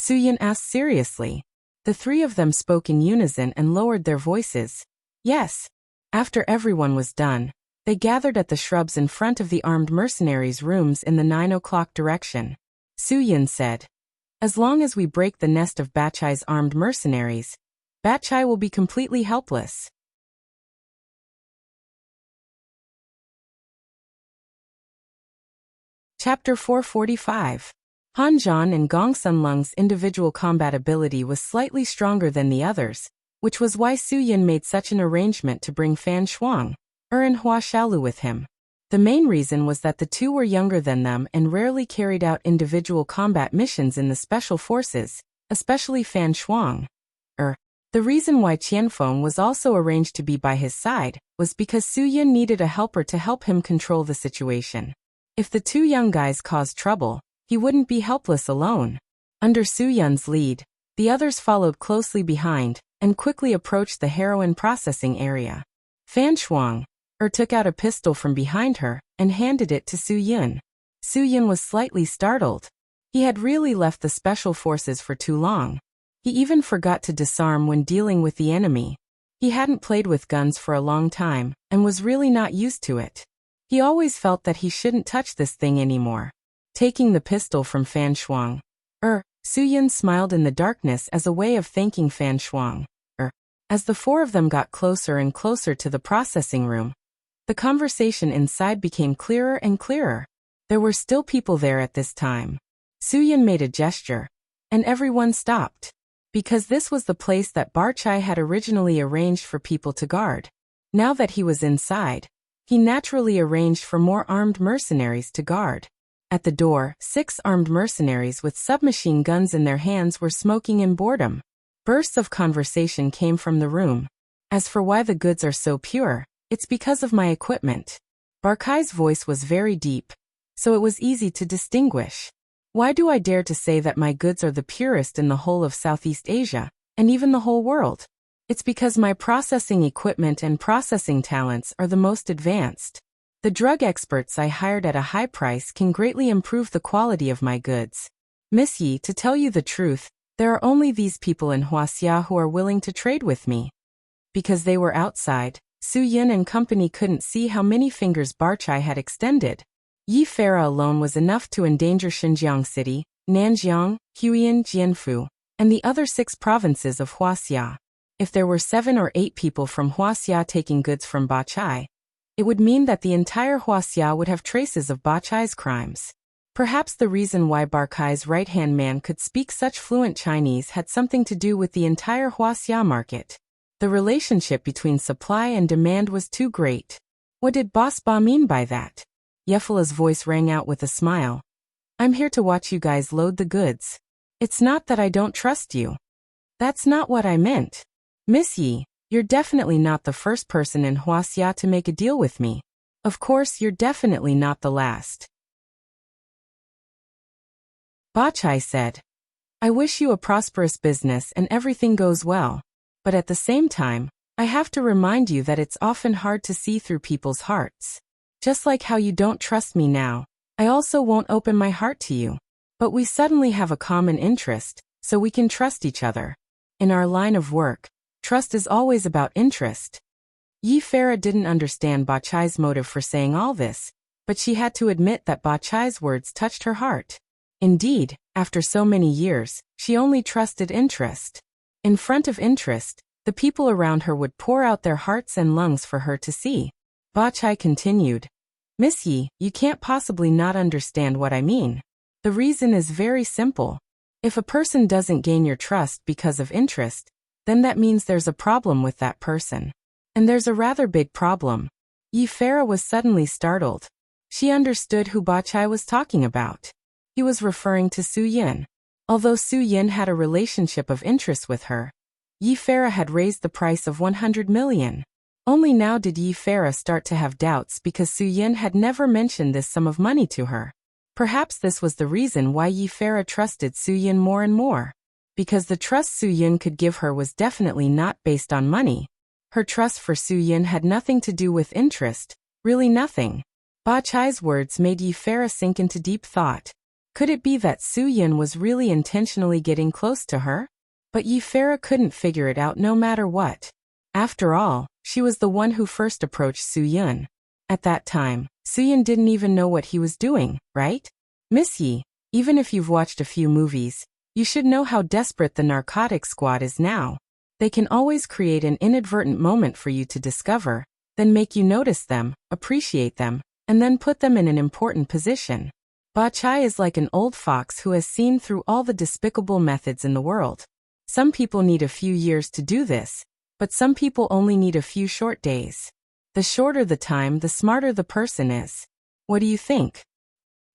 Suyin asked seriously. The three of them spoke in unison and lowered their voices. Yes. After everyone was done, they gathered at the shrubs in front of the armed mercenaries' rooms in the 9 o'clock direction. Suyin said, "As long as we break the nest of Bachai's armed mercenaries, Bachai will be completely helpless." Chapter 445. Han Zhan and Gong Sunlung's individual combat ability was slightly stronger than the others, which was why Suyin made such an arrangement to bring Fan Shuang, and Hua Xiaolu with him. The main reason was that the two were younger than them and rarely carried out individual combat missions in the special forces, especially Fan Shuang. The reason why Qianfeng was also arranged to be by his side was because Suyin needed a helper to help him control the situation. If the two young guys caused trouble, he wouldn't be helpless alone. Under Suyin's lead, the others followed closely behind and quickly approached the heroin processing area. Fan Shuang took out a pistol from behind her and handed it to Suyin. Suyin was slightly startled. He had really left the special forces for too long. He even forgot to disarm when dealing with the enemy. He hadn't played with guns for a long time and was really not used to it. He always felt that he shouldn't touch this thing anymore. Taking the pistol from Fan Shuang, Suyin smiled in the darkness as a way of thanking Fan Shuang. As the four of them got closer and closer to the processing room, the conversation inside became clearer and clearer. There were still people there at this time. Suyin made a gesture, and everyone stopped. Because this was the place that Bachai had originally arranged for people to guard. Now that he was inside, he naturally arranged for more armed mercenaries to guard. At the door, 6 armed mercenaries with submachine guns in their hands were smoking in boredom. Bursts of conversation came from the room. As for why the goods are so pure, it's because of my equipment. Barkai's voice was very deep, so it was easy to distinguish. Why do I dare to say that my goods are the purest in the whole of Southeast Asia, and even the whole world? It's because my processing equipment and processing talents are the most advanced. The drug experts I hired at a high price can greatly improve the quality of my goods. Miss Yi, to tell you the truth, there are only these people in Huaxia who are willing to trade with me. Because they were outside, Suyin and company couldn't see how many fingers Barchai had extended. Yi Farah alone was enough to endanger Xinjiang City, Nanjiang, Huiyin, Jianfu, and the other 6 provinces of Huaxia. If there were 7 or 8 people from Huaxia taking goods from Bachai, it would mean that the entire Huaxia would have traces of Bachai's crimes. Perhaps the reason why Barkai's right-hand man could speak such fluent Chinese had something to do with the entire Huaxia market. The relationship between supply and demand was too great. What did Boss Ba mean by that? Yefala's voice rang out with a smile. I'm here to watch you guys load the goods. It's not that I don't trust you. That's not what I meant. Miss Yi, you're definitely not the first person in Huaxia to make a deal with me. Of course, you're definitely not the last. Bachai said, I wish you a prosperous business and everything goes well. But at the same time, I have to remind you that it's often hard to see through people's hearts. Just like how you don't trust me now, I also won't open my heart to you. But we suddenly have a common interest, so we can trust each other. In our line of work, trust is always about interest. Yi Farah didn't understand Bachai's motive for saying all this, but she had to admit that Bachai's words touched her heart. Indeed, after so many years, she only trusted interest. In front of interest, the people around her would pour out their hearts and lungs for her to see. Bachai continued, Miss Yi, you can't possibly not understand what I mean. The reason is very simple. If a person doesn't gain your trust because of interest, then that means there's a problem with that person. And there's a rather big problem. Yi Farah was suddenly startled. She understood who Bachai was talking about. He was referring to Suyin. Although Suyin had a relationship of interest with her, Yi Farah had raised the price of 100 million. Only now did Yi Farah start to have doubts because Suyin had never mentioned this sum of money to her. Perhaps this was the reason why Yi Farah trusted Suyin more and more. Because the trust Suyin could give her was definitely not based on money. Her trust for Suyin had nothing to do with interest, really nothing. Bachai's words made Yi Farah sink into deep thought. Could it be that Su Yun was really intentionally getting close to her? But Yi Farah couldn't figure it out no matter what. After all, she was the one who first approached Su Yun. At that time, Su Yun didn't even know what he was doing, right? Miss Yi, even if you've watched a few movies, you should know how desperate the narcotic squad is now. They can always create an inadvertent moment for you to discover, then make you notice them, appreciate them, and then put them in an important position. Ba Chai is like an old fox who has seen through all the despicable methods in the world. Some people need a few years to do this, but some people only need a few short days. The shorter the time, the smarter the person is. What do you think?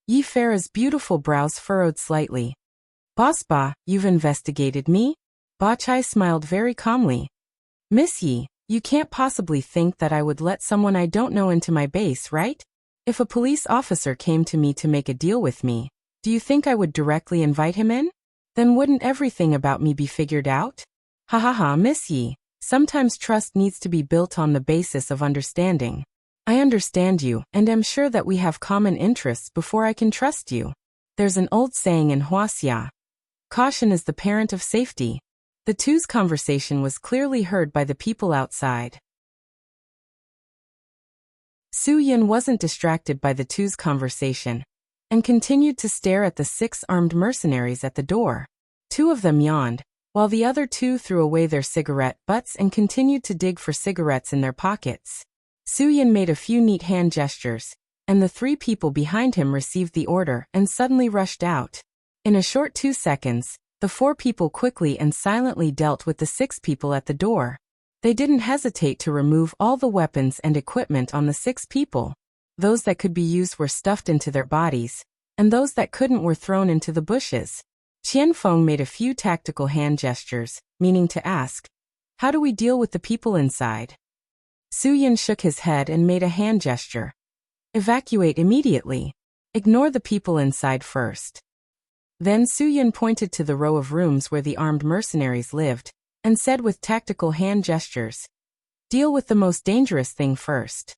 Yi Farah's beautiful brows furrowed slightly. Boss Ba, you've investigated me? Ba Chai smiled very calmly. Miss Yi, you can't possibly think that I would let someone I don't know into my base, right? If a police officer came to me to make a deal with me, do you think I would directly invite him in? Then wouldn't everything about me be figured out? Ha ha ha, Miss Yi, sometimes trust needs to be built on the basis of understanding. I understand you and am sure that we have common interests before I can trust you. There's an old saying in Huaxia. Caution is the parent of safety. The two's conversation was clearly heard by the people outside. Su Yun wasn't distracted by the two's conversation and continued to stare at the 6 armed mercenaries at the door. 2 of them yawned, while the other 2 threw away their cigarette butts and continued to dig for cigarettes in their pockets. Su Yun made a few neat hand gestures, and the 3 people behind him received the order and suddenly rushed out. In a short 2 seconds, the 4 people quickly and silently dealt with the 6 people at the door. They didn't hesitate to remove all the weapons and equipment on the 6 people. Those that could be used were stuffed into their bodies, and those that couldn't were thrown into the bushes. Qian Feng made a few tactical hand gestures, meaning to ask, "How do we deal with the people inside?" Su Yun shook his head and made a hand gesture. "Evacuate immediately. Ignore the people inside first." Then Su Yun pointed to the row of rooms where the armed mercenaries lived, and said with tactical hand gestures, "Deal with the most dangerous thing first."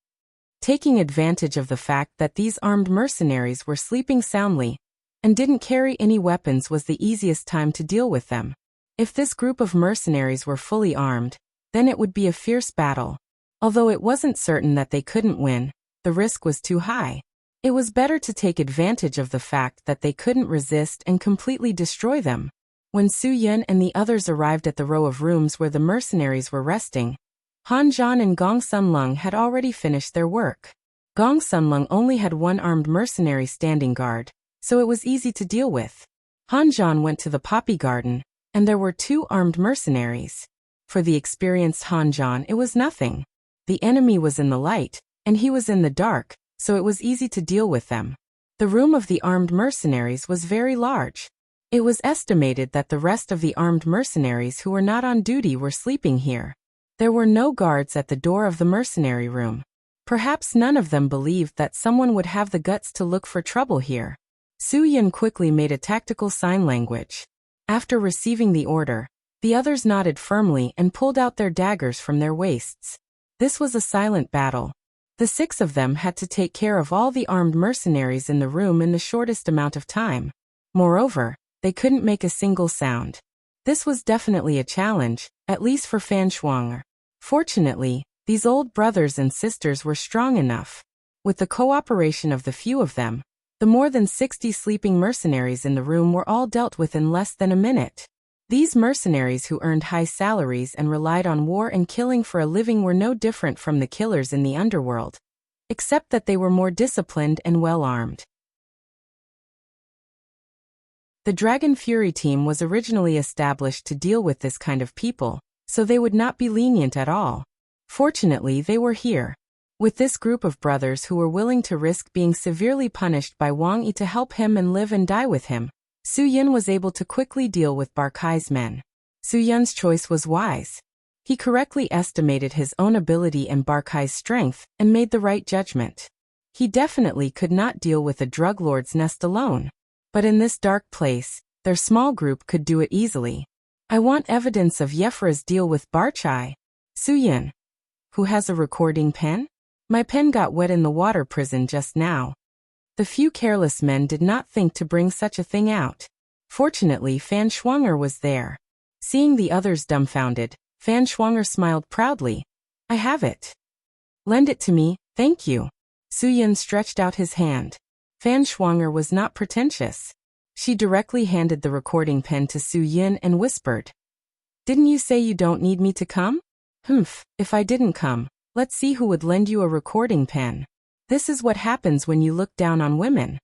Taking advantage of the fact that these armed mercenaries were sleeping soundly and didn't carry any weapons was the easiest time to deal with them. If this group of mercenaries were fully armed, then it would be a fierce battle. Although it wasn't certain that they couldn't win, the risk was too high. It was better to take advantage of the fact that they couldn't resist and completely destroy them. When Su Yun and the others arrived at the row of rooms where the mercenaries were resting, Han Zhan and Gong Sunlung had already finished their work. Gong Sunlung only had 1 armed mercenary standing guard, so it was easy to deal with. Han Zhan went to the poppy garden, and there were 2 armed mercenaries. For the experienced Han Zhan, it was nothing. The enemy was in the light, and he was in the dark, so it was easy to deal with them. The room of the armed mercenaries was very large. It was estimated that the rest of the armed mercenaries who were not on duty were sleeping here. There were no guards at the door of the mercenary room. Perhaps none of them believed that someone would have the guts to look for trouble here. Su Yun quickly made a tactical sign language. After receiving the order, the others nodded firmly and pulled out their daggers from their waists. This was a silent battle. The 6 of them had to take care of all the armed mercenaries in the room in the shortest amount of time. Moreover, they couldn't make a single sound. This was definitely a challenge, at least for Fan Shuang. Fortunately, these old brothers and sisters were strong enough. With the cooperation of the few of them, the more than 60 sleeping mercenaries in the room were all dealt with in less than a minute. These mercenaries who earned high salaries and relied on war and killing for a living were no different from the killers in the underworld, except that they were more disciplined and well-armed. The Dragon Fury team was originally established to deal with this kind of people, so they would not be lenient at all. Fortunately, they were here. With this group of brothers who were willing to risk being severely punished by Wang Yi to help him and live and die with him, Su Yun was able to quickly deal with Barkai's men. Su Yun's choice was wise. He correctly estimated his own ability and Barkai's strength and made the right judgment. He definitely could not deal with a drug lord's nest alone. But in this dark place, their small group could do it easily. I want evidence of Yefra's deal with Barchai. Su Yun. Who has a recording pen? My pen got wet in the water prison just now. The few careless men did not think to bring such a thing out. Fortunately, Fan Shuang'er was there. Seeing the others dumbfounded, Fan Shuang'er smiled proudly. I have it. Lend it to me, thank you. Su Yun stretched out his hand. Fan Shuang'er was not pretentious. She directly handed the recording pen to Su Yun and whispered. Didn't you say you don't need me to come? Humph, if I didn't come, let's see who would lend you a recording pen. This is what happens when you look down on women.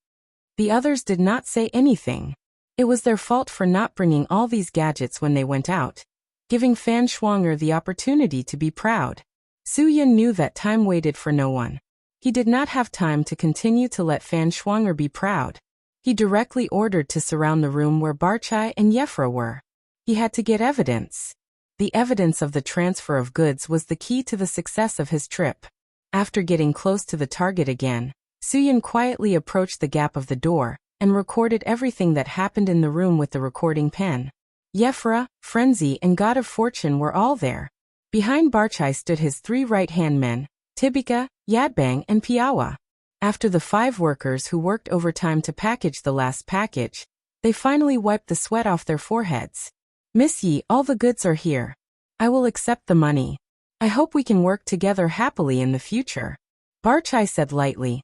The others did not say anything. It was their fault for not bringing all these gadgets when they went out, giving Fan Shuang'er the opportunity to be proud. Su Yun knew that time waited for no one. He did not have time to continue to let Fan Shuang'er be proud. He directly ordered to surround the room where Barchai and Yefra were. He had to get evidence. The evidence of the transfer of goods was the key to the success of his trip. After getting close to the target again, Su Yun quietly approached the gap of the door and recorded everything that happened in the room with the recording pen. Yefra, Frenzy, and God of Fortune were all there. Behind Barchai stood his 3 right-hand men, Tibika, Yadbang, and Piawa. After the 5 workers who worked overtime to package the last package, they finally wiped the sweat off their foreheads. Miss Yi, all the goods are here. I will accept the money. I hope we can work together happily in the future. Barchai said lightly.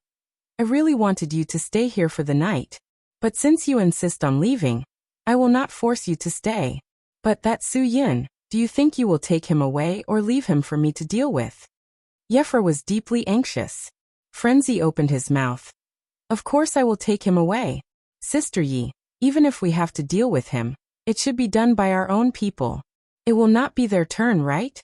I really wanted you to stay here for the night. But since you insist on leaving, I will not force you to stay. But that Su Yun, do you think you will take him away or leave him for me to deal with? Yefra was deeply anxious. Frenzy opened his mouth. Of course I will take him away. Sister Yi, even if we have to deal with him, it should be done by our own people. It will not be their turn, right?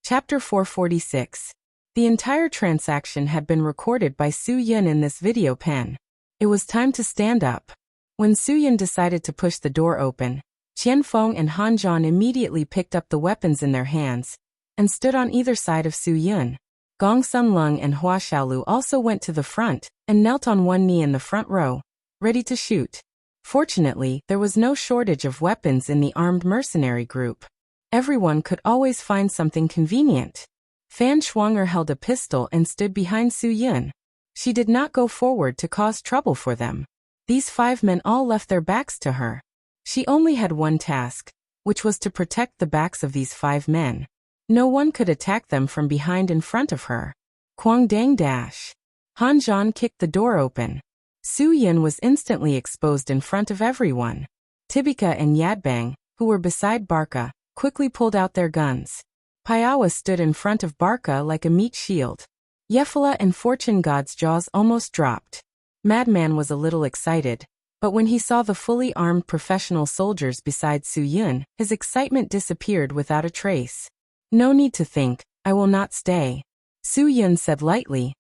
Chapter 446. The entire transaction had been recorded by Su Yun in this video pen. It was time to stand up. When Su Yun decided to push the door open, Qian Feng and Han Zhan immediately picked up the weapons in their hands and stood on either side of Su Yun. Gong Sun Lung and Hua Xiaolu also went to the front and knelt on one knee in the front row, ready to shoot. Fortunately, there was no shortage of weapons in the armed mercenary group. Everyone could always find something convenient. Fan Shuang'er held a pistol and stood behind Su Yun. She did not go forward to cause trouble for them. These 5 men all left their backs to her. She only had one task, which was to protect the backs of these 5 men. No one could attack them from behind in front of her. Quang Dang dash. Han Zhan kicked the door open. Su Yun was instantly exposed in front of everyone. Tibika and Yadbang, who were beside Barca, quickly pulled out their guns. Piawa stood in front of Barca like a meat shield. Yefla and Fortune God's jaws almost dropped. Madman was a little excited, but when he saw the fully armed professional soldiers beside Su Yun, his excitement disappeared without a trace. No need to think, I will not stay. Su Yun said lightly.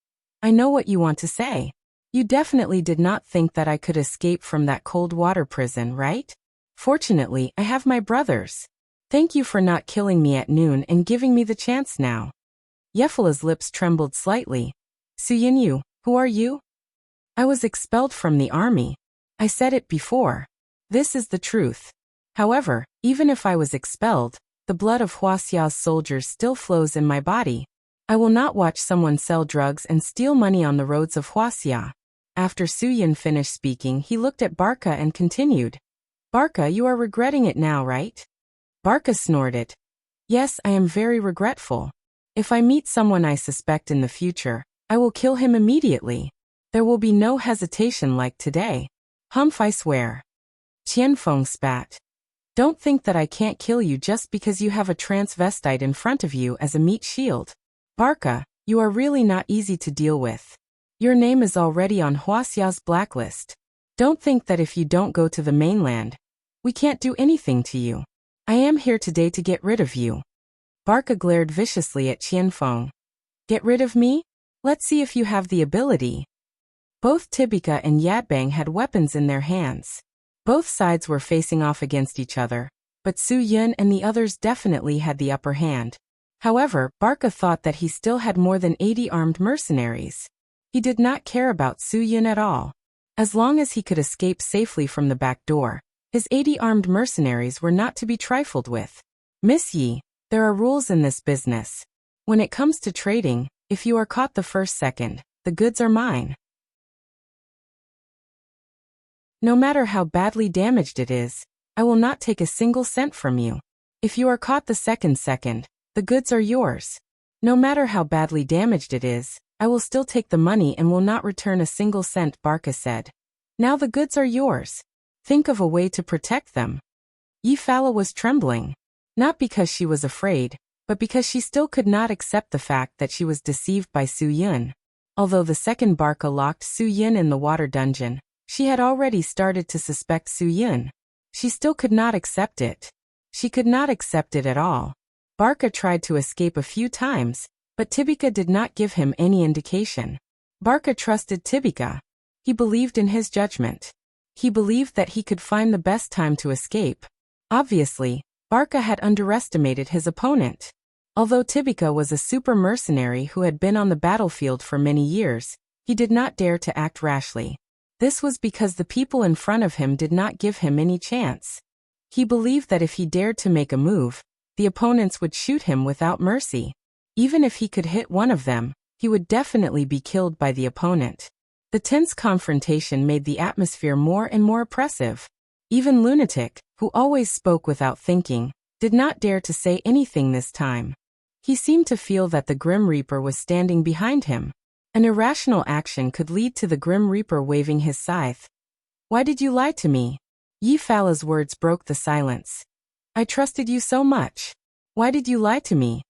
I know what you want to say. You definitely did not think that I could escape from that cold water prison, right? Fortunately, I have my brothers. Thank you for not killing me at noon and giving me the chance now. Yefla's lips trembled slightly. Su Yun, who are you? I was expelled from the army. I said it before. This is the truth. However, even if I was expelled, the blood of Huaxia's soldiers still flows in my body. I will not watch someone sell drugs and steal money on the roads of Huaxia. After Su Yun finished speaking, he looked at Barca and continued. Barca, you are regretting it now, right? Barca snorted. Yes, I am very regretful. If I meet someone I suspect in the future, I will kill him immediately. There will be no hesitation like today. Humph, I swear. Qianfeng spat. Don't think that I can't kill you just because you have a transvestite in front of you as a meat shield. Barca, you are really not easy to deal with. Your name is already on Huaxia's blacklist. Don't think that if you don't go to the mainland, we can't do anything to you. I am here today to get rid of you. Barca glared viciously at Qianfeng. Get rid of me? Let's see if you have the ability. Both Tibika and Yadbang had weapons in their hands. Both sides were facing off against each other, but Su Yun and the others definitely had the upper hand. However, Barca thought that he still had more than 80 armed mercenaries. He did not care about Su Yun at all. As long as he could escape safely from the back door, his 80 armed mercenaries were not to be trifled with. Miss Yi, there are rules in this business. When it comes to trading, if you are caught the first second, the goods are mine. No matter how badly damaged it is, I will not take a single cent from you. If you are caught the second, the goods are yours. No matter how badly damaged it is, I will still take the money and will not return a single cent, Barca said. Now the goods are yours. Think of a way to protect them. Eufaula was trembling. Not because she was afraid, but because she still could not accept the fact that she was deceived by Su Yun. Although the second Barca locked Su Yun in the water dungeon, she had already started to suspect Su Yun. She still could not accept it. She could not accept it at all. Barca tried to escape a few times, but Tibika did not give him any indication. Barca trusted Tibika. He believed in his judgment. He believed that he could find the best time to escape. Obviously, Barca had underestimated his opponent. Although Tibika was a super mercenary who had been on the battlefield for many years, he did not dare to act rashly. This was because the people in front of him did not give him any chance. He believed that if he dared to make a move, the opponents would shoot him without mercy. Even if he could hit one of them, he would definitely be killed by the opponent. The tense confrontation made the atmosphere more and more oppressive. Even Lunatic, who always spoke without thinking, did not dare to say anything this time. He seemed to feel that the Grim Reaper was standing behind him. An irrational action could lead to the Grim Reaper waving his scythe. Why did you lie to me? Eufaula's words broke the silence. I trusted you so much. Why did you lie to me?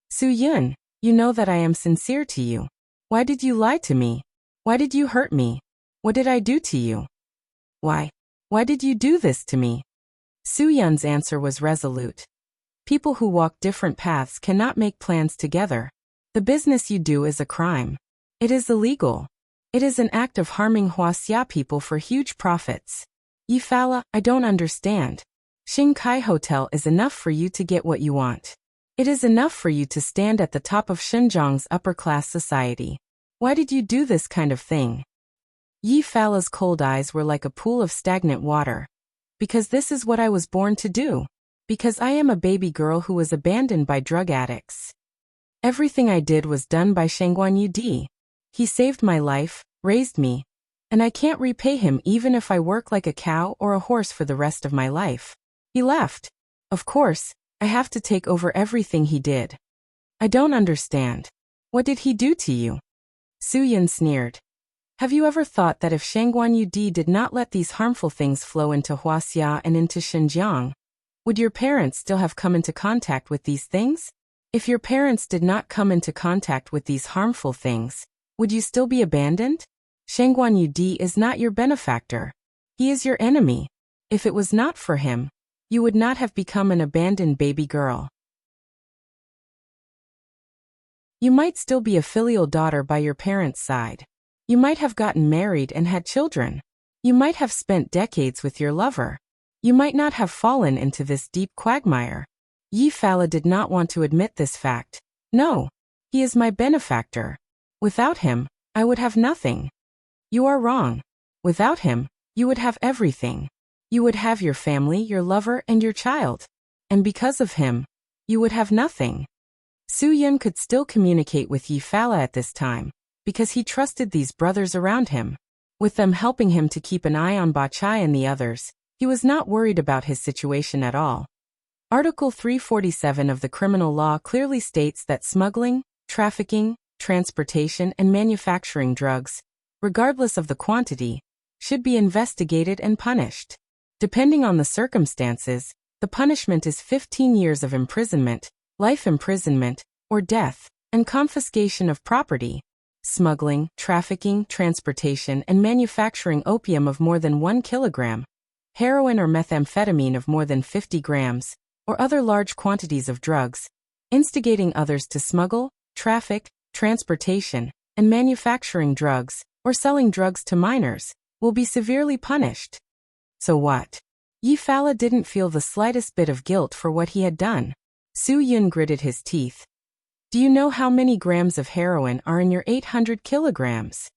Su Yun, you know that I am sincere to you. Why did you lie to me? Why did you hurt me? What did I do to you? Why? Why did you do this to me? Su Yun's answer was resolute. People who walk different paths cannot make plans together. The business you do is a crime. It is illegal. It is an act of harming Huaxia people for huge profits. Eufaula, I don't understand. Xingkai Hotel is enough for you to get what you want. It is enough for you to stand at the top of Xinjiang's upper-class society. Why did you do this kind of thing? Eufaula's cold eyes were like a pool of stagnant water. Because this is what I was born to do. Because I am a baby girl who was abandoned by drug addicts. Everything I did was done by Shangguan Yudi. He saved my life, raised me, and I can't repay him even if I work like a cow or a horse for the rest of my life. He left. Of course, I have to take over everything he did. I don't understand. What did he do to you? Su Yun sneered. Have you ever thought that if Shangguan Yudi did not let these harmful things flow into Huaxia and into Xinjiang, would your parents still have come into contact with these things? If your parents did not come into contact with these harmful things, would you still be abandoned? Shangguan Yudi is not your benefactor. He is your enemy. If it was not for him, you would not have become an abandoned baby girl. You might still be a filial daughter by your parents' side. You might have gotten married and had children. You might have spent decades with your lover. You might not have fallen into this deep quagmire. Eufaula did not want to admit this fact. No, he is my benefactor. Without him, I would have nothing. You are wrong. Without him, you would have everything. You would have your family, your lover, and your child. And because of him, you would have nothing. Su Yun could still communicate with Eufaula at this time, because he trusted these brothers around him. With them helping him to keep an eye on Ba Chai and the others, he was not worried about his situation at all. Article 347 of the criminal law clearly states that smuggling, trafficking, transportation, and manufacturing drugs, regardless of the quantity, should be investigated and punished. Depending on the circumstances, the punishment is 15 years of imprisonment, life imprisonment, or death, and confiscation of property. Smuggling, trafficking, transportation, and manufacturing opium of more than 1 kilogram, heroin or methamphetamine of more than 50 grams, or other large quantities of drugs, instigating others to smuggle, traffic, transportation, and manufacturing drugs, or selling drugs to minors, will be severely punished. So what? Eufaula didn't feel the slightest bit of guilt for what he had done. Su Yun gritted his teeth. Do you know how many grams of heroin are in your 800 kilograms?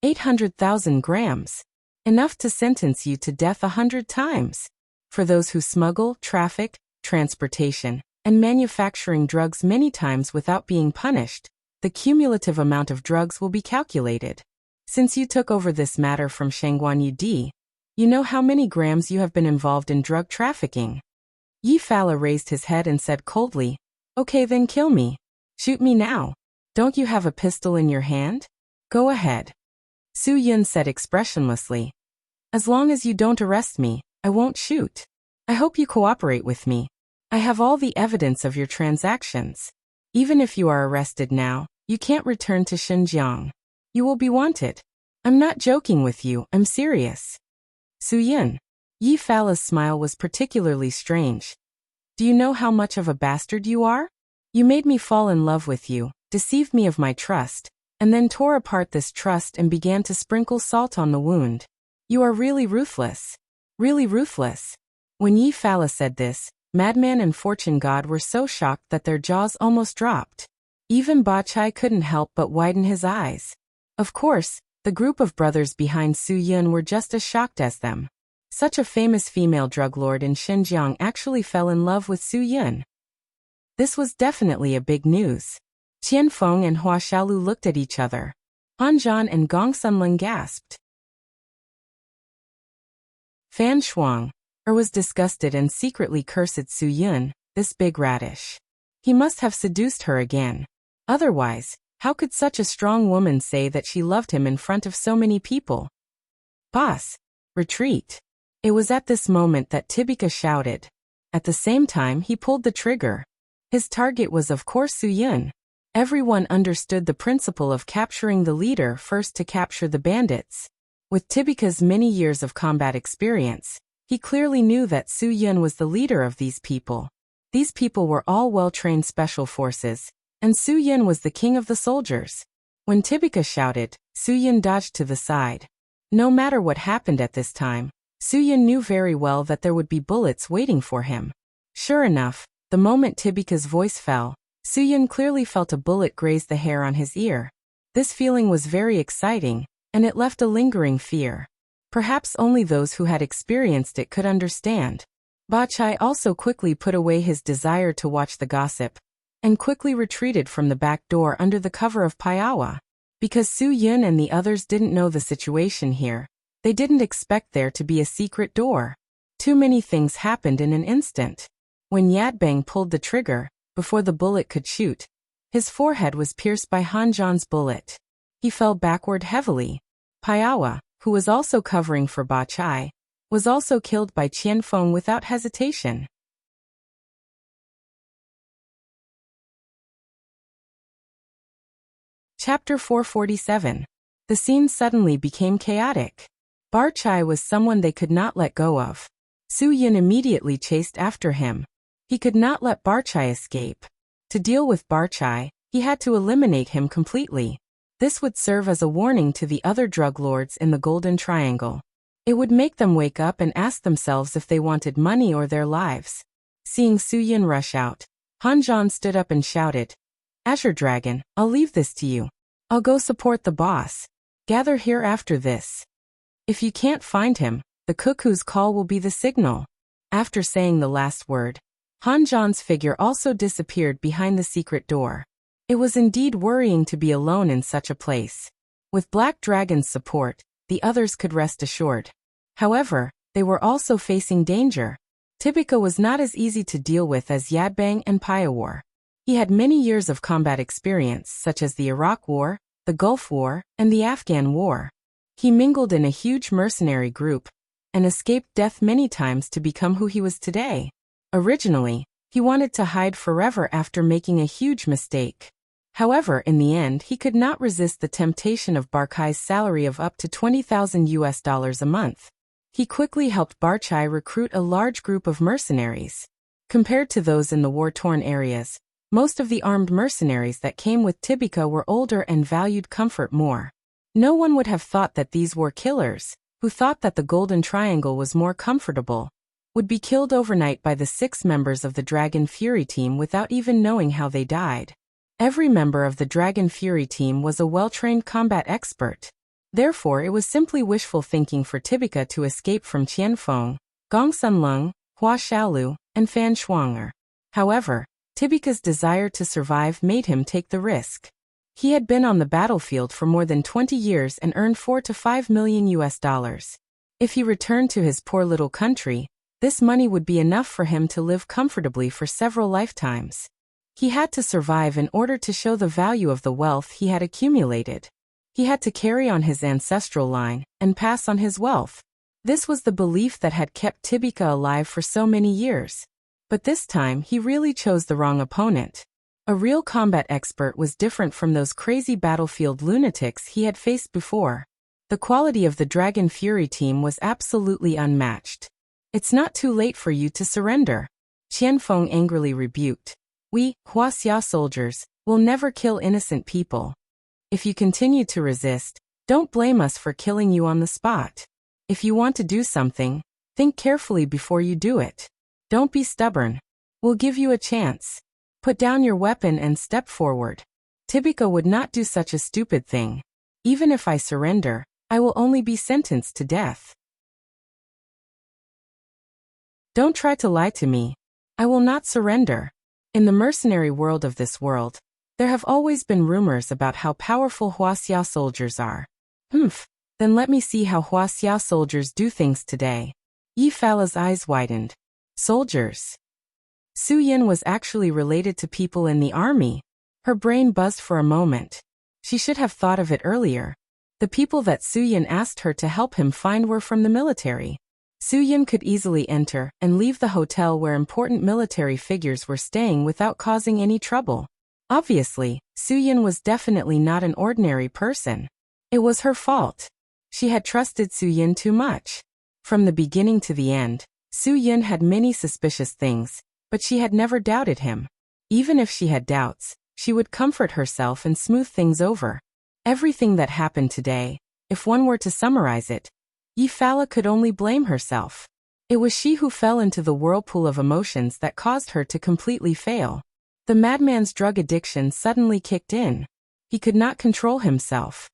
800,000 grams. Enough to sentence you to death 100 times. For those who smuggle, traffic, transportation, and manufacturing drugs many times without being punished, the cumulative amount of drugs will be calculated. Since you took over this matter from Shangguan Yudi, you know how many grams you have been involved in drug trafficking. Yi Fala raised his head and said coldly, "Okay, then kill me. Shoot me now. Don't you have a pistol in your hand? Go ahead." Su Yun said expressionlessly, "As long as you don't arrest me, I won't shoot. I hope you cooperate with me. I have all the evidence of your transactions. Even if you are arrested now, you can't return to Xinjiang. You will be wanted. I'm not joking with you, I'm serious." Su Yun. Yi Fala's smile was particularly strange. "Do you know how much of a bastard you are? You made me fall in love with you, deceived me of my trust, and then tore apart this trust and began to sprinkle salt on the wound. You are really ruthless. Really ruthless." When Yi Fala said this, Madman and Fortune God were so shocked that their jaws almost dropped. Even Ba Chai couldn't help but widen his eyes. Of course, the group of brothers behind Su Yun were just as shocked as them. Such a famous female drug lord in Xinjiang actually fell in love with Su Yun. This was definitely a big news. Qian Feng and Hua Xiaolu looked at each other. Han Zhan and Gong Sunlin gasped. Fan Shuang was disgusted and secretly cursed Su Yun, this big radish. He must have seduced her again. Otherwise, how could such a strong woman say that she loved him in front of so many people? "Boss, retreat." It was at this moment that Tibika shouted. At the same time, he pulled the trigger. His target was of course Su Yun. Everyone understood the principle of capturing the leader first to capture the bandits. With Tibika's many years of combat experience, he clearly knew that Su Yun was the leader of these people. These people were all well-trained special forces, and Su Yun was the king of the soldiers. When Tibika shouted, Su Yun dodged to the side. No matter what happened at this time, Su Yun knew very well that there would be bullets waiting for him. Sure enough, the moment Tibika's voice fell, Su Yun clearly felt a bullet graze the hair on his ear. This feeling was very exciting, and it left a lingering fear. Perhaps only those who had experienced it could understand. Ba Chai also quickly put away his desire to watch the gossip, and quickly retreated from the back door under the cover of Piawa. Because Su Yun and the others didn't know the situation here, they didn't expect there to be a secret door. Too many things happened in an instant. When Yadbang pulled the trigger, before the bullet could shoot, his forehead was pierced by Han Zhan's bullet. He fell backward heavily. Piawa, who was also covering for Ba Chai, was also killed by Qian Feng without hesitation. Chapter 447. The scene suddenly became chaotic. Ba Chai was someone they could not let go of. Su Yun immediately chased after him. He could not let Ba Chai escape. To deal with Ba Chai, he had to eliminate him completely. This would serve as a warning to the other drug lords in the Golden Triangle. It would make them wake up and ask themselves if they wanted money or their lives. Seeing Su Yun rush out, Han Zhan stood up and shouted, "Azure Dragon, I'll leave this to you. I'll go support the boss. Gather here after this. If you can't find him, the cuckoo's call will be the signal." After saying the last word, Han Zhan's figure also disappeared behind the secret door. It was indeed worrying to be alone in such a place. With Black Dragon's support, the others could rest assured. However, they were also facing danger. Tibika was not as easy to deal with as Yadbang and Piawar. He had many years of combat experience such as the Iraq War, the Gulf War, and the Afghan War. He mingled in a huge mercenary group, and escaped death many times to become who he was today. Originally, he wanted to hide forever after making a huge mistake. However, in the end he could not resist the temptation of Barkai's salary of up to $20,000 a month. He quickly helped Ba Chai recruit a large group of mercenaries. Compared to those in the war-torn areas, most of the armed mercenaries that came with Tibika were older and valued comfort more. No one would have thought that these war killers, who thought that the Golden Triangle was more comfortable, would be killed overnight by the 6 members of the Dragon Fury team without even knowing how they died. Every member of the Dragon Fury team was a well-trained combat expert. Therefore it was simply wishful thinking for Tibika to escape from Qian Feng, Gong Sunlung, Hua Xiaolu, and Fan Shuang. However, Tibika's desire to survive made him take the risk. He had been on the battlefield for more than 20 years and earned $4 to $5 million. If he returned to his poor little country, this money would be enough for him to live comfortably for several lifetimes. He had to survive in order to show the value of the wealth he had accumulated. He had to carry on his ancestral line and pass on his wealth. This was the belief that had kept Tibika alive for so many years. But this time he really chose the wrong opponent. A real combat expert was different from those crazy battlefield lunatics he had faced before. The quality of the Dragon Fury team was absolutely unmatched. It's not too late for you to surrender, Qianfeng angrily rebuked. We, Huaxia soldiers, will never kill innocent people. If you continue to resist, don't blame us for killing you on the spot. If you want to do something, think carefully before you do it. Don't be stubborn. We'll give you a chance. Put down your weapon and step forward. Tibika would not do such a stupid thing. Even if I surrender, I will only be sentenced to death. Don't try to lie to me. I will not surrender. In the mercenary world of this world, there have always been rumors about how powerful Huaxia soldiers are. Then let me see how Huaxia soldiers do things today. Yi Fala's eyes widened. Soldiers. Su Yin was actually related to people in the army. Her brain buzzed for a moment. She should have thought of it earlier. The people that Su Yin asked her to help him find were from the military. Su Yin could easily enter and leave the hotel where important military figures were staying without causing any trouble. Obviously, Su Yin was definitely not an ordinary person. It was her fault. She had trusted Su Yin too much. From the beginning to the end, Su Yin had many suspicious things, but she had never doubted him. Even if she had doubts, she would comfort herself and smooth things over. Everything that happened today, if one were to summarize it, Yi Fala could only blame herself. It was she who fell into the whirlpool of emotions that caused her to completely fail. The madman's drug addiction suddenly kicked in. He could not control himself.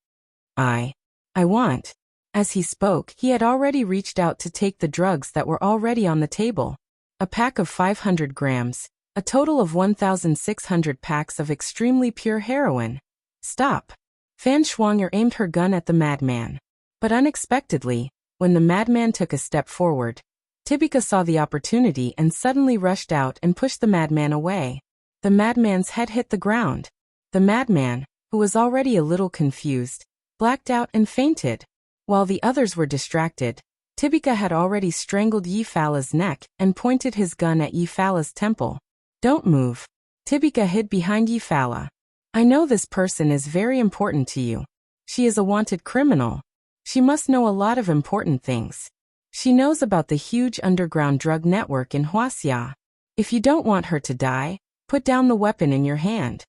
I want. As he spoke, he had already reached out to take the drugs that were already on the table. A pack of 500 grams, a total of 1,600 packs of extremely pure heroin. Stop. Fan Shuang'er aimed her gun at the madman. But unexpectedly, when the madman took a step forward, Tibika saw the opportunity and suddenly rushed out and pushed the madman away. The madman's head hit the ground. The madman, who was already a little confused, blacked out and fainted. While the others were distracted, Tibika had already strangled Yi Fala's neck and pointed his gun at Yi Fala's temple. Don't move. Tibika hid behind Yi Fala. I know this person is very important to you. She is a wanted criminal. She must know a lot of important things. She knows about the huge underground drug network in Huaxia. If you don't want her to die, put down the weapon in your hand.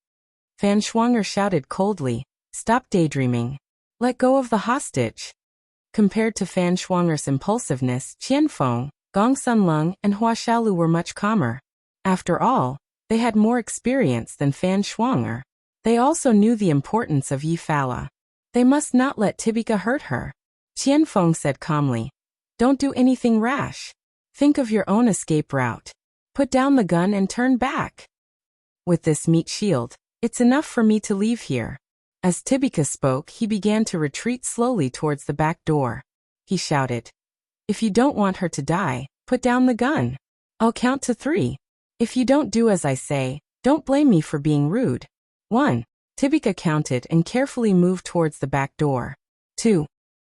Fan Shuang'er shouted coldly, stop daydreaming. Let go of the hostage. Compared to Fan Shuang'er's impulsiveness, Qianfeng, Gong Sunlong, and Hua Xiaolu were much calmer. After all, they had more experience than Fan Shuang'er. They also knew the importance of Yi Fala. They must not let Tibika hurt her. Qianfeng said calmly, don't do anything rash. Think of your own escape route. Put down the gun and turn back. With this meat shield, it's enough for me to leave here. As Tibika spoke, he began to retreat slowly towards the back door. He shouted, if you don't want her to die, put down the gun. I'll count to 3. If you don't do as I say, don't blame me for being rude. 1. Tibika counted and carefully moved towards the back door. 2.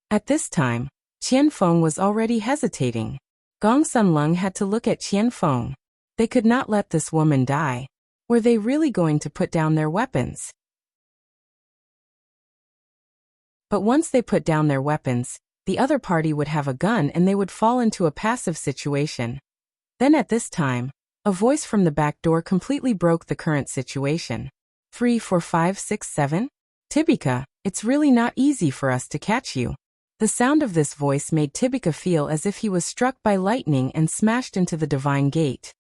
At this time, Qianfeng was already hesitating. Gong Sunlong had to look at Qianfeng. They could not let this woman die. Were they really going to put down their weapons? But once they put down their weapons, the other party would have a gun and they would fall into a passive situation. Then at this time, a voice from the back door completely broke the current situation. 3, 4, 5, 6, 7? Tibika, it's really not easy for us to catch you. The sound of this voice made Tibika feel as if he was struck by lightning and smashed into the divine gate.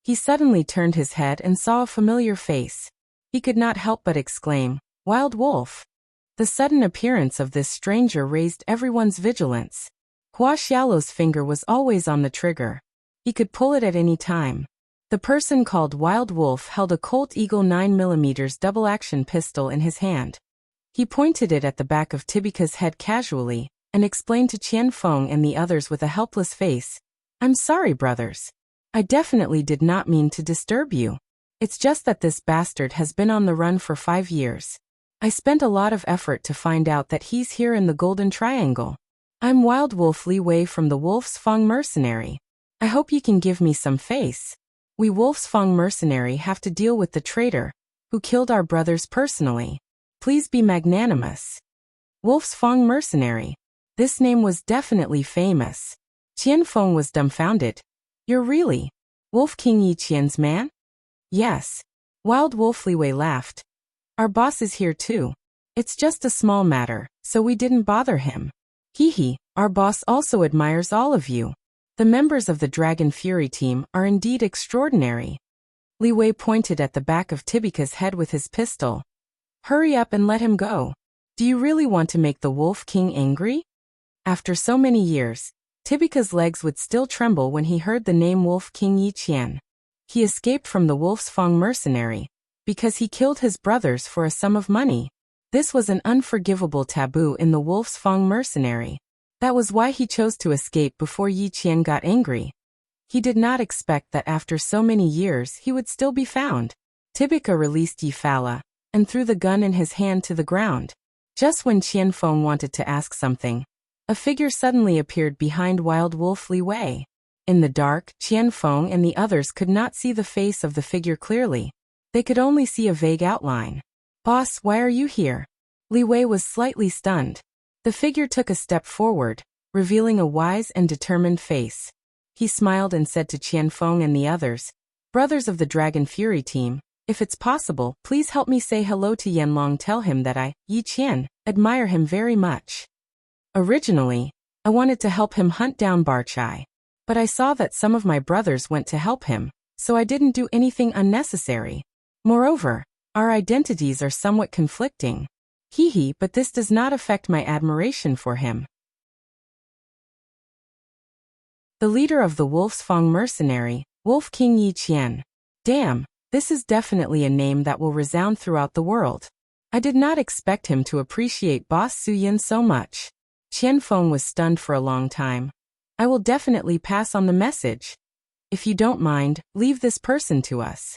He suddenly turned his head and saw a familiar face. He could not help but exclaim, Wild Wolf. The sudden appearance of this stranger raised everyone's vigilance. Hua Xiaolu's finger was always on the trigger. He could pull it at any time. The The person called Wild Wolf held a Colt Eagle 9mm double-action pistol in his hand. He pointed it at the back of Tibika's head casually, and explained to Qian Feng and the others with a helpless face, "I'm sorry, brothers. I definitely did not mean to disturb you. It's just that this bastard has been on the run for 5 years. I spent a lot of effort to find out that he's here in the Golden Triangle. I'm Wild Wolf Li Wei from the Wolf's Fang Mercenary. I hope you can give me some face. We Wolf's Fang Mercenary have to deal with the traitor, who killed our brothers personally. Please be magnanimous." Wolf's Fang Mercenary. This name was definitely famous. Qian Feng was dumbfounded. "You're really Wolf King Yi Qian's man?" "Yes." Wild Wolf Li Wei laughed. "Our boss is here too. It's just a small matter, so we didn't bother him. Hee, our boss also admires all of you. The members of the Dragon Fury team are indeed extraordinary." Li Wei pointed at the back of Tibika's head with his pistol. "Hurry up and let him go. Do you really want to make the Wolf King angry?" After so many years, Tibika's legs would still tremble when he heard the name Wolf King Yi Qian. He escaped from the Wolf's Fang Mercenary because he killed his brothers for a sum of money. This was an unforgivable taboo in the Wolf's Fang Mercenary. That was why he chose to escape before Yi Qian got angry. He did not expect that after so many years he would still be found. Tibika released Yi Fala and threw the gun in his hand to the ground. Just when Qian Feng wanted to ask something, a figure suddenly appeared behind Wild Wolf Li Wei. In the dark, Qian Feng and the others could not see the face of the figure clearly. They could only see a vague outline. "Boss, why are you here?" Li Wei was slightly stunned. The figure took a step forward, revealing a wise and determined face. He smiled and said to Qian Feng and the others, "Brothers of the Dragon Fury team, if it's possible, please help me say hello to Yanlong. Tell him that I, Yi Qian, admire him very much. Originally, I wanted to help him hunt down Barchai, but I saw that some of my brothers went to help him, so I didn't do anything unnecessary. Moreover, our identities are somewhat conflicting. Hee, but this does not affect my admiration for him." The leader of the Wolf's Fang Mercenary, Wolf King Yi Qian. Damn, this is definitely a name that will resound throughout the world. I did not expect him to appreciate Boss Su Yin so much. Qian Feng was stunned for a long time. "I will definitely pass on the message. If you don't mind, leave this person to us."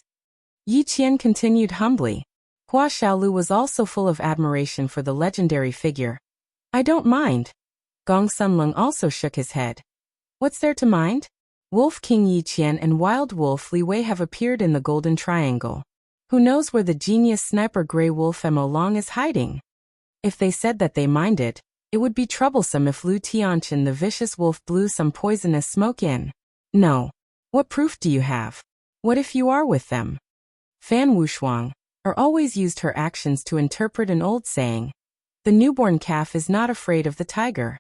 Yi Qian continued humbly. Hua Xiaolu was also full of admiration for the legendary figure. "I don't mind." Gong Sunlong also shook his head. "What's there to mind?" Wolf King Yi Qian and Wild Wolf Li Wei have appeared in the Golden Triangle. Who knows where the genius sniper Grey Wolf Mo Long is hiding? If they said that they minded, it would be troublesome if Lu Tianchen the vicious wolf blew some poisonous smoke in. No. What proof do you have? What if you are with them? Fan Wushuang always used her actions to interpret an old saying. The newborn calf is not afraid of the tiger.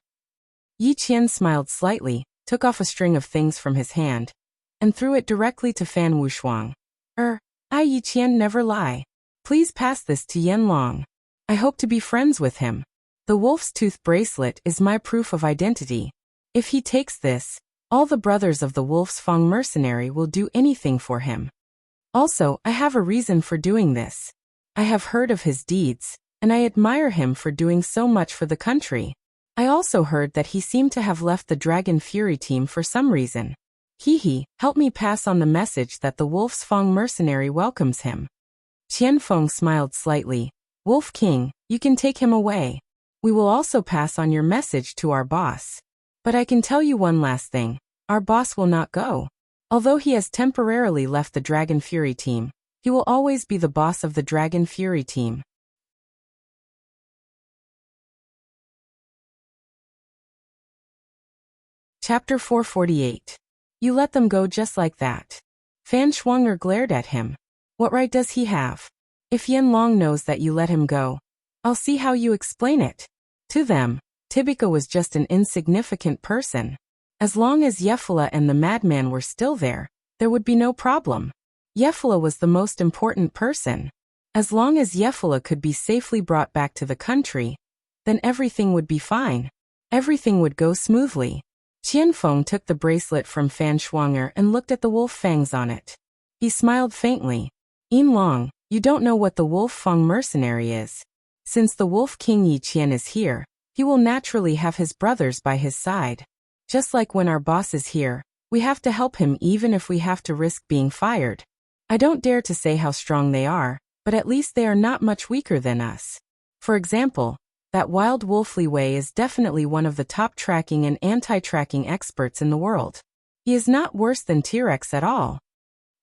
Yi Qian smiled slightly, took off a string of things from his hand, and threw it directly to Fan Wushuang. I Yi Qian never lie. Please pass this to Yanlong. I hope to be friends with him. The wolf's tooth bracelet is my proof of identity. If he takes this, all the brothers of the Wolf's Fang Mercenary will do anything for him. Also, I have a reason for doing this. I have heard of his deeds, and I admire him for doing so much for the country. I also heard that he seemed to have left the Dragon Fury team for some reason. Help me pass on the message that the Wolf's Fang Mercenary welcomes him." Qian Feng smiled slightly. "Wolf King, you can take him away. We will also pass on your message to our boss. But I can tell you one last thing. Our boss will not go. Although he has temporarily left the Dragon Fury team, he will always be the boss of the Dragon Fury team." Chapter 448. You let them go just like that. Fan Shuang'er glared at him. What right does he have? If Yanlong knows that you let him go, I'll see how you explain it. To them, Tibika was just an insignificant person. As long as Yefala and the madman were still there would be no problem. Yefala was the most important person. As long as Yefala could be safely brought back to the country, then everything would be fine. Everything would go smoothly. Qian Feng took the bracelet from Fan Shuang'er and looked at the wolf fangs on it. He smiled faintly. Yin Long, you don't know what the Wolf Feng mercenary is. Since the Wolf King Yi Qian is here, he will naturally have his brothers by his side. Just like when our boss is here, we have to help him even if we have to risk being fired. I don't dare to say how strong they are, but at least they are not much weaker than us. For example, that wild wolf Li Wei is definitely one of the top tracking and anti-tracking experts in the world. He is not worse than T-Rex at all.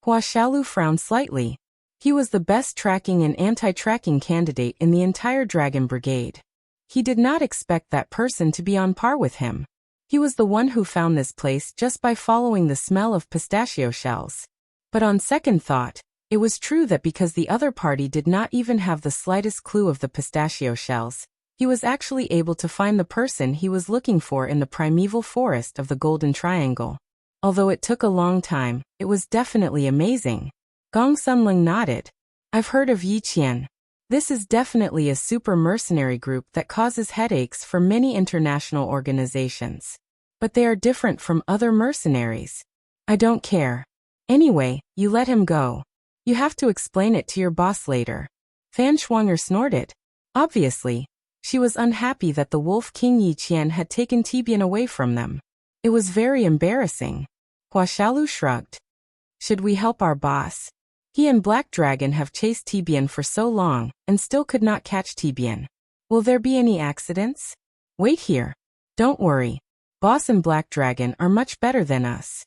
Hua Xiaolu frowned slightly. He was the best tracking and anti-tracking candidate in the entire Dragon Brigade. He did not expect that person to be on par with him. He was the one who found this place just by following the smell of pistachio shells. But on second thought, it was true that because the other party did not even have the slightest clue of the pistachio shells, he was actually able to find the person he was looking for in the primeval forest of the Golden Triangle. Although it took a long time, it was definitely amazing. Gong Sunlong nodded. I've heard of Yi Qian. This is definitely a super mercenary group that causes headaches for many international organizations. But they are different from other mercenaries. I don't care. Anyway, you let him go. You have to explain it to your boss later. Fan Shuang'er snorted. Obviously, she was unhappy that the Wolf King Yi Qian had taken Tibian away from them. It was very embarrassing. Hua Xiaolu shrugged. Should we help our boss? He and Black Dragon have chased Tibian for so long, and still could not catch Tibian. Will there be any accidents? Wait here. Don't worry. Boss and Black Dragon are much better than us.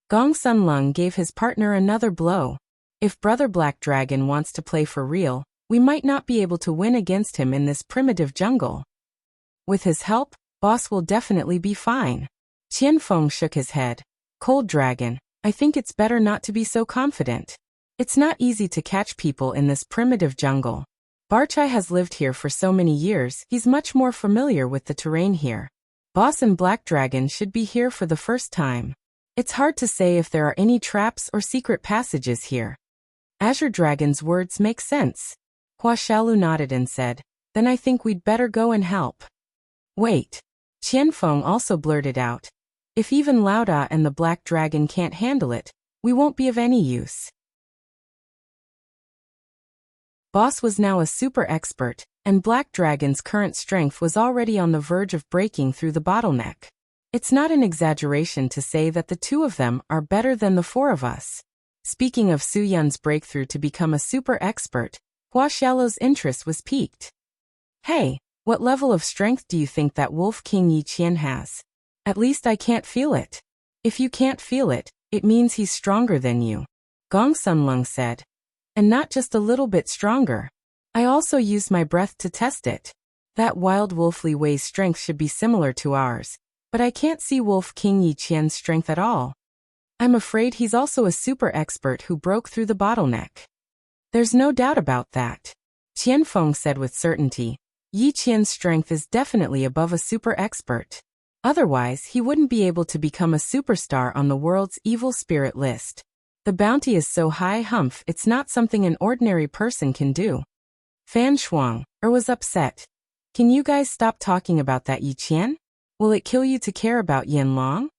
Gong Sunlong gave his partner another blow. If Brother Black Dragon wants to play for real, we might not be able to win against him in this primitive jungle. With his help, Boss will definitely be fine. Qianfeng shook his head. Cold Dragon, I think it's better not to be so confident. It's not easy to catch people in this primitive jungle. Barchai has lived here for so many years, he's much more familiar with the terrain here. Boss and Black Dragon should be here for the first time. It's hard to say if there are any traps or secret passages here. Azure Dragon's words make sense. Hua Xiaolu nodded and said, then I think we'd better go and help. Wait. Qianfeng also blurted out. If even Lauda and the Black Dragon can't handle it, we won't be of any use. Boss was now a super expert, and Black Dragon's current strength was already on the verge of breaking through the bottleneck. It's not an exaggeration to say that the two of them are better than the four of us. Speaking of Su Yun's breakthrough to become a super expert, Hua Xiaolu's interest was piqued. Hey, what level of strength do you think that Wolf King Yi Qian has? At least I can't feel it. If you can't feel it, it means he's stronger than you. Gong Sunlong said. And not just a little bit stronger. I also used my breath to test it. That wild Wolf Li Wei's strength should be similar to ours, but I can't see Wolf King Yi Qian's strength at all. I'm afraid he's also a super expert who broke through the bottleneck. There's no doubt about that. Qianfeng said with certainty. Yi Qian's strength is definitely above a super expert. Otherwise, he wouldn't be able to become a superstar on the world's evil spirit list. The bounty is so high, it's not something an ordinary person can do. Fan Shuang'er was upset. Can you guys stop talking about that Yi Qian? Will it kill you to care about Yin Long?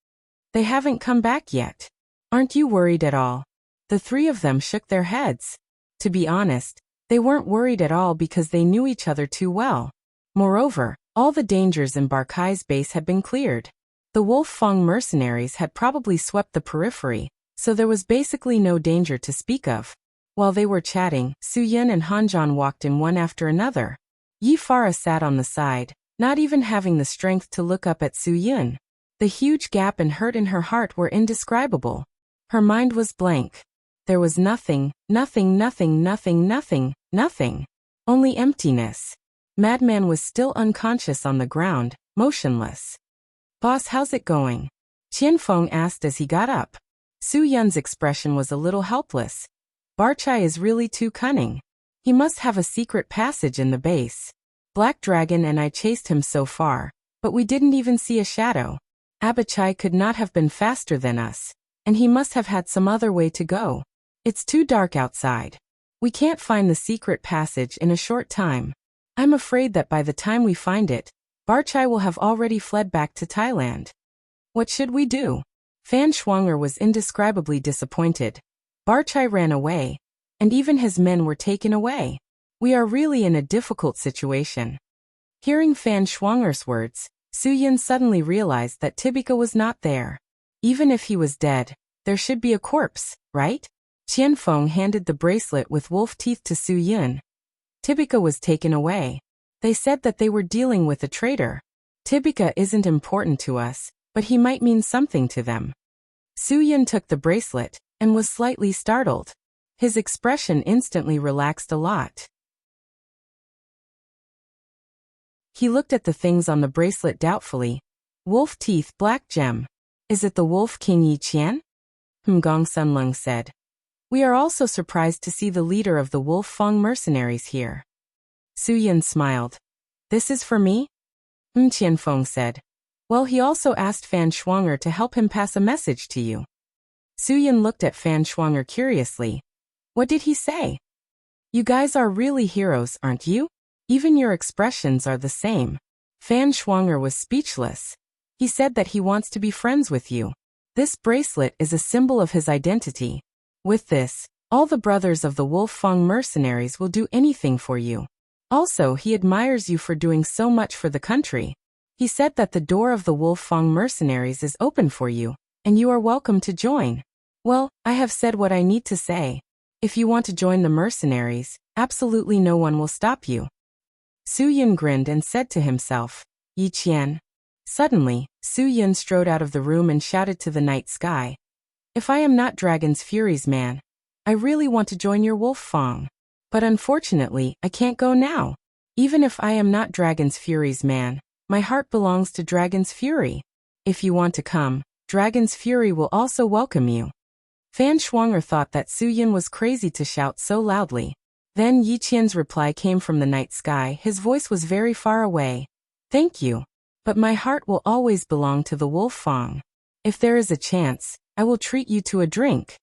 They haven't come back yet. Aren't you worried at all? The three of them shook their heads. To be honest, they weren't worried at all because they knew each other too well. Moreover, all the dangers in Barkai's base had been cleared. The Wolf Feng mercenaries had probably swept the periphery, so there was basically no danger to speak of. While they were chatting, Su Yun and Hanzhan walked in one after another. Yi Farah sat on the side, not even having the strength to look up at Su Yun. The huge gap and hurt in her heart were indescribable. Her mind was blank. There was nothing. Only emptiness. Madman was still unconscious on the ground, motionless. Boss, how's it going? Qianfeng asked as he got up. Su Yun's expression was a little helpless. Barchai is really too cunning. He must have a secret passage in the base. Black Dragon and I chased him so far, but we didn't even see a shadow. Abachai could not have been faster than us, and he must have had some other way to go. It's too dark outside. We can't find the secret passage in a short time. I'm afraid that by the time we find it, Barchai will have already fled back to Thailand. What should we do? Fan Shuang'er was indescribably disappointed. Barchai ran away, and even his men were taken away. We are really in a difficult situation. Hearing Fan Shuang'er's words, Suyin suddenly realized that Tibika was not there. Even if he was dead, there should be a corpse, right? Qianfeng handed the bracelet with wolf teeth to Suyin. Tibika was taken away. They said that they were dealing with a traitor. Tibika isn't important to us, but he might mean something to them. Suyin took the bracelet and was slightly startled. His expression instantly relaxed a lot. He looked at the things on the bracelet doubtfully. Wolf teeth, black gem. Is it the Wolf King Yi Qian? Gong Sunlung said. We are also surprised to see the leader of the Wolf Fang mercenaries here. Suyin smiled. This is for me? Qianfeng said. Well, he also asked Fan Shuang'er to help him pass a message to you. Suyin looked at Fan Shuang'er curiously. What did he say? You guys are really heroes, aren't you? Even your expressions are the same. Fan Shuang'er was speechless. He said that he wants to be friends with you. This bracelet is a symbol of his identity. With this, all the brothers of the Wolf Fang mercenaries will do anything for you. Also, he admires you for doing so much for the country. He said that the door of the Wolf Fang mercenaries is open for you, and you are welcome to join. Well, I have said what I need to say. If you want to join the mercenaries, absolutely no one will stop you. Suyin grinned and said to himself, Yi Qian. Suddenly, Suyin strode out of the room and shouted to the night sky. If I am not Dragon's Fury's man, I really want to join your Wolf Fang. But unfortunately, I can't go now. Even if I am not Dragon's Fury's man, my heart belongs to Dragon's Fury. If you want to come, Dragon's Fury will also welcome you. Fan Shuang'er thought that Suyin was crazy to shout so loudly. Then Yi Qian's reply came from the night sky. His voice was very far away. Thank you. But my heart will always belong to the Wolf Fang. If there is a chance, I will treat you to a drink.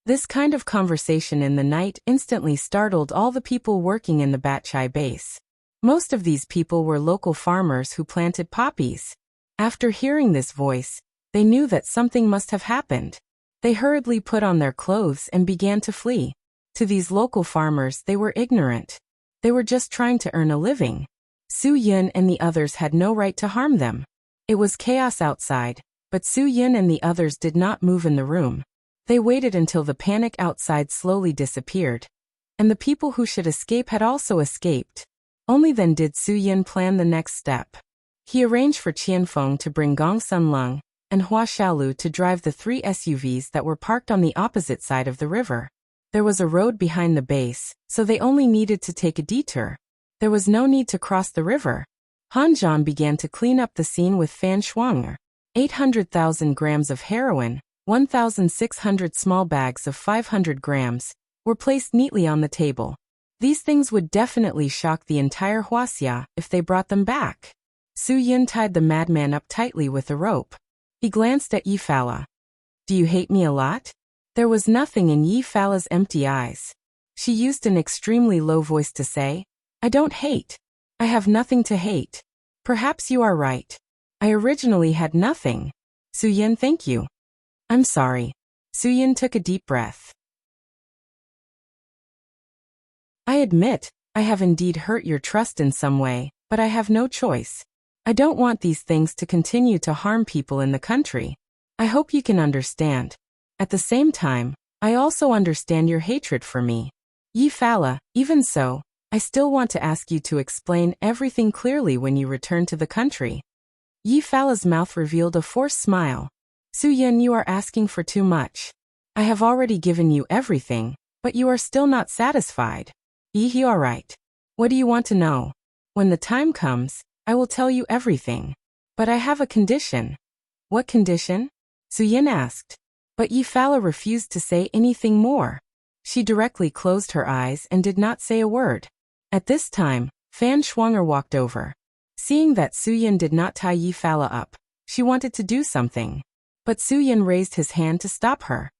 This kind of conversation in the night instantly startled all the people working in the Batchai base. Most of these people were local farmers who planted poppies. After hearing this voice, they knew that something must have happened. They hurriedly put on their clothes and began to flee. To these local farmers, they were ignorant. They were just trying to earn a living. Suyin and the others had no right to harm them. It was chaos outside, but Suyin and the others did not move in the room. They waited until the panic outside slowly disappeared. And the people who should escape had also escaped. Only then did Suyin plan the next step. He arranged for Qianfeng to bring Gong Sunlung and Hua Xiaolu to drive the 3 SUVs that were parked on the opposite side of the river. There was a road behind the base, so they only needed to take a detour. There was no need to cross the river. Han Zhan began to clean up the scene with Fan Shuang'er. 800,000 grams of heroin, 1,600 small bags of 500 grams, were placed neatly on the table. These things would definitely shock the entire Huaxia if they brought them back. Suyin tied the madman up tightly with a rope. He glanced at Yi Fala. Do you hate me a lot? There was nothing in Yi Fala's empty eyes. She used an extremely low voice to say, I don't hate. I have nothing to hate. Perhaps you are right. I originally had nothing. Suyin, thank you. I'm sorry. Suyin took a deep breath. I admit, I have indeed hurt your trust in some way, but I have no choice. I don't want these things to continue to harm people in the country. I hope you can understand. At the same time, I also understand your hatred for me. Yi Fala, even so, I still want to ask you to explain everything clearly when you return to the country. Yi Fala's mouth revealed a forced smile. Suyin, you are asking for too much. I have already given you everything, but you are still not satisfied. Yi, all right. What do you want to know? When the time comes, I will tell you everything. But I have a condition. What condition? Suyin asked. But Yi Fala refused to say anything more. She directly closed her eyes and did not say a word. At this time, Fan Shuang'er walked over. Seeing that Suyin did not tie Yi Fala up, she wanted to do something. But Suyin raised his hand to stop her.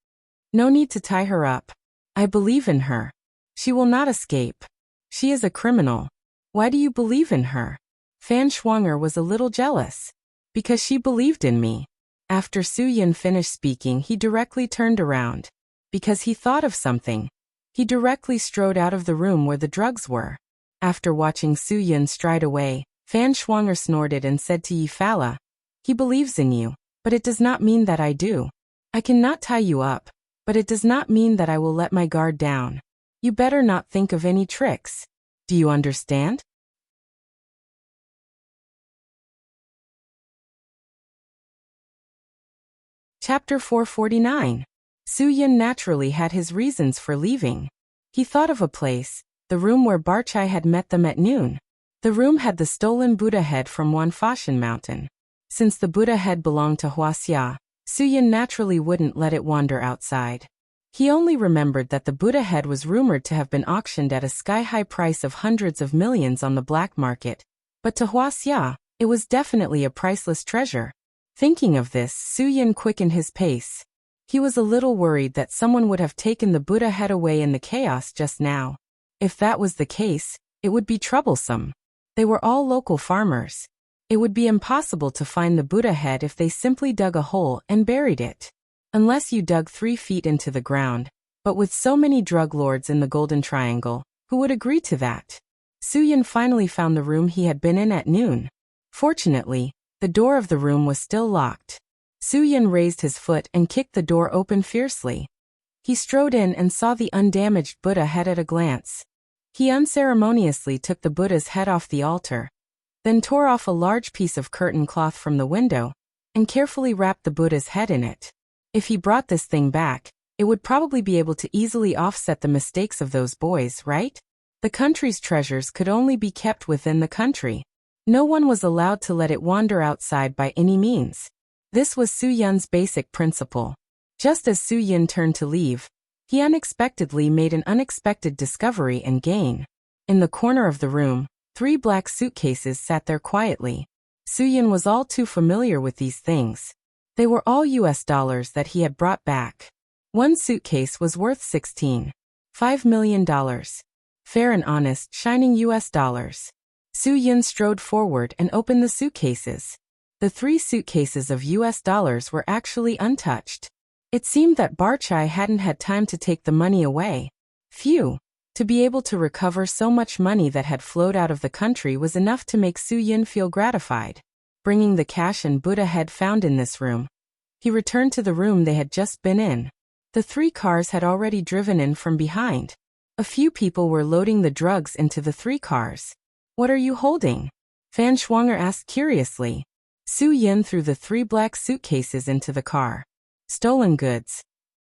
No need to tie her up. I believe in her. She will not escape. She is a criminal. Why do you believe in her? Fan Shuang'er was a little jealous. Because she believed in me. After Suyin finished speaking, he directly turned around. because he thought of something. He directly strode out of the room where the drugs were. After watching Su Yun stride away, Fan Shuang'er snorted and said to Yi Fala, "He believes in you, but it does not mean that I do. I cannot tie you up, but it does not mean that I will let my guard down. You better not think of any tricks. Do you understand?" Chapter 449. Su Yun naturally had his reasons for leaving. He thought of a place, the room where Barchai had met them at noon. The room had the stolen Buddha head from Wanfashan Mountain. Since the Buddha head belonged to Huaxia, Su Yun naturally wouldn't let it wander outside. He only remembered that the Buddha head was rumored to have been auctioned at a sky-high price of hundreds of millions on the black market, but to Huaxia, it was definitely a priceless treasure. Thinking of this, Su Yun quickened his pace. He was a little worried that someone would have taken the Buddha head away in the chaos just now. If that was the case, it would be troublesome. They were all local farmers. It would be impossible to find the Buddha head if they simply dug a hole and buried it. Unless you dug 3 feet into the ground, but with so many drug lords in the Golden Triangle, who would agree to that? Su Yun finally found the room he had been in at noon. Fortunately, the door of the room was still locked. Su Yun raised his foot and kicked the door open fiercely. He strode in and saw the undamaged Buddha head at a glance. He unceremoniously took the Buddha's head off the altar, then tore off a large piece of curtain cloth from the window, and carefully wrapped the Buddha's head in it. If he brought this thing back, it would probably be able to easily offset the mistakes of those boys, right? The country's treasures could only be kept within the country. No one was allowed to let it wander outside by any means. This was Su Yun's basic principle. Just as Su Yun turned to leave, he unexpectedly made an unexpected discovery and gain. In the corner of the room, 3 black suitcases sat there quietly. Su Yun was all too familiar with these things. They were all US dollars that he had brought back. One suitcase was worth $16.5 million. Fair and honest, shining US dollars. Su Yun strode forward and opened the suitcases. The 3 suitcases of US dollars were actually untouched. It seemed that Barchai hadn't had time to take the money away. Phew! To be able to recover so much money that had flowed out of the country was enough to make Su Yun feel gratified. Bringing the cash and Buddha head found in this room, he returned to the room they had just been in. The 3 cars had already driven in from behind. A few people were loading the drugs into the 3 cars. "What are you holding?" Fan Shuang'er asked curiously. Su Yun threw the 3 black suitcases into the car. "Stolen goods."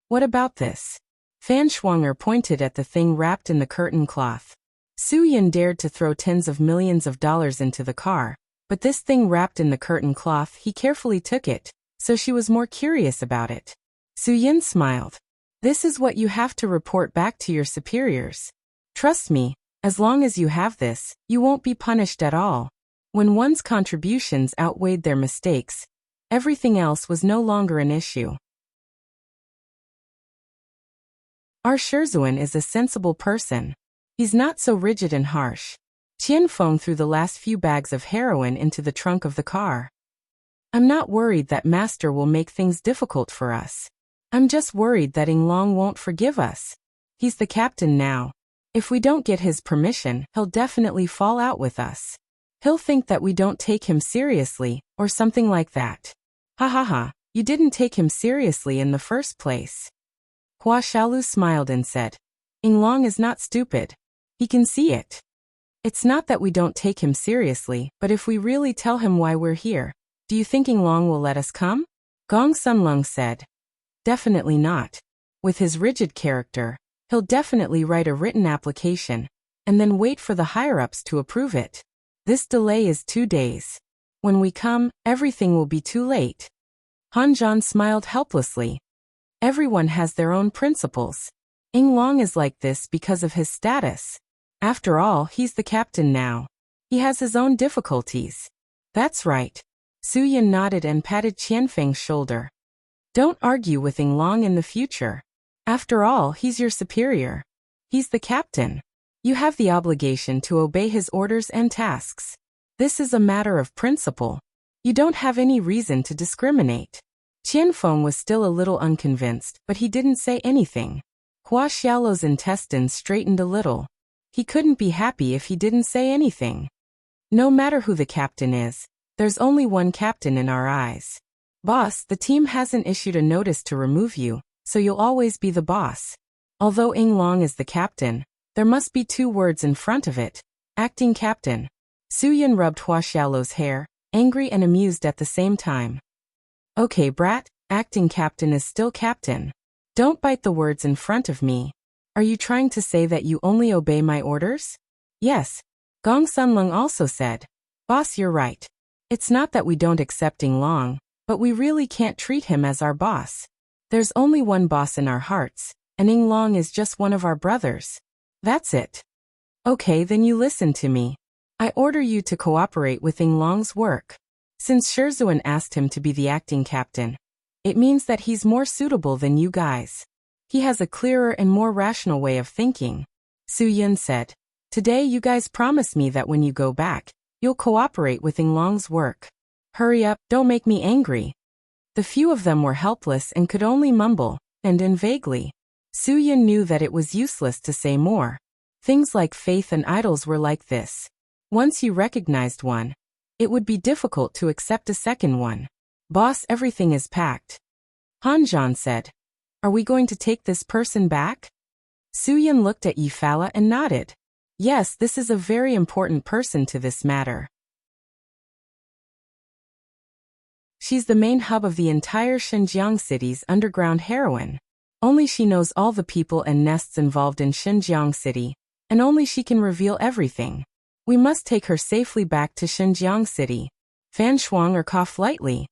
"What about this?" Fan Shuang'er pointed at the thing wrapped in the curtain cloth. Su Yun dared to throw tens of millions of dollars into the car, but this thing wrapped in the curtain cloth, he carefully took it, so she was more curious about it. Su Yun smiled. "This is what you have to report back to your superiors. Trust me, as long as you have this, you won't be punished at all." When one's contributions outweighed their mistakes, everything else was no longer an issue. Our Shizhuan is a sensible person. He's not so rigid and harsh. Qian Feng threw the last few bags of heroin into the trunk of the car. "I'm not worried that Master will make things difficult for us. I'm just worried that Ying Long won't forgive us. He's the captain now. If we don't get his permission, he'll definitely fall out with us. He'll think that we don't take him seriously, or something like that." "Ha ha ha, you didn't take him seriously in the first place." Hua Xiaolu smiled and said, "Ying Long is not stupid. He can see it. It's not that we don't take him seriously, but if we really tell him why we're here, do you think Ying Long will let us come?" Gong Sunlung said, "Definitely not. With his rigid character, he'll definitely write a written application, and then wait for the higher-ups to approve it. This delay is 2 days. When we come, everything will be too late." Han Zhan smiled helplessly. Everyone has their own principles. Ying Long is like this because of his status. After all, he's the captain now. He has his own difficulties. "That's right." Su Yun nodded and patted Qianfeng's shoulder. "Don't argue with Ying Long in the future. After all, he's your superior. He's the captain. You have the obligation to obey his orders and tasks. This is a matter of principle. You don't have any reason to discriminate. Qianfeng was still a little unconvinced, but he didn't say anything. Hua Xiaolo's intestines straightened a little. He couldn't be happy if he didn't say anything. No matter who the captain is, there's only one captain in our eyes. Boss, the team hasn't issued a notice to remove you, so you'll always be the boss. Although Ying Long is the captain, there must be 2 words in front of it. Acting captain. Su Yun rubbed Hua Xiaolo's hair, angry and amused at the same time. Okay, brat, acting captain is still captain. Don't bite the words in front of me. Are you trying to say that you only obey my orders? Yes. Gong Sunlong also said. Boss, you're right. It's not that we don't accept Ying Long, but we really can't treat him as our boss. There's only one boss in our hearts, and Ying Long is just one of our brothers. That's it. Okay, then you listen to me. I order you to cooperate with Ying Long's work. Since Shizhuan asked him to be the acting captain, it means that he's more suitable than you guys. He has a clearer and more rational way of thinking. Su Yun said. Today you guys promise me that when you go back, you'll cooperate with Ying Long's work. Hurry up, don't make me angry. The few of them were helpless and could only mumble, and in vaguely. Su Yun knew that it was useless to say more. Things like faith and idols were like this. Once you recognized one, it would be difficult to accept a second one. Boss, everything is packed. Han Zhan said. Are we going to take this person back? Su Yun looked at Yifala and nodded. Yes, this is a very important person to this matter. She's the main hub of the entire Xinjiang city's underground heroine. Only she knows all the people and nests involved in Xinjiang city, and only she can reveal everything. We must take her safely back to Xinjiang city. Fan Shuang or cough lightly.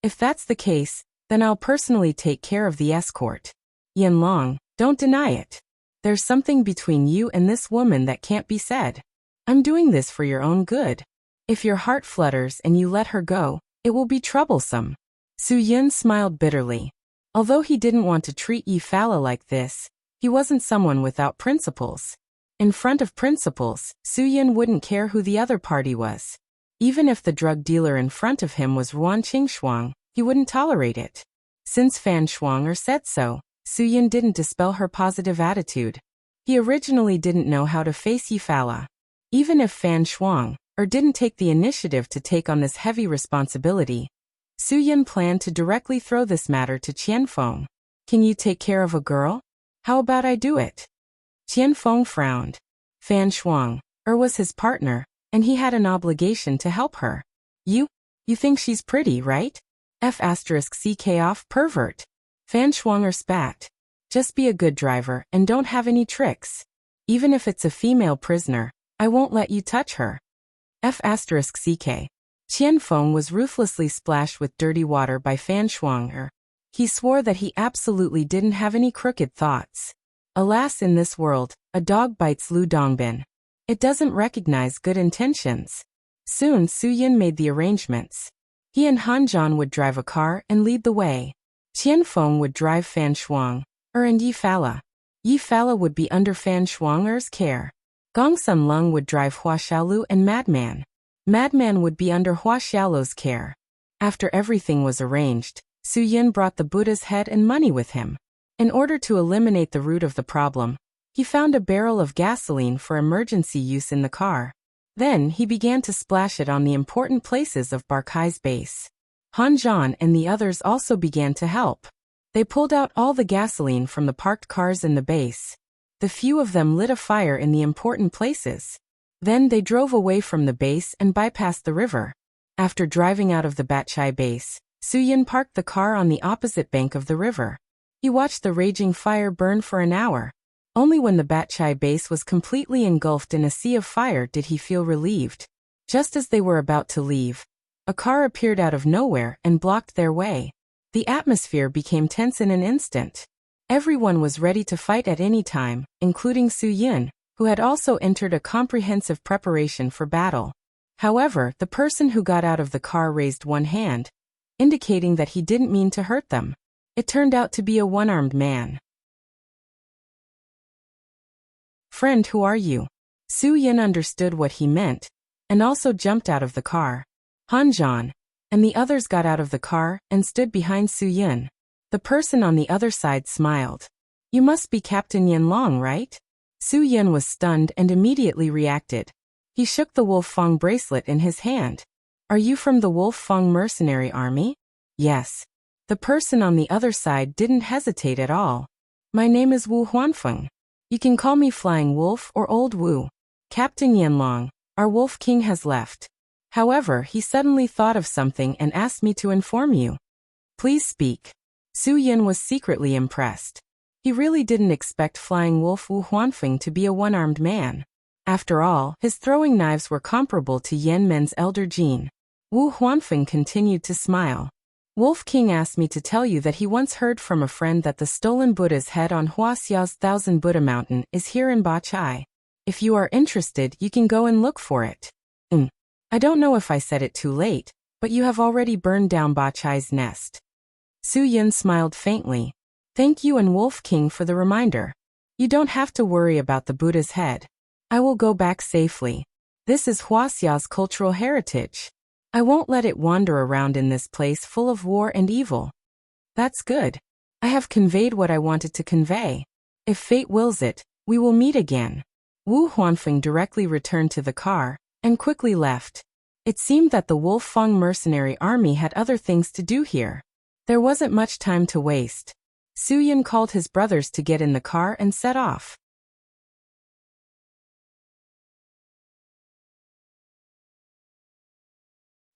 If that's the case, then I'll personally take care of the escort. Yin Long, don't deny it. There's something between you and this woman that can't be said. I'm doing this for your own good. If your heart flutters and you let her go, it will be troublesome. Su Yun smiled bitterly. Although he didn't want to treat Yifala like this, he wasn't someone without principles. In front of principles, Su Yun wouldn't care who the other party was. Even if the drug dealer in front of him was Ruan Qingshuang, he wouldn't tolerate it. Since Fan Shuang said so, Su Yun didn't dispel her positive attitude. He originally didn't know how to face Yifala. Even if Fan Shuang didn't take the initiative to take on this heavy responsibility, Su Yun planned to directly throw this matter to Qianfeng. Can you take care of a girl? How about I do it? Qianfeng frowned. Fan Shuang was his partner, and he had an obligation to help her. You think she's pretty, right? F*ck off, pervert. Fan Shuang spat. Just be a good driver and don't have any tricks. Even if it's a female prisoner, I won't let you touch her. F*ck. Qianfeng was ruthlessly splashed with dirty water by Fan Shuang. He swore that he absolutely didn't have any crooked thoughts. Alas, in this world, a dog bites Lu Dongbin. It doesn't recognize good intentions. Soon Su Yun made the arrangements. He and Han Zhan would drive a car and lead the way. Qianfeng would drive Fan Shuang and Yifala. Yifala would be under Fan Shuang's care. Gong Sunlong would drive Hua Xiaolu and Madman. Madman would be under Hua Xiaolu's care. After everything was arranged, Su Yun brought the Buddha's head and money with him. In order to eliminate the root of the problem, he found a barrel of gasoline for emergency use in the car. Then he began to splash it on the important places of Barkai's base. Han Zhan and the others also began to help. They pulled out all the gasoline from the parked cars in the base. The few of them lit a fire in the important places. Then they drove away from the base and bypassed the river. After driving out of the Batchai base, Su Yun parked the car on the opposite bank of the river. He watched the raging fire burn for an hour. Only when the Batchai base was completely engulfed in a sea of fire did he feel relieved. Just as they were about to leave, a car appeared out of nowhere and blocked their way. The atmosphere became tense in an instant. Everyone was ready to fight at any time, including Su Yun, who had also entered a comprehensive preparation for battle. However, the person who got out of the car raised one hand, indicating that he didn't mean to hurt them. It turned out to be a one-armed man. Friend, who are you? Su Yun understood what he meant, and also jumped out of the car. Han Zhan. and the others got out of the car and stood behind Su Yun. The person on the other side smiled. You must be Captain Yin Long, right? Su Yun was stunned and immediately reacted. He shook the Wolf Fong bracelet in his hand. Are you from the Wolf Fong mercenary army? Yes. The person on the other side didn't hesitate at all. My name is Wu Huanfeng. You can call me Flying Wolf or Old Wu. Captain Yanlong, our Wolf King has left. However, he suddenly thought of something and asked me to inform you. Please speak. Su Yun was secretly impressed. He really didn't expect Flying Wolf Wu Huanfeng to be a one-armed man. After all, his throwing knives were comparable to Yan Men's elder Jin. Wu Huanfeng continued to smile. Wolf King asked me to tell you that he once heard from a friend that the stolen Buddha's head on Huaxia's Thousand Buddha Mountain is here in Bachai. If you are interested, you can go and look for it. I don't know if I said it too late, but you have already burned down Bachai's nest. Su Yun smiled faintly. Thank you and Wolf King for the reminder. You don't have to worry about the Buddha's head. I will go back safely. This is Huaxia's cultural heritage. I won't let it wander around in this place full of war and evil. That's good. I have conveyed what I wanted to convey. If fate wills it, we will meet again. Wu Huanfeng directly returned to the car and quickly left. It seemed that the Wolf Fong mercenary army had other things to do here. There wasn't much time to waste. Su Yun called his brothers to get in the car and set off.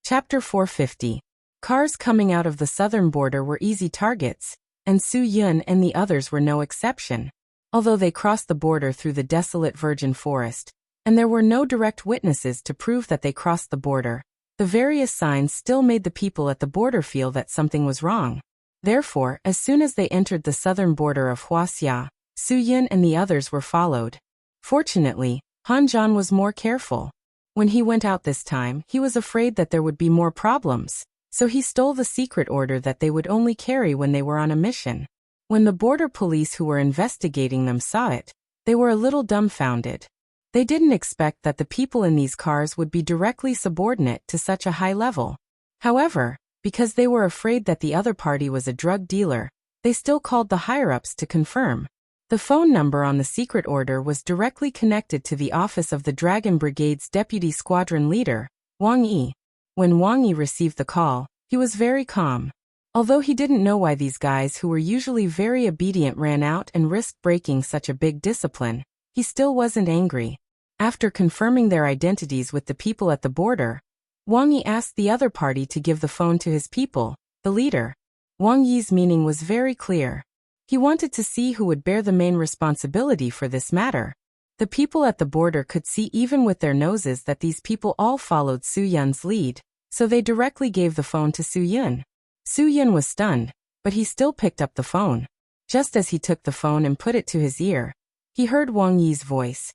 Chapter 450. Cars coming out of the southern border were easy targets, and Su Yun and the others were no exception. Although they crossed the border through the desolate virgin forest, and there were no direct witnesses to prove that they crossed the border, the various signs still made the people at the border feel that something was wrong. Therefore, as soon as they entered the southern border of Huaxia, Su Yun and the others were followed. Fortunately, Han Zhan was more careful. When he went out this time, he was afraid that there would be more problems, so he stole the secret order that they would only carry when they were on a mission. When the border police who were investigating them saw it, they were a little dumbfounded. They didn't expect that the people in these cars would be directly subordinate to such a high level. However, because they were afraid that the other party was a drug dealer, they still called the higher-ups to confirm. The phone number on the secret order was directly connected to the office of the Dragon Brigade's deputy squadron leader, Wang Yi. When Wang Yi received the call, he was very calm. Although he didn't know why these guys who were usually very obedient ran out and risked breaking such a big discipline, he still wasn't angry. After confirming their identities with the people at the border, Wang Yi asked the other party to give the phone to his people, the leader. Wang Yi's meaning was very clear. He wanted to see who would bear the main responsibility for this matter. The people at the border could see even with their noses that these people all followed Su Yun's lead, so they directly gave the phone to Su Yun. Su Yun was stunned, but he still picked up the phone. Just as he took the phone and put it to his ear, he heard Wang Yi's voice.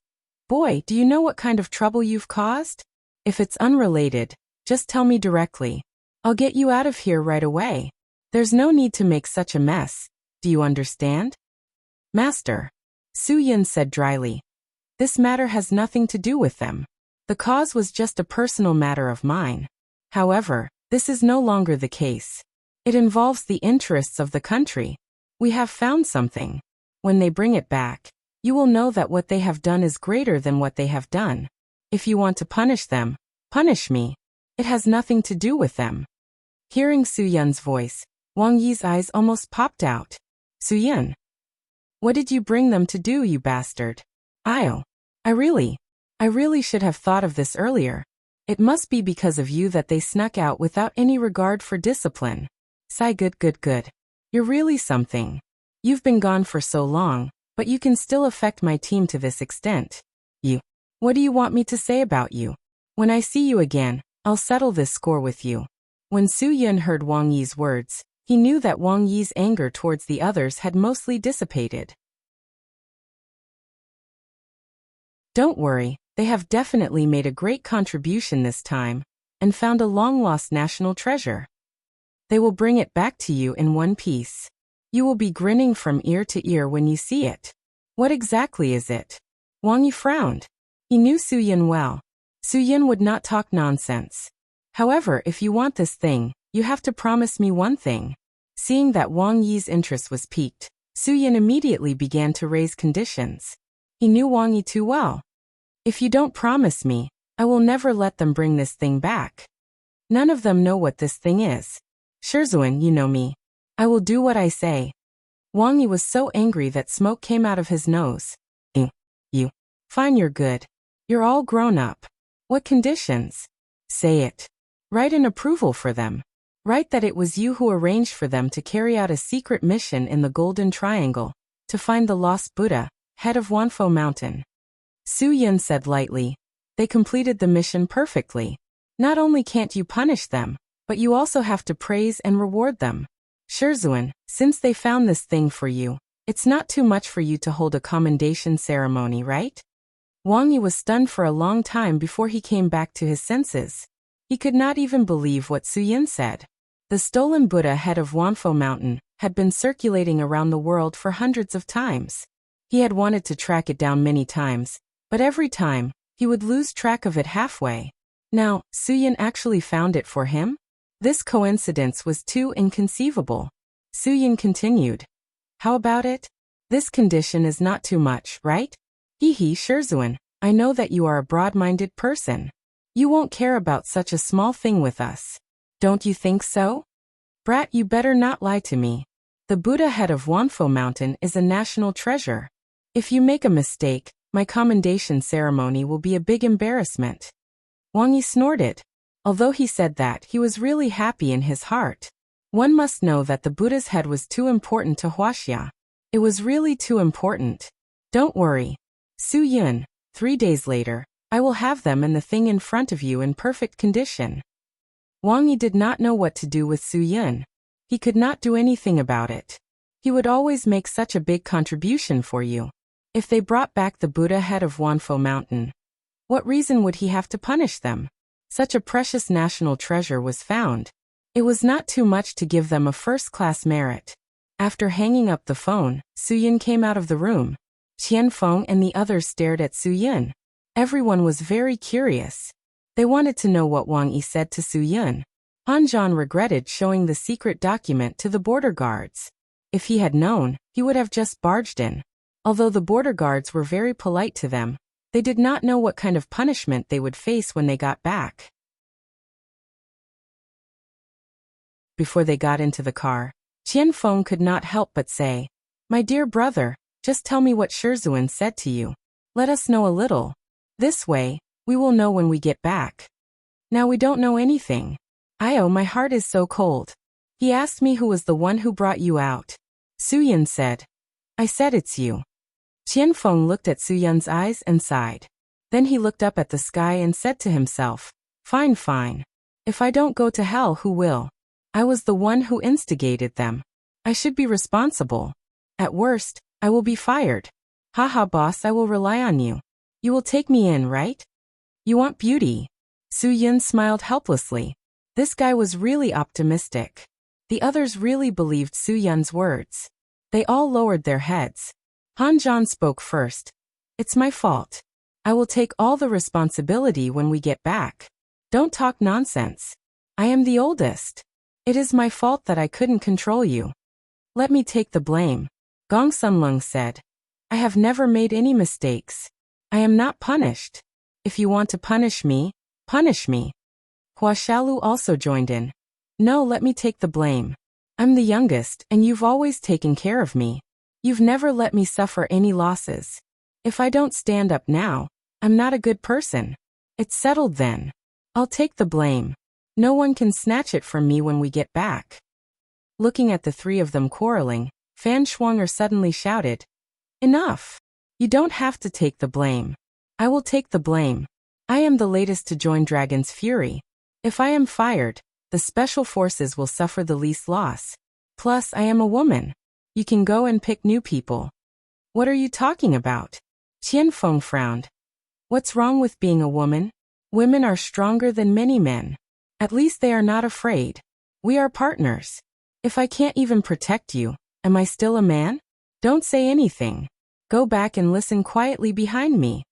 Boy, do you know what kind of trouble you've caused? If it's unrelated, just tell me directly. I'll get you out of here right away. There's no need to make such a mess. Do you understand? Master, Su Yun said dryly. This matter has nothing to do with them. The cause was just a personal matter of mine. However, this is no longer the case. It involves the interests of the country. We have found something. When they bring it back, you will know that what they have done is greater than what they have done. If you want to punish them, punish me. It has nothing to do with them. Hearing Su Yun's voice, Wang Yi's eyes almost popped out. Su Yun, what did you bring them to do, you bastard? I really should have thought of this earlier. It must be because of you that they snuck out without any regard for discipline. Sigh, good. You're really something. You've been gone for so long, but you can still affect my team to this extent. What do you want me to say about you? When I see you again, I'll settle this score with you. When Su Yun heard Wang Yi's words, he knew that Wang Yi's anger towards the others had mostly dissipated. Don't worry, they have definitely made a great contribution this time, and found a long-lost national treasure. They will bring it back to you in one piece. You will be grinning from ear to ear when you see it. What exactly is it? Wang Yi frowned. He knew Su Yun well. Su Yun would not talk nonsense. However, if you want this thing, you have to promise me one thing. Seeing that Wang Yi's interest was piqued, Suyin immediately began to raise conditions. He knew Wang Yi too well. If you don't promise me, I will never let them bring this thing back. None of them know what this thing is. Shizhuan, you know me. I will do what I say. Wang Yi was so angry that smoke came out of his nose. You. Fine, you're good. You're all grown up. What conditions? Say it. Write an approval for them. Write that it was you who arranged for them to carry out a secret mission in the Golden Triangle, to find the lost Buddha, head of Wanfo Mountain. Su Yun said lightly. They completed the mission perfectly. Not only can't you punish them, but you also have to praise and reward them. Shizhuan, since they found this thing for you, it's not too much for you to hold a commendation ceremony, right? Wang Yi was stunned for a long time before he came back to his senses. He could not even believe what Su Yun said. The stolen Buddha head of Wanfo Mountain had been circulating around the world for hundreds of times. He had wanted to track it down many times, but every time, he would lose track of it halfway. Now, Su Yun actually found it for him? This coincidence was too inconceivable. Su Yun continued. How about it? This condition is not too much, right? Hee Shizhuan, I know that you are a broad-minded person. You won't care about such a small thing with us. Don't you think so? Brat, you better not lie to me. The Buddha head of Wanfo Mountain is a national treasure. If you make a mistake, my commendation ceremony will be a big embarrassment. Wang Yi snorted. Although he said that, he was really happy in his heart. One must know that the Buddha's head was too important to Huaxia. It was really too important. Don't worry. Su Yun, 3 days later, I will have them and the thing in front of you in perfect condition. Wang Yi did not know what to do with Su Yun. He could not do anything about it. He would always make such a big contribution for you. If they brought back the Buddha head of Wanfo Mountain, what reason would he have to punish them? Such a precious national treasure was found. It was not too much to give them a first-class merit. After hanging up the phone, Su Yun came out of the room. Qian Feng and the others stared at Su Yun. Everyone was very curious. They wanted to know what Wang Yi said to Su Yun. Han Zhan regretted showing the secret document to the border guards. If he had known, he would have just barged in. Although the border guards were very polite to them, they did not know what kind of punishment they would face when they got back. Before they got into the car, Qian Feng could not help but say, My dear brother, just tell me what Shizhuan said to you. Let us know a little. This way, we will know when we get back. Now we don't know anything. My heart is so cold. He asked me who was the one who brought you out. Su Yun said. I said it's you. Qian Feng looked at Su Yun's eyes and sighed. Then he looked up at the sky and said to himself, Fine. If I don't go to hell, who will? I was the one who instigated them. I should be responsible. At worst, I will be fired. Haha, boss, I will rely on you. You will take me in, right? You want beauty? Su Yun smiled helplessly. This guy was really optimistic. The others really believed Su Yun's words. They all lowered their heads. Han Zhan spoke first. It's my fault. I will take all the responsibility when we get back. Don't talk nonsense. I am the oldest. It is my fault that I couldn't control you. Let me take the blame. Gong Sunlung said. I have never made any mistakes. I am not punished. If you want to punish me, punish me. Hua Xiaolu also joined in. No, let me take the blame. I'm the youngest, and you've always taken care of me. You've never let me suffer any losses. If I don't stand up now, I'm not a good person. It's settled then. I'll take the blame. No one can snatch it from me when we get back. Looking at the three of them quarreling, Fan Shuanger suddenly shouted, Enough! You don't have to take the blame. I will take the blame. I am the latest to join Dragon's Fury. If I am fired, the special forces will suffer the least loss. Plus, I am a woman. You can go and pick new people. What are you talking about? Qian Feng frowned. What's wrong with being a woman? Women are stronger than many men. At least they are not afraid. We are partners. If I can't even protect you, am I still a man? Don't say anything. Go back and listen quietly behind me.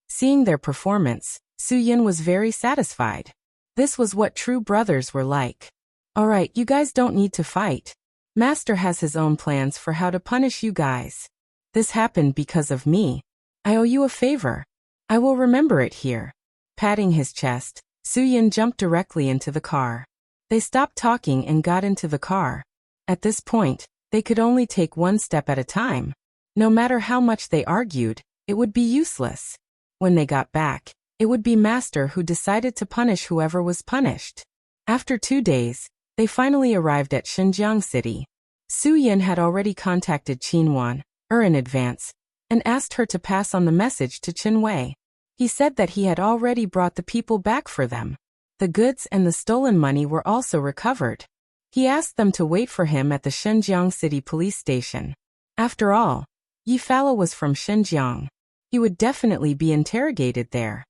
Seeing their performance, Su Yun was very satisfied. This was what true brothers were like. Alright, you guys don't need to fight. Master has his own plans for how to punish you guys. This happened because of me. I owe you a favor. I will remember it here. Patting his chest, Suyin jumped directly into the car. They stopped talking and got into the car. At this point, they could only take one step at a time. No matter how much they argued, it would be useless. When they got back, it would be Master who decided to punish whoever was punished. After 2 days, they finally arrived at Xinjiang City. Suyin had already contacted Qinwan, in advance, and asked her to pass on the message to Qinwei. He said that he had already brought the people back for them. The goods and the stolen money were also recovered. He asked them to wait for him at the Xinjiang City police station. After all, Yi Fala was from Xinjiang. He would definitely be interrogated there.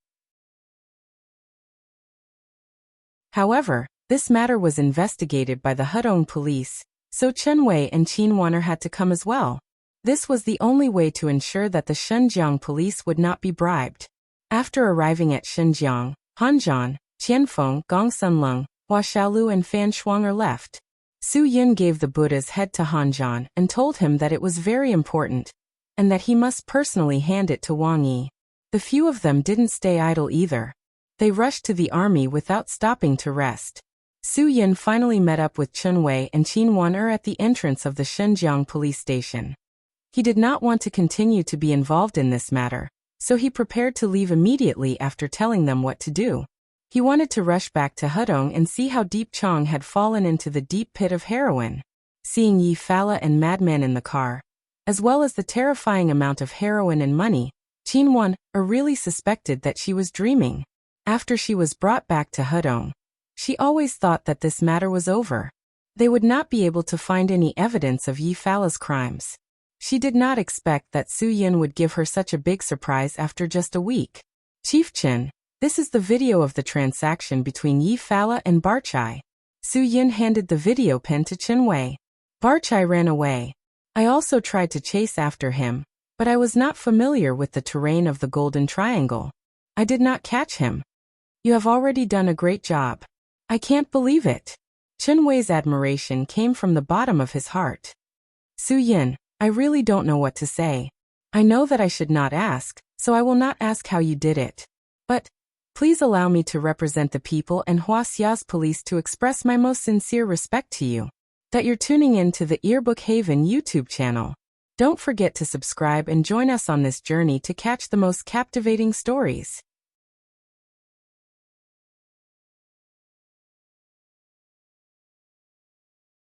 However, this matter was investigated by the Hudong police, so Qinwei and Qinwaner had to come as well. This was the only way to ensure that the Xinjiang police would not be bribed. After arriving at Xinjiang, Hanzhan, Qianfeng, Gongsunleng, Hua Xiaolu and Fan Shuanger left. Su Yin gave the Buddha's head to Hanzhan and told him that it was very important, and that he must personally hand it to Wang Yi. The few of them didn't stay idle either. They rushed to the army without stopping to rest. Su Yin finally met up with Qinwei and Qinwaner at the entrance of the Xinjiang police station. He did not want to continue to be involved in this matter, so he prepared to leave immediately after telling them what to do. He wanted to rush back to Hudong and see how Deep Chong had fallen into the deep pit of heroin. Seeing Yi Fala and Madman in the car, as well as the terrifying amount of heroin and money, Qinwan really suspected that she was dreaming. After she was brought back to Hudong, she always thought that this matter was over. They would not be able to find any evidence of Yi Fala's crimes. She did not expect that Su Yin would give her such a big surprise after just a week. Chief Qin, this is the video of the transaction between Yi Fala and Barchai. Su Yin handed the video pen to Qinwei. Barchai ran away. I also tried to chase after him, but I was not familiar with the terrain of the Golden Triangle. I did not catch him. You have already done a great job. I can't believe it. Qinwei's admiration came from the bottom of his heart. Su Yin, I really don't know what to say. I know that I should not ask, so I will not ask how you did it. But, please allow me to represent the people and Huaxia's police to express my most sincere respect to you. That you're tuning in to the Earbook Haven YouTube channel. Don't forget to subscribe and join us on this journey to catch the most captivating stories.